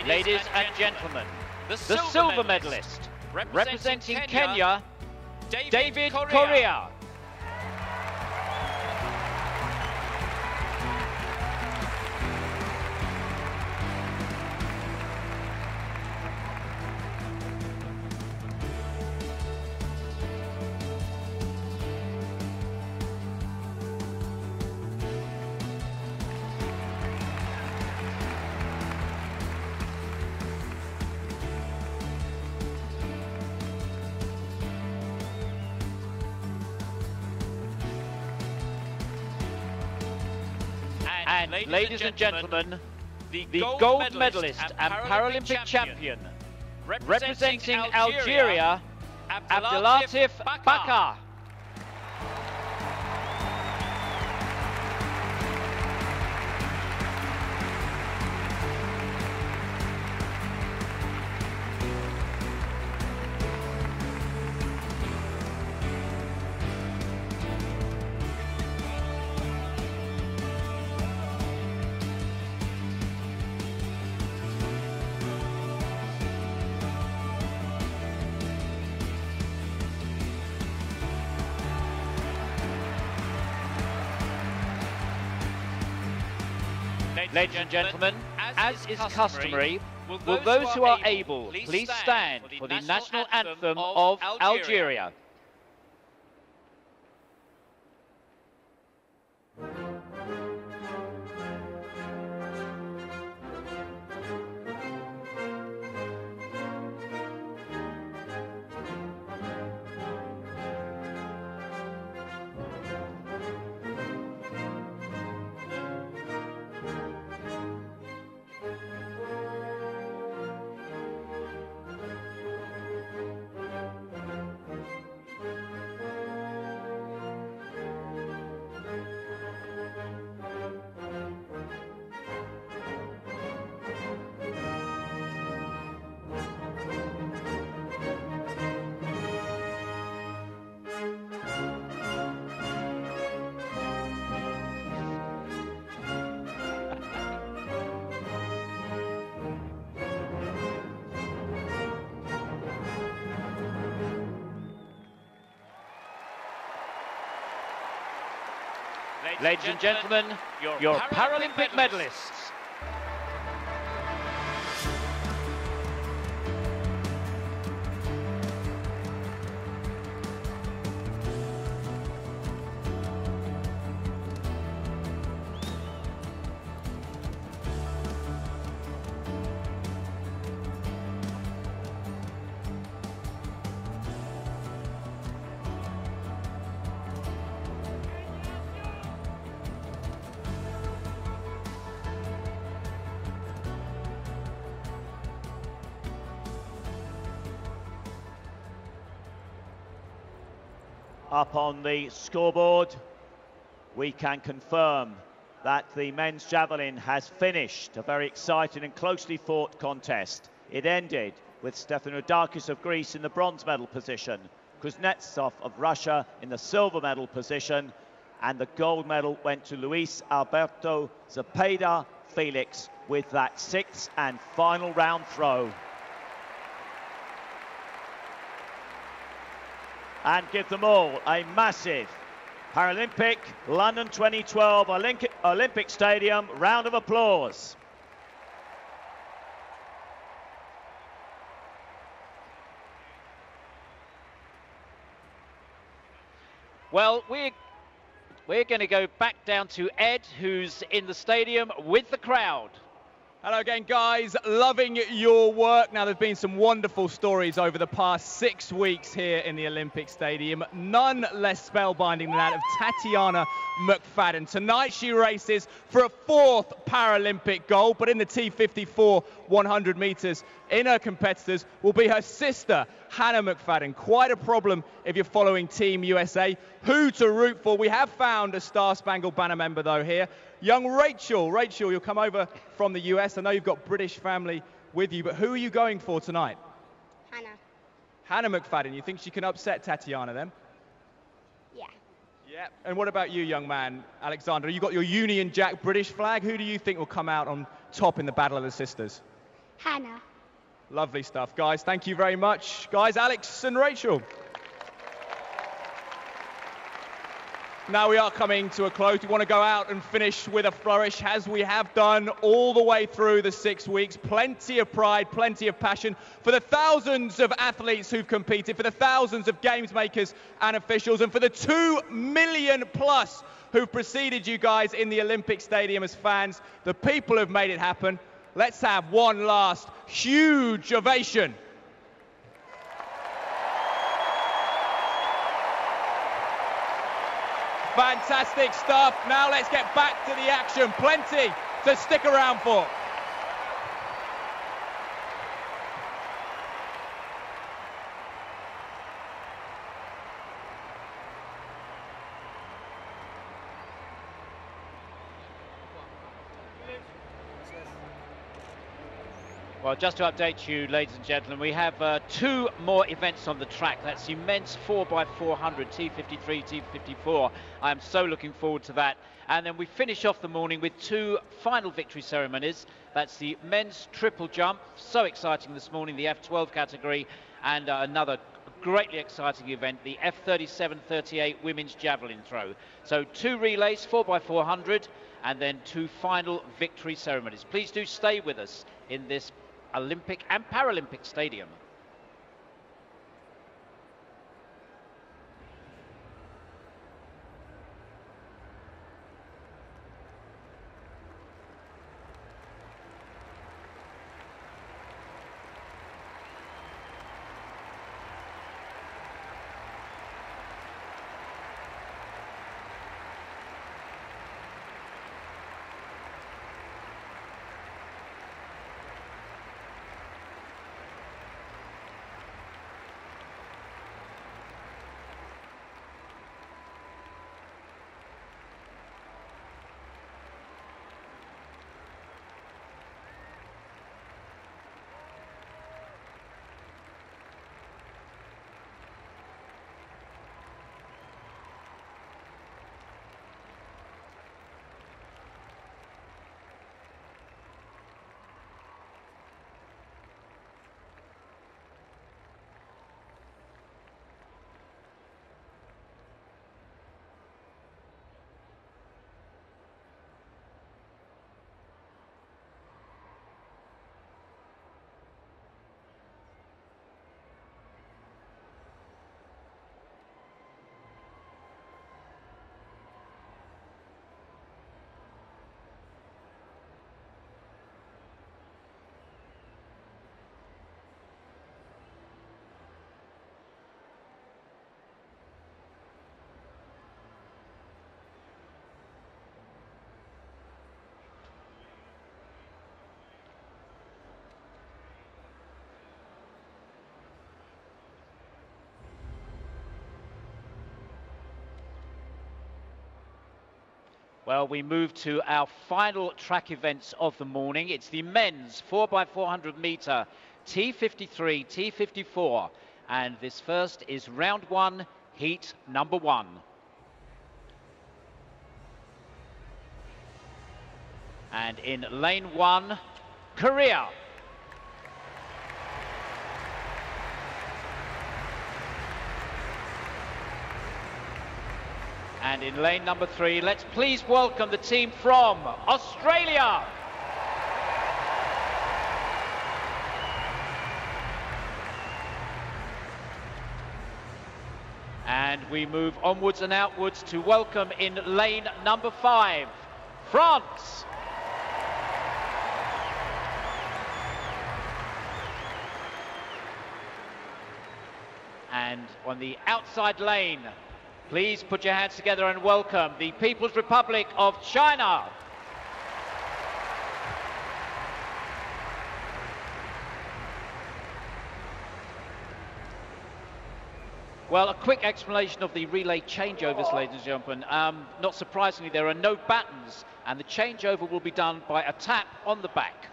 Ladies and gentlemen, the silver medalist representing Kenya, David Correa. And ladies and gentlemen, the gold medalist and Paralympic champion, representing Algeria, Abdelatif Bakar. Ladies and gentlemen, as is customary, will those who are able please stand for the national anthem of Algeria. Ladies and gentlemen, your Paralympic medalists. Up on the scoreboard, we can confirm that the men's javelin has finished a very exciting and closely fought contest. It ended with Stefanodakis of Greece in the bronze medal position, Kuznetsov of Russia in the silver medal position, and the gold medal went to Luis Alberto Zepeda Felix with that sixth and final round throw. And give them all a massive Paralympic, London 2012, Olympic Stadium, round of applause. Well, we're going to go back down to Ed, who's in the stadium with the crowd. Hello again, guys. Loving your work. Now, there's been some wonderful stories over the past 6 weeks here in the Olympic Stadium. None less spellbinding than that of Tatiana McFadden. Tonight, she races for a 4th Paralympic gold, but in the T54 100 meters, in her competitors will be her sister, Hannah McFadden. Quite a problem if you're following Team USA. Who to root for? We have found a Star Spangled Banner member, though, here. Young Rachel. Rachel, you'll come over from the US. I know you've got British family with you, but who are you going for tonight? Hannah. Hannah McFadden. You think she can upset Tatiana then? Yeah. Yeah. And what about you, young man, Alexander? You got your Union Jack British flag. Who do you think will come out on top in the Battle of the Sisters? Hannah. Lovely stuff, guys. Thank you very much. Guys, Alex and Rachel. Now we are coming to a close. We want to go out and finish with a flourish, as we have done all the way through the 6 weeks. Plenty of pride, plenty of passion for the thousands of athletes who've competed, for the thousands of games makers and officials, and for the 2 million plus who've preceded you guys in the Olympic Stadium as fans. The people who've made it happen. Let's have one last huge ovation. Fantastic stuff. Now let's get back to the action. Plenty to stick around for. Well, just to update you, ladies and gentlemen, we have 2 more events on the track. That's the men's 4x400, T53, T54. I am so looking forward to that. And then we finish off the morning with 2 final victory ceremonies. That's the men's triple jump, so exciting this morning, the F12 category, and another greatly exciting event, the F37-38 women's javelin throw. So 2 relays, 4x400, and then 2 final victory ceremonies. Please do stay with us in this Olympic and Paralympic Stadium. Well, we move to our final track events of the morning. It's the men's 4x400 meter T53, T54. And this first is round 1, heat number 1. And in lane 1, Korea. And in lane number 3, let's please welcome the team from Australia. And we move onwards and outwards to welcome in lane number 5, France. And on the outside lane, please put your hands together and welcome the People's Republic of China. Well, a quick explanation of the relay changeovers, ladies and gentlemen. Not surprisingly, there are no battens, and the changeover will be done by a tap on the back.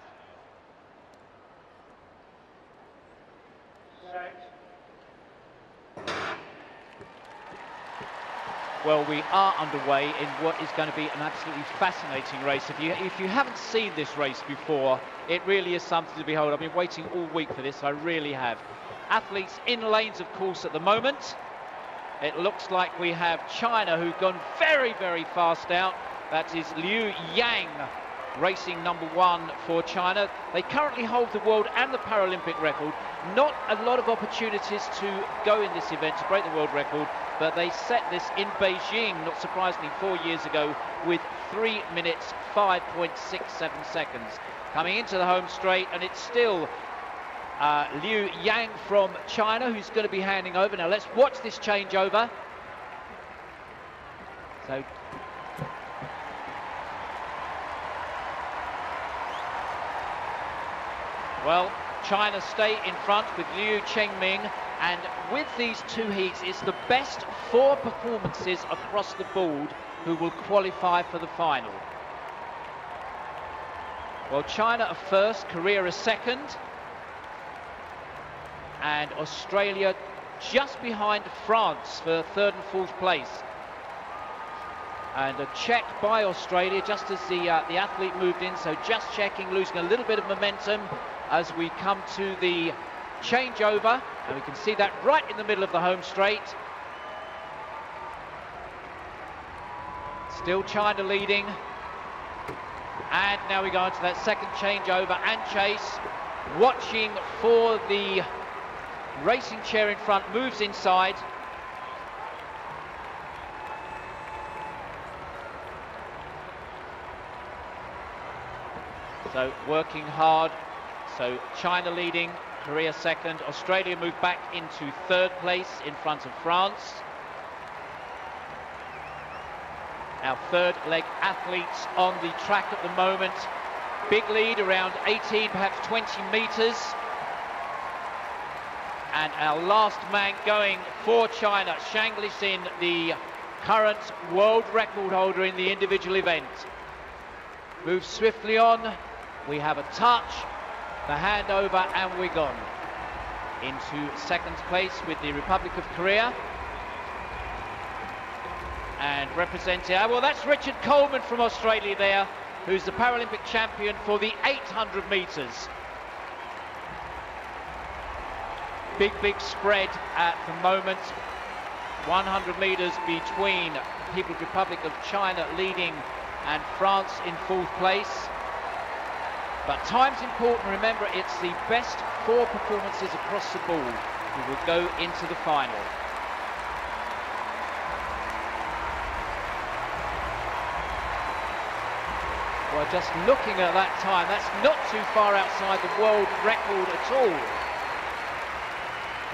Well, we are underway in what is going to be an absolutely fascinating race. If you haven't seen this race before, it really is something to behold. I've been waiting all week for this, I really have. Athletes in lanes, of course, at the moment. It looks like we have China, who've gone very, very fast out. That is Liu Yang, racing number 1 for China. They currently hold the world and the Paralympic record. Not a lot of opportunities to go in this event to break the world record, but they set this in Beijing, not surprisingly, 4 years ago with 3 minutes 5.67 seconds. Coming into the home straight, and it's still Liu Yang from China who's going to be handing over. Now let's watch this changeover. So well, China stay in front with Liu Chengming, and with these 2 heats, it's the best 4 performances across the board who will qualify for the final. Well, China are first, Korea are second, and Australia just behind France for 3rd and 4th place. And a check by Australia just as the athlete moved in, so just checking, losing a little bit of momentum as we come to the changeover, and we can see that right in the middle of the home straight. Still China leading, and now we go into that second changeover and chase, watching for the racing chair in front, moves inside. So working hard. So China leading, Korea second, Australia moved back into 3rd place in front of France. Our 3rd leg athletes on the track at the moment. Big lead, around 18, perhaps 20 metres. And our last man going for China, Shang Lixin, the current world record holder in the individual event. Moves swiftly on. We have a touch, the handover, and we're gone. Into 2nd place with the Republic of Korea. And representing, well, that's Richard Coleman from Australia there, who's the Paralympic champion for the 800 metres. Big spread at the moment. 100 metres between People's Republic of China leading and France in 4th place. But time's important. Remember, it's the best 4 performances across the board who will go into the final. Well, just looking at that time, that's not too far outside the world record at all.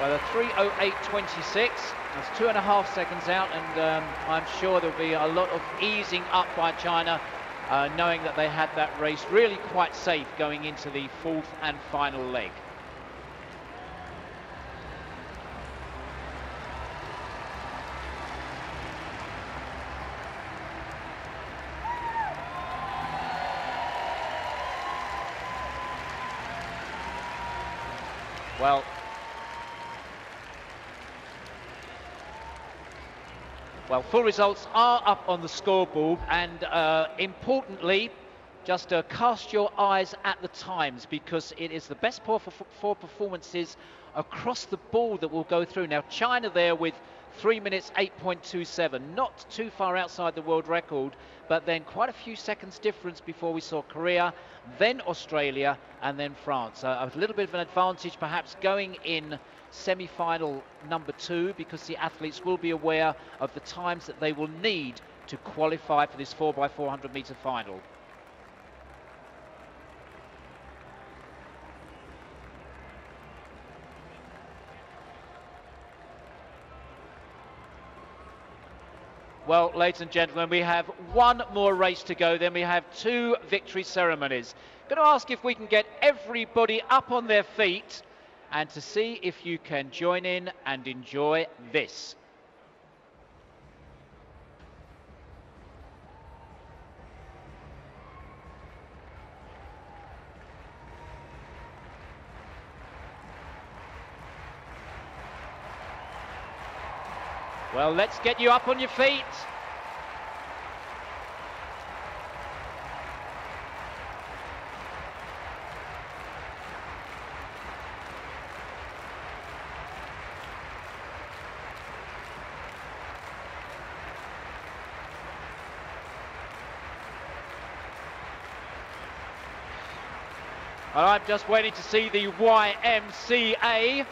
Well, a 3:08.26, that's 2.5 seconds out, and I'm sure there'll be a lot of easing up by China, knowing that they had that race really quite safe going into the 4th and final leg. Well, full results are up on the scoreboard, and importantly, just cast your eyes at the times, because it is the best four performances across the board that will go through. Now, China there with 3 minutes 8.27, not too far outside the world record, but then quite a few seconds difference before we saw Korea, then Australia, and then France. A little bit of an advantage perhaps going in semi-final number 2, because the athletes will be aware of the times that they will need to qualify for this 4x400 metre final. Well, ladies and gentlemen, we have one more race to go, then we have 2 victory ceremonies. Going to ask if we can get everybody up on their feet and to see if you can join in and enjoy this. Well, let's get you up on your feet. And I'm just waiting to see the YMCA.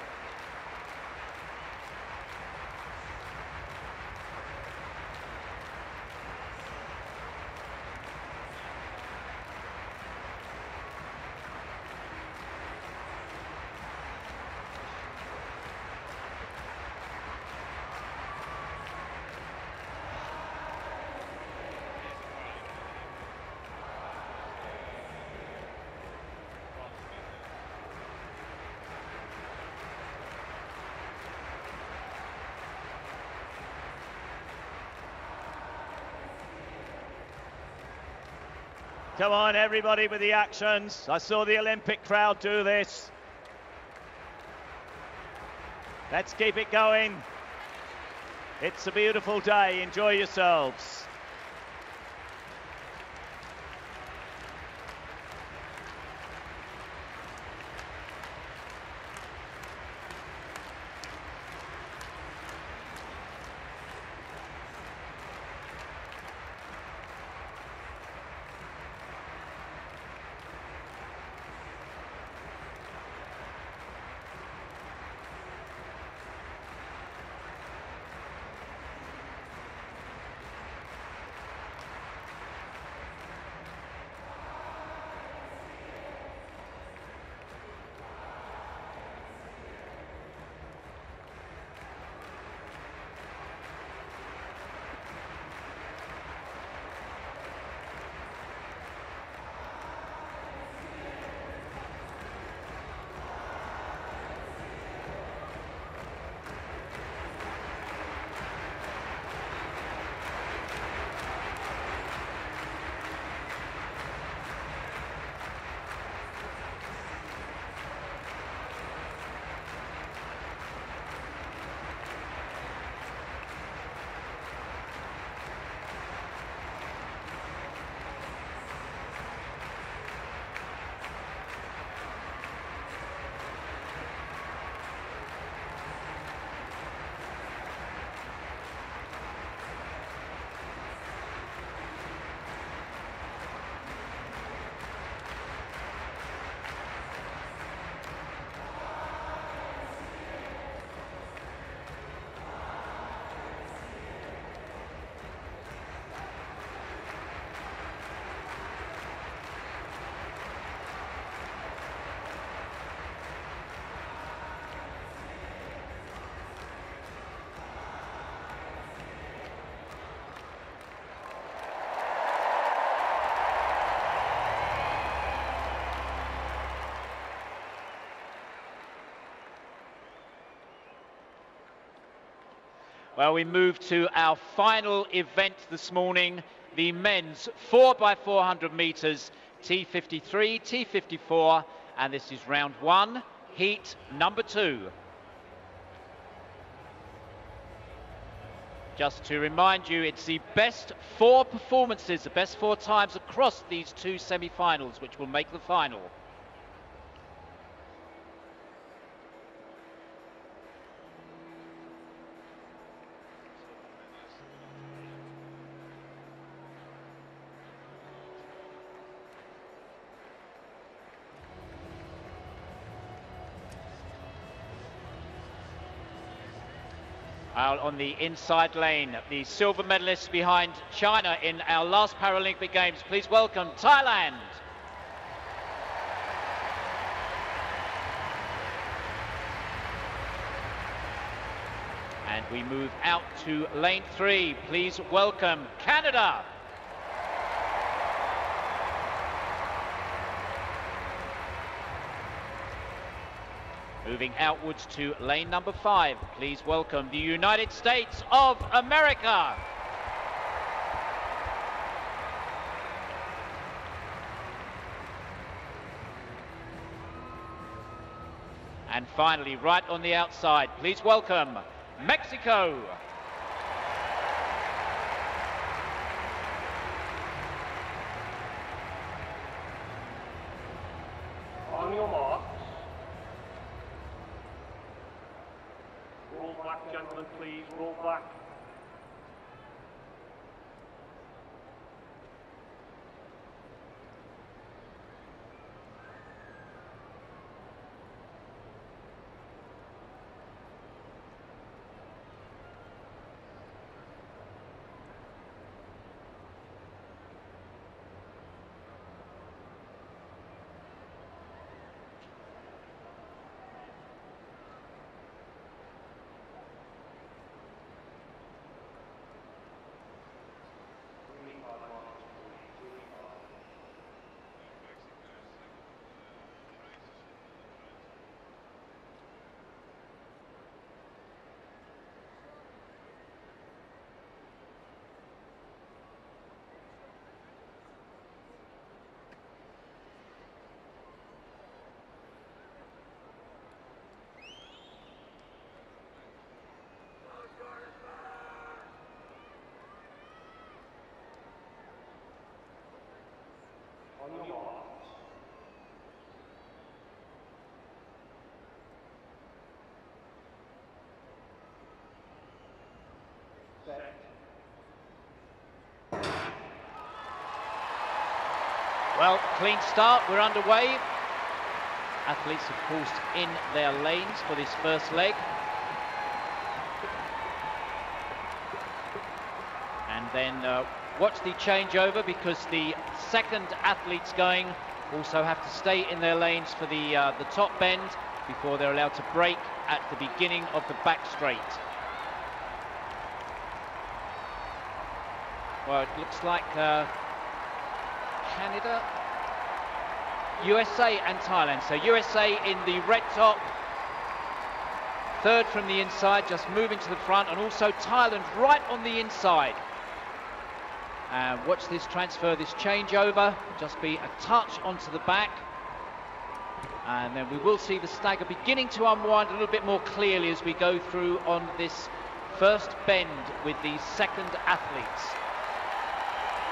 Come on, everybody, with the actions. I saw the Olympic crowd do this. Let's keep it going. It's a beautiful day. Enjoy yourselves. Well, we move to our final event this morning, the men's 4x400 metres, T53, T54, and this is round 1, heat number 2. Just to remind you, it's the best 4 performances, the best 4 times across these 2 semi-finals, which will make the final. Out on the inside lane, the silver medalists behind China in our last Paralympic Games. Please welcome Thailand. And we move out to lane 3. Please welcome Canada. Moving outwards to lane number 5, please welcome the United States of America. And finally, right on the outside, please welcome Mexico. On your marks. Roll back, gentlemen, please. Roll back. On your marks. Set. Well, clean start, we're underway. Athletes, of course, in their lanes for this first leg. And then watch the changeover, because the second athletes going also have to stay in their lanes for the top bend before they're allowed to break at the beginning of the back straight. Well, it looks like Canada, USA and Thailand. So USA in the red top, third from the inside, just moving to the front, and also Thailand right on the inside. And watch this transfer, this changeover, just be a touch onto the back. And then we will see the stagger beginning to unwind a little bit more clearly as we go through on this first bend with the second athletes.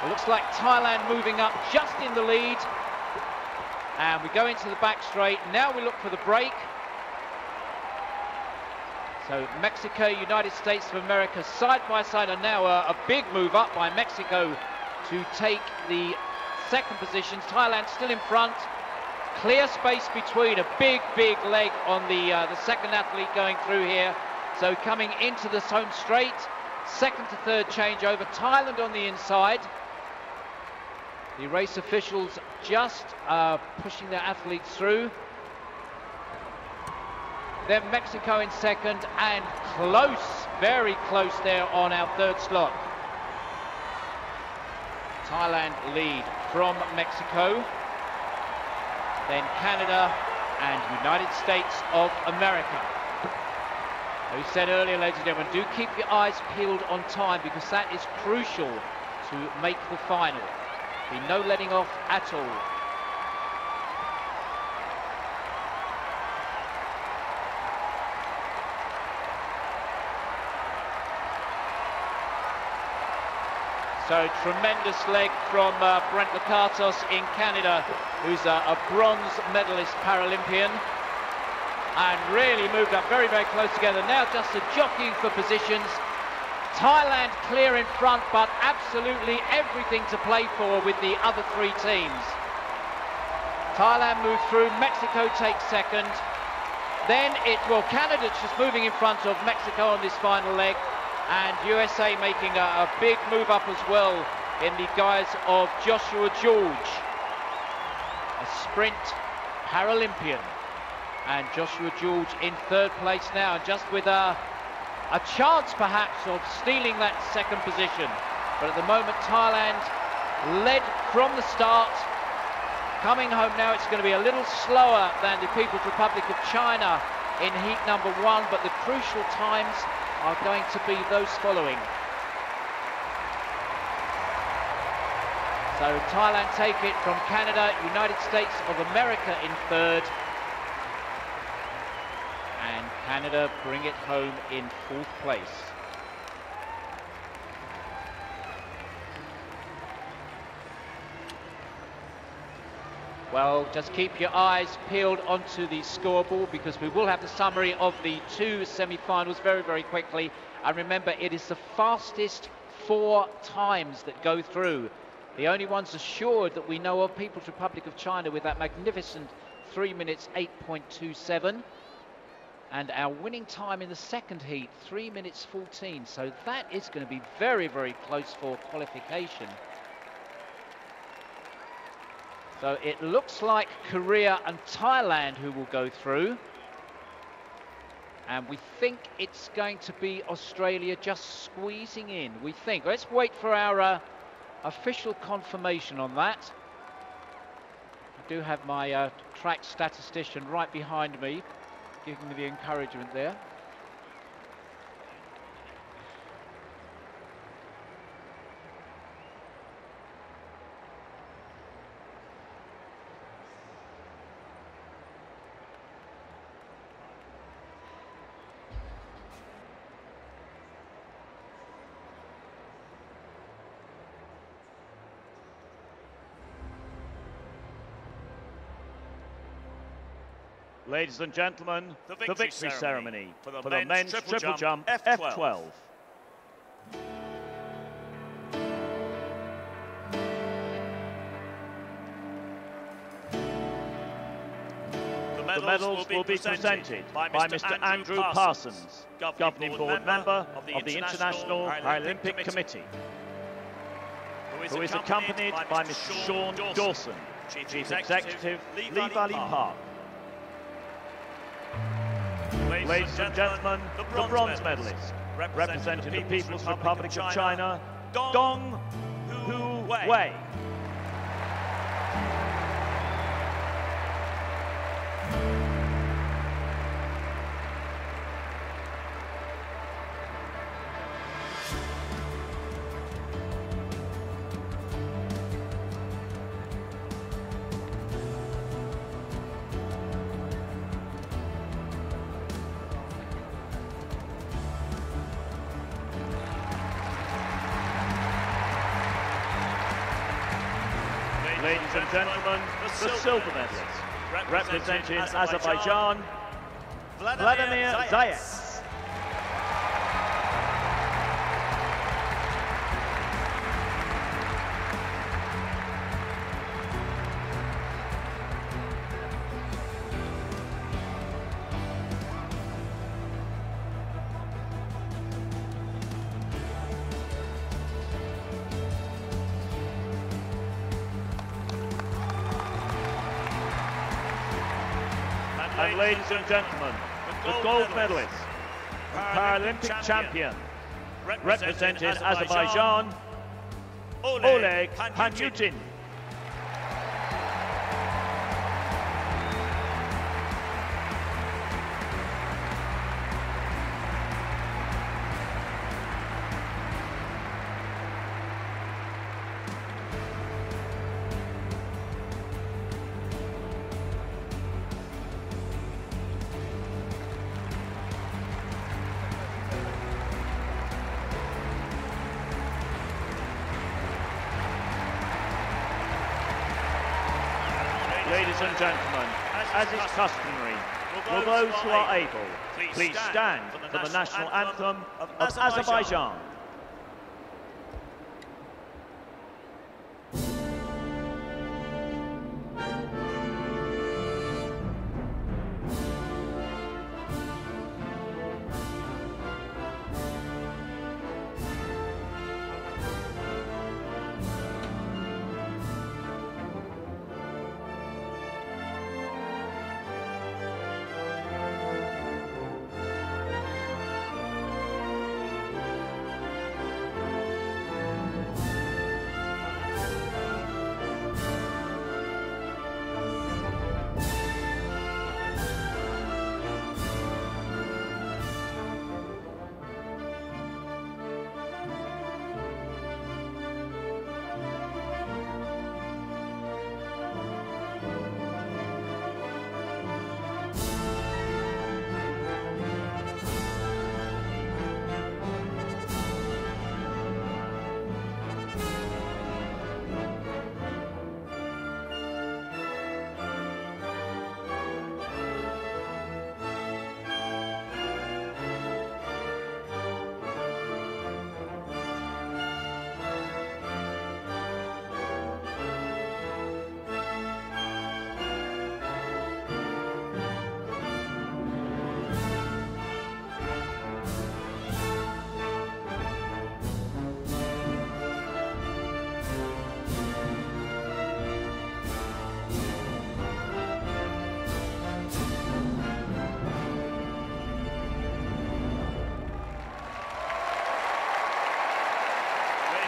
It looks like Thailand moving up just in the lead. And we go into the back straight. Now we look for the break. So Mexico, United States of America, side by side, and now a big move up by Mexico to take the second position. Thailand still in front. Clear space between, a big leg on the second athlete going through here. So coming into this home straight, second to third changeover. Thailand on the inside. The race officials just pushing their athletes through. Then Mexico in second, and close, very close there on our third slot. Thailand lead from Mexico, then Canada and United States of America. As we said earlier, ladies and gentlemen, do keep your eyes peeled on time, because that is crucial to make the final. Be no letting off at all. So tremendous leg from Brent Lakatos in Canada, who's a bronze medalist Paralympian, and really moved up very, very close together. Now just a jockeying for positions. Thailand clear in front, but absolutely everything to play for with the other three teams. Thailand moves through, Mexico takes second. Then Canada's just moving in front of Mexico on this final leg, and USA making a big move up as well in the guise of Joshua George, a sprint Paralympian. And Joshua George in third place now, and just with a chance perhaps of stealing that second position. But at the moment Thailand led from the start. Coming home now, it's going to be a little slower than the People's Republic of China in heat number 1, but the crucial times are going to be those following. So Thailand take it from Canada, United States of America in third, and Canada bring it home in fourth place. Well, just keep your eyes peeled onto the scoreboard, because we will have the summary of the two semi-finals very, very quickly. And remember, it is the fastest 4 times that go through. The only ones assured that we know of, People's Republic of China with that magnificent 3 minutes 8.27. And our winning time in the second heat, 3 minutes 14. So that is going to be very, very close for qualification. So it looks like Korea and Thailand who will go through. And we think it's going to be Australia just squeezing in, we think. Let's wait for our official confirmation on that. I do have my track statistician right behind me, giving me the encouragement there. Ladies and gentlemen, the victory ceremony for the men's triple jump F12. The medals will be presented by Mr. Andrew Parsons, Governing Board Member of the International Paralympic Committee, who is accompanied by Mr. Sean Dawson, Chief Executive, Lee Valley Park. Ladies and gentlemen, the bronze medalist, representing the People's Republic of China, Dong Hu Wei. Ladies and gentlemen, the silver medalist, representing Azerbaijan, Vladimir Zayat. And ladies and gentlemen, the gold medalist, Paralympic champion, representing Azerbaijan, Oleg Panyutin. Ladies and gentlemen, as is customary, will those who are able please stand for the national anthem of Azerbaijan.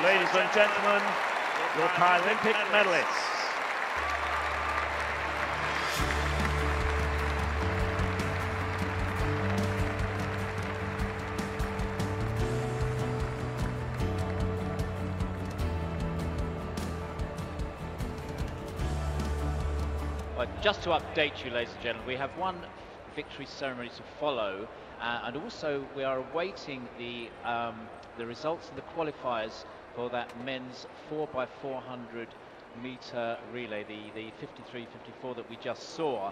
Ladies and gentlemen, your Paralympic medalists. Well, just to update you, ladies and gentlemen, we have one victory ceremony to follow, and also we are awaiting the results of the qualifiers for that men's 4x400 meter relay, the 53-54 that we just saw,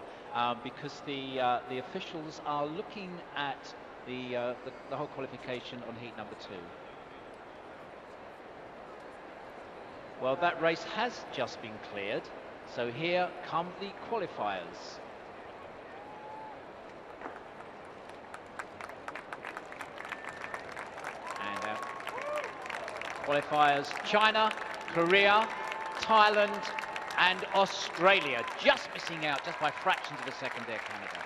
because the officials are looking at the whole qualification on heat number 2. Well, that race has just been cleared, so here come the qualifiers. Qualifiers: China, Korea, Thailand and Australia, just missing out just by fractions of a second there, Canada.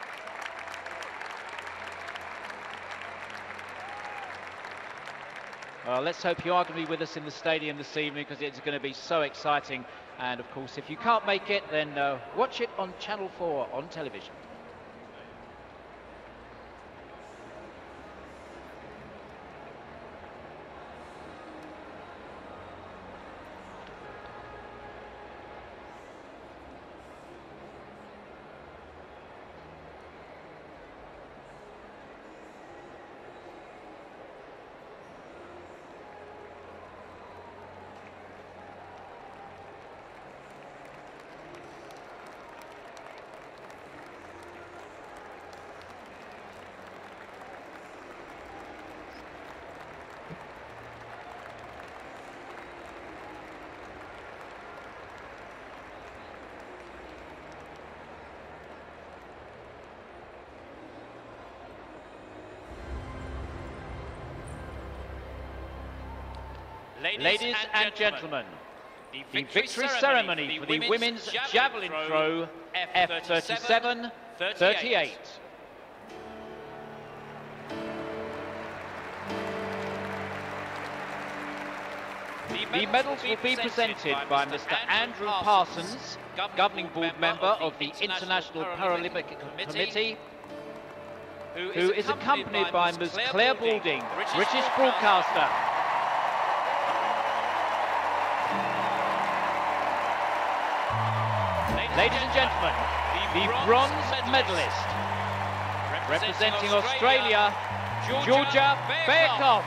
Well, let's hope you are going to be with us in the stadium this evening, because it's going to be so exciting. And of course, if you can't make it, then watch it on Channel 4 on television. Ladies and gentlemen, the victory ceremony for the women's javelin throw F37-38. The medals will be presented by Mr. Andrew Parsons, governing board member of the International Paralympic Committee, who is accompanied by Ms. Claire Balding, British broadcaster. Ladies and gentlemen, the bronze medalist, representing Australia, Georgia Bearkov.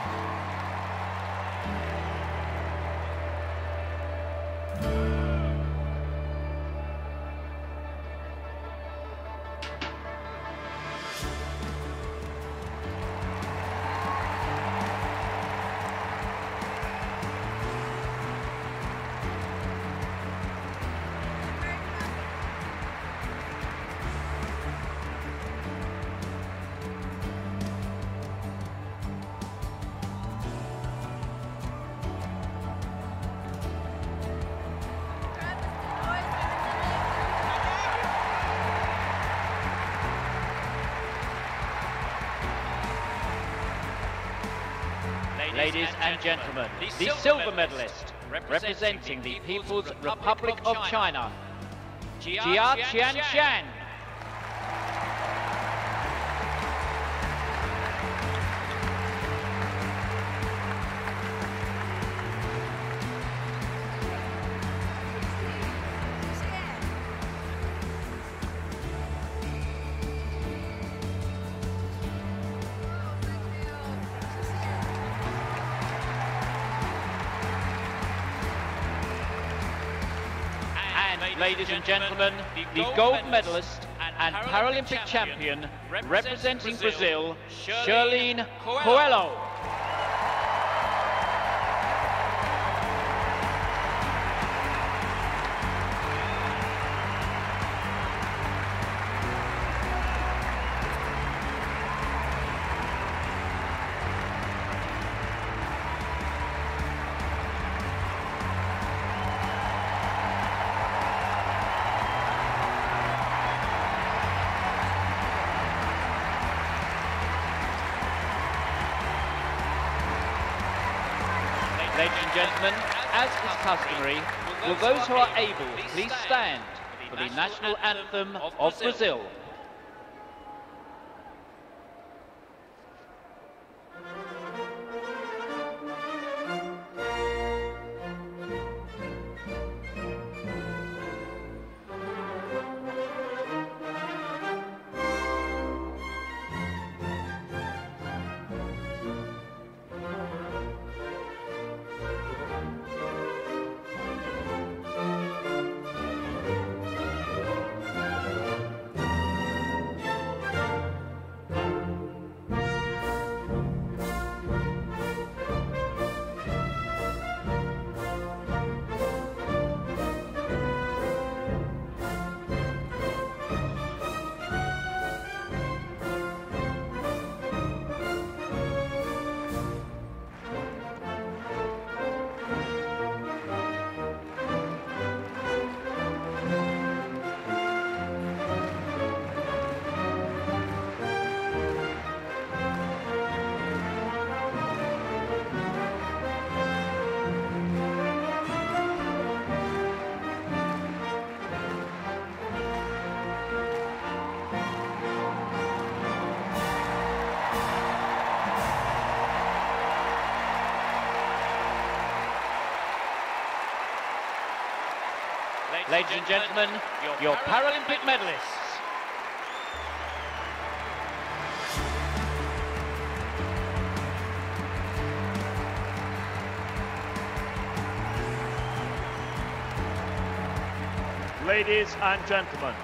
Ladies and gentlemen, the silver medalist representing the People's Republic of China, Jia Qianshan. Ladies and gentlemen, the gold medalist and Paralympic champion representing Brazil, Charlene Coelho. Ladies and gentlemen, as is customary, will those who are able please stand for the national anthem of Brazil. Ladies and gentlemen, your Paralympic medalists. Ladies and gentlemen,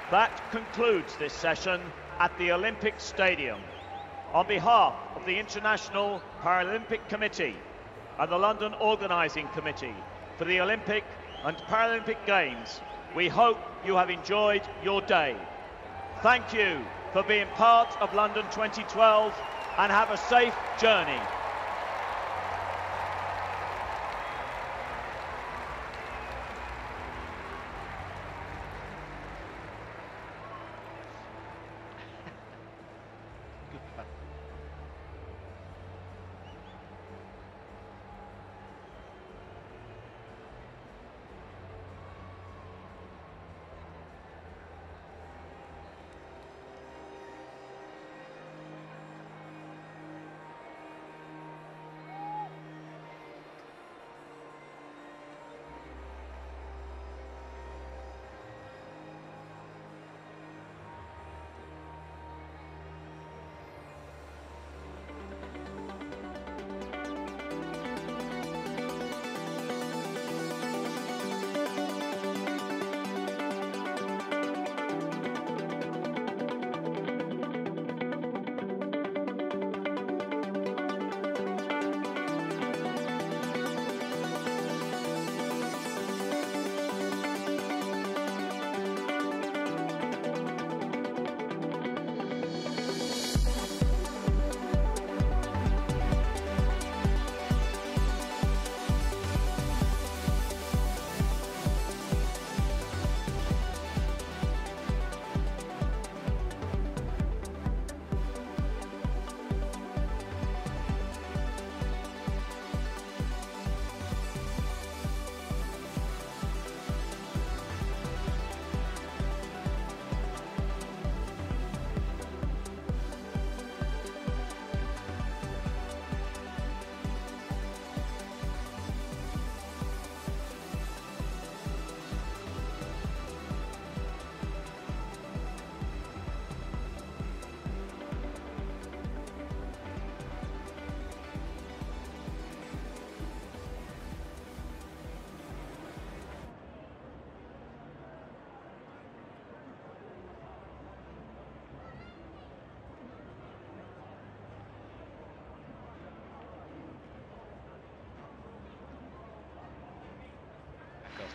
that concludes this session at the Olympic Stadium. On behalf of the International Paralympic Committee and the London Organising Committee for the Olympic and Paralympic Games, we hope you have enjoyed your day. Thank you for being part of London 2012 and have a safe journey.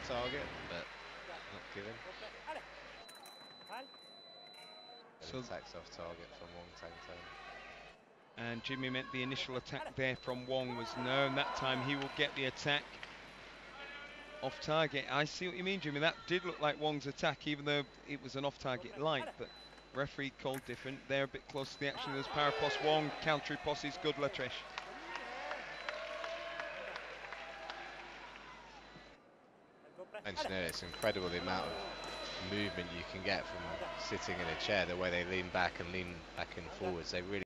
target, but not given. So Attacks off target from Wong Tang Tang. And Jimmy meant the initial attack there from Wong was no, and that time he will get the attack off target. I see what you mean, Jimmy. That did look like Wong's attack, even though it was an off target light, but referee called different. They're a bit close to the action. There's Parapos Wong, counter posse is good, Latrish. And you know, it's incredible the amount of movement you can get from sitting in a chair, the way they lean back and forwards. They really